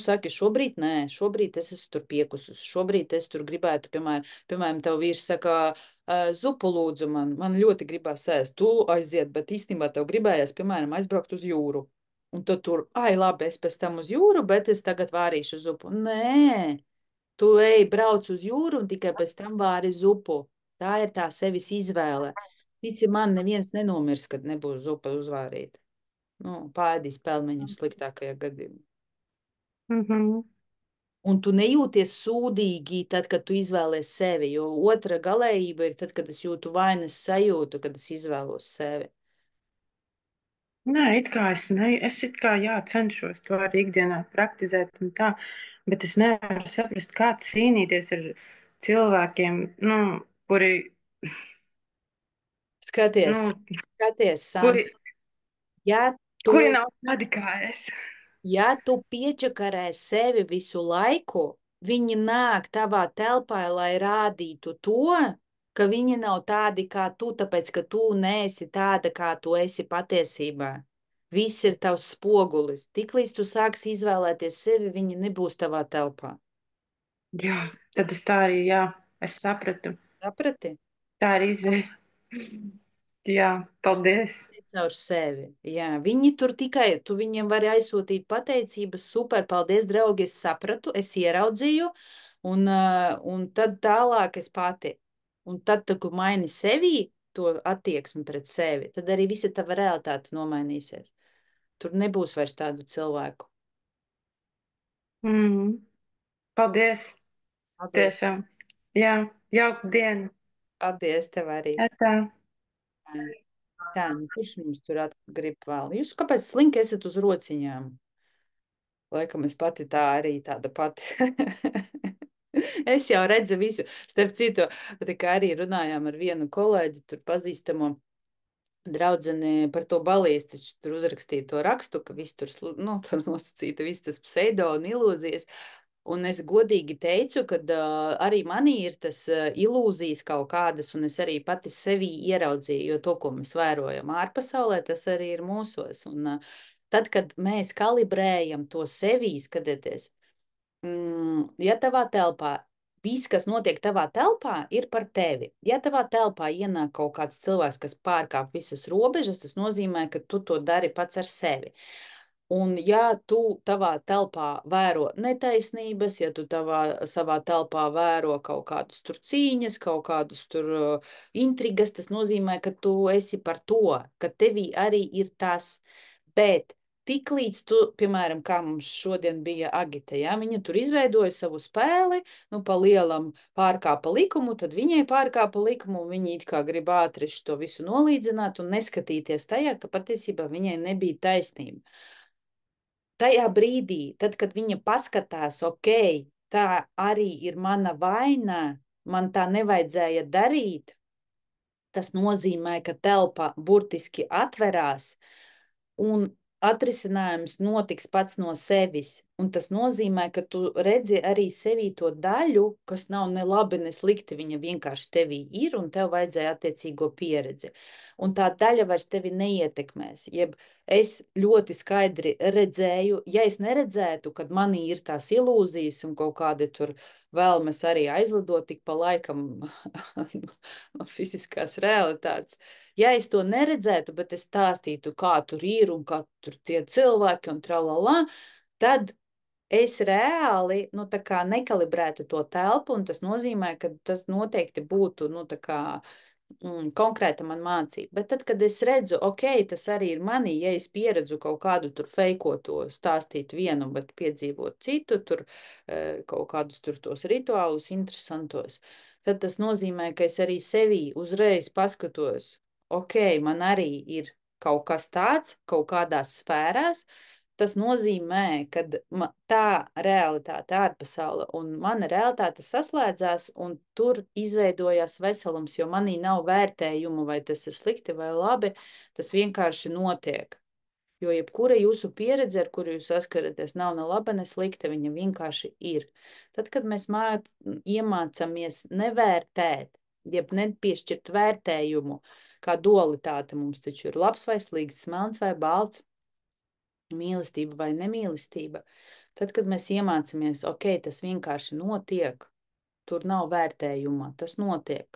saki, šobrīd nē, šobrīd es esmu tur piekusus, šobrīd es tur gribētu, piemēram, tev vīrs saka, zupu lūdzu man ļoti gribās ēst, tu aiziet, bet īstenībā tev gribējās, piemēram, aizbraukt uz jūru. Un tad tur, labi, es pēc tam uz jūru, bet es tagad vārīšu zupu. Nē, tu ej, brauc uz jūru un tikai pēc tam vāri zupu. Tā ir tā sevis izvēle. Tici man, neviens nenomirs, kad nebūs zupa uzvārīta. Pēdīs pelmeņus sliktākajā gadījumā. Un tu nejūties sūdīgi tad, kad tu izvēlies sevi, jo otra galējība ir tad, kad es jūtu vainas sajūtu, kad es izvēlos sevi. Nē, es cenšos to arī ikdienā praktizēt un tā, bet es nevaru saprast, kā cīnīties ar cilvēkiem, kuri... Skaties, Santa. Kuri nav tādi kā es. Ja tu piečakarē sevi visu laiku, viņi nāk tavā telpā, lai rādītu to, ka viņi nav tādi kā tu, tāpēc, ka tu neesi tāda, kā tu esi patiesībā. Viss ir tavs spogulis. Tiklīdz tu sāksi izvēlēties sevi, viņi nebūs tavā telpā. Jā, Tad es tā arī, jā, es sapratu. Saprati? Tā arī izēja. Jā, paldies. Caur sevi. Jā, viņi tur tikai, tu viņiem vari aizsūtīt pateicības, super, paldies, draugi, es sapratu, es ieraudzīju, un tad tālāk es pati. Un tad, kad tu maini sevī to attieksmi pret sevi, tad arī visa tava realitāte nomainīsies. Tur nebūs vairs tādu cilvēku. Paldies. Paldies. Tiešām. Jā, jauka diena. Paldies tev arī. Tā. Tā, nu, kurš mums tur atkal grib vēl? Jūs kāpēc slinki esat uz rociņām? Laikam es pati tā arī tāda pati. Es jau redzu visu. Starp citu, tā kā arī runājām ar vienu kolēģi, tur pazīstamo draudzeni par to balīsti, taču tur uzrakstīja to rakstu, ka viss tur, nu, tur nosacīta viss tas pseido un ilūzijas. Un es godīgi teicu, ka arī manī ir tas ilūzijas kaut kādas, un es arī pati sevī ieraudzīju, jo to, ko mēs vērojam ārpasaulē, tas arī ir mūsos. Un tad, kad mēs kalibrējam to sevī, skatieties, ja tavā telpā viss, kas notiek tavā telpā, ir par tevi. Ja tavā telpā ienāk kaut kāds cilvēks, kas pārkāp visas robežas, tas nozīmē, ka tu to dari pats ar sevi. Un ja tu tavā telpā vēro netaisnības, ja tu savā telpā vēro kaut kādas tur cīņas, kaut kādas tur intrigas, tas nozīmē, ka tu esi par to, ka tevī arī ir tas. Bet tiklīdz tu, piemēram, kā mums šodien bija Agita, ja, viņa tur izveidoja savu spēli, nu, pa lielam pārkāpa likumu, tad viņai pārkāpa likumu, un viņa it kā grib ātri to visu nolīdzināt un neskatīties tajā, ka patiesībā viņai nebija taisnība. Tajā brīdī, tad, kad viņa paskatās, ok, tā arī ir mana vaina, man tā nevajadzēja darīt, tas nozīmē, ka telpa burtiski atverās un atrisinājums notiks pats no sevis. Un tas nozīmē, ka tu redzi arī sevī to daļu, kas nav ne labi, ne slikti. Viņa vienkārši tevī ir, un tev vajadzēja attiecīgo pieredzi. Un tā daļa vairs tevi neietekmēs. Jeb es ļoti skaidri redzēju, ja es neredzētu, kad manī ir tās ilūzijas un kaut kādi tur vēlmes arī aizlidot tik pa laikam no fiziskās realitātes. Ja es to neredzētu, bet es stāstītu, kā tur ir un kā tur tie cilvēki un tralalā, tad es reāli, nu, tā kā nekalibrētu to telpu, un tas nozīmē, ka tas noteikti būtu, nu, tā kā konkrēta man mācība. Bet tad, kad es redzu, ok, tas arī ir manī, ja es pieredzu kaut kādu tur feikoto stāstīt vienu, bet piedzīvot citu, tur kaut kādus tur tos rituālus interesantos, tad tas nozīmē, ka es arī sevī uzreiz paskatos, ok, man arī ir kaut kas tāds, kaut kādās sfērās. Tas nozīmē, ka tā realitāte ārpasaule un mana realitāte saslēdzās, un tur izveidojās veselums, jo manī nav vērtējumu, vai tas ir slikti vai labi, tas vienkārši notiek. Jo jebkura jūsu pieredze, ar kuru jūs saskaraties, nav ne laba, ne slikta, viņa vienkārši ir. Tad, kad mēs iemācāmies nevērtēt, jeb nepiešķirt vērtējumu, kā dualitāte mums taču ir labs vai slikts, melns vai balts, mīlestība vai nemīlestība, tad, kad mēs iemācāmies, ok, tas vienkārši notiek, tur nav vērtējuma, tas notiek,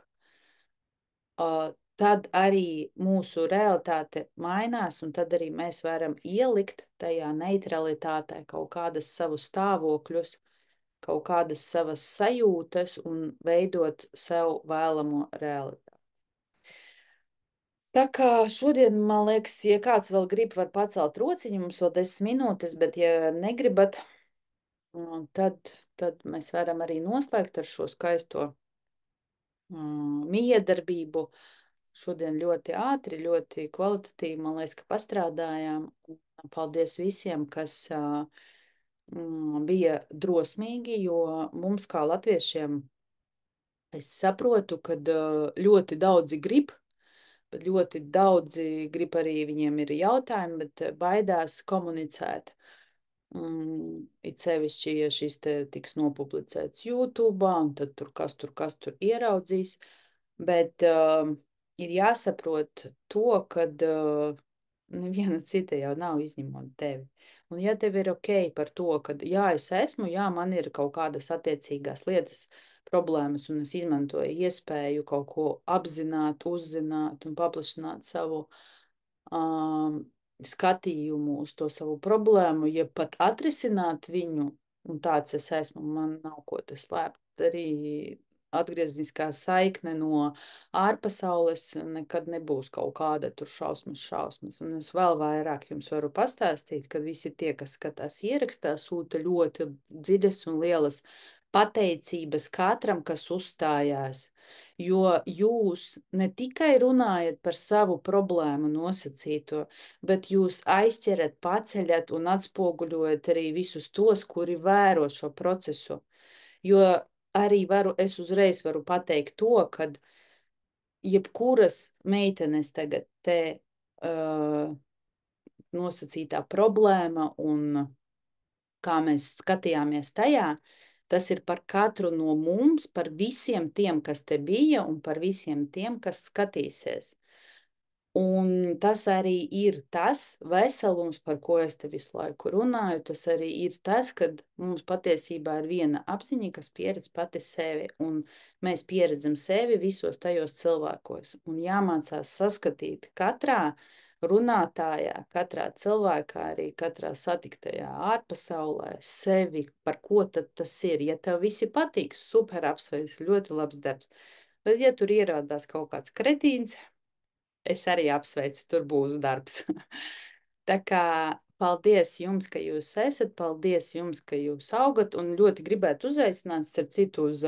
tad arī mūsu realitāte mainās, un tad arī mēs varam ielikt tajā neutralitātē kaut kādas savus stāvokļus, kaut kādas savas sajūtas un veidot sev vēlamo realitāti. Tā kā šodien, man liekas, ja kāds vēl grib, var pacelt rociņu, mums vēl 10 minūtes, bet ja negribat, tad mēs varam arī noslēgt ar šo skaisto miedarbību. Šodien ļoti ātri, ļoti kvalitatīvi, man liekas, ka pastrādājām. Paldies visiem, kas bija drosmīgi, jo mums kā latviešiem, es saprotu, kad ļoti daudzi grib, bet ļoti daudzi grib arī, viņiem ir jautājumi, bet baidās komunicēt. It sevišķi, ja šis te tiks nopublicēts YouTube, un tad tur kas tur ieraudzīs. Bet ir jāsaprot to, ka neviena cita jau nav izņemot tevi. Un ja tev ir ok par to, ka jā, es esmu, jā, man ir kaut kādas attiecīgās lietas, problēmas, un es izmantoju iespēju kaut ko apzināt, uzzināt un paplašināt savu skatījumu uz to savu problēmu, ja pat atrisināt viņu, un tāds es esmu, man nav ko te slēpt. Arī atgriezniskā saikne no ārpasaules nekad nebūs kaut kāda tur šausmas. Un es vēl vairāk jums varu pastāstīt, ka visi tie, kas skatās ierakstā, sūta ļoti dziļas un lielas pateicības katram, kas uzstājās, jo jūs ne tikai runājat par savu problēmu nosacīto, bet jūs aizķerat, paceļat un atspoguļojat arī visus tos, kuri vēro šo procesu. Jo arī es uzreiz varu pateikt to, ka jebkuras meitenes tagad te nosacītā problēma un kā mēs skatījāmies tajā, tas ir par katru no mums, par visiem tiem, kas te bija un par visiem tiem, kas skatīsies. Un tas arī ir tas veselums, par ko es te visu laiku runāju. Tas arī ir tas, kad mums patiesībā ir viena apziņa, kas pieredz pati sevi. Un mēs pieredzam sevi visos tajos cilvēkos. Un jāmācās saskatīt katrā runātājā, katrā cilvēkā, arī katrā satiktajā ārpasaulē sevi, par ko tad tas ir. Ja tev visi patīk, super apsveic, ļoti labs darbs. Bet ja tur ierādās kaut kāds kretīns, es arī apsveicu, tur būs darbs. Tā kā paldies jums, ka jūs esat, paldies jums, ka jūs augat, un ļoti gribētu uzaicināt, starp citu, uz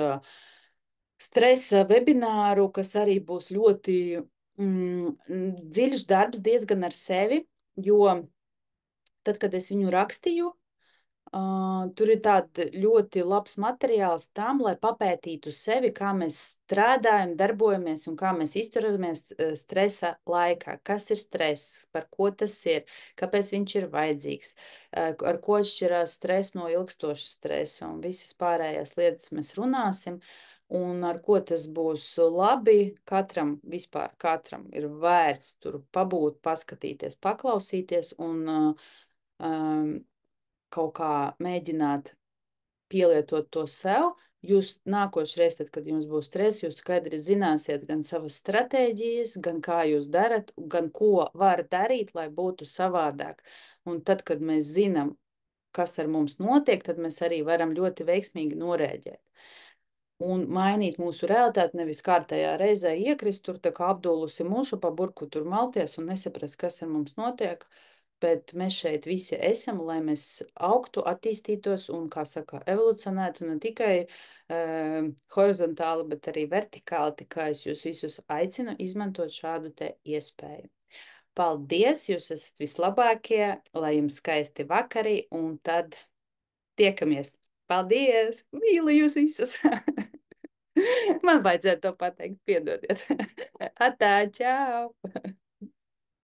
stresa webināru, kas arī būs ļoti dziļš darbs diezgan ar sevi, jo tad, kad es viņu rakstīju, tur ir tāds ļoti labs materiāls tam, lai papētītu sevi, kā mēs strādājam, darbojamies un kā mēs izturamies stresa laikā. Kas ir stress, par ko tas ir, kāpēc viņš ir vajadzīgs, ar ko atšķirās stress no ilgstoša stresa un visas pārējās lietas mēs runāsim. Un ar ko tas būs labi, katram ir vērts tur pabūt, paskatīties, paklausīties un kaut kā mēģināt pielietot to sev. Jūs nākošreiz, tad, kad jums būs stress, jūs skaidri zināsiet gan savas stratēģijas, gan kā jūs darat, gan ko var darīt, lai būtu savādāk. Un tad, kad mēs zinām, kas ar mums notiek, tad mēs arī varam ļoti veiksmīgi norēģēt. Un mainīt mūsu realitāti, nevis kārtējā reizē iekrist tur tā kā apdulusi muša pa burku tur malties un nesaprast, kas ar mums notiek. Bet mēs šeit visi esam, lai mēs augtu, attīstītos un, kā saka, evolucionētu ne tikai horizontāli, bet arī vertikāli. Tikai es jūs visus aicinu izmantot šādu te iespēju. Paldies, jūs esat vislabākie, lai jums skaisti vakari, un tad tiekamies. Paldies! Mīlu jūs visus! Man vajadzētu to pateikt, piedodiet. Atā, čau!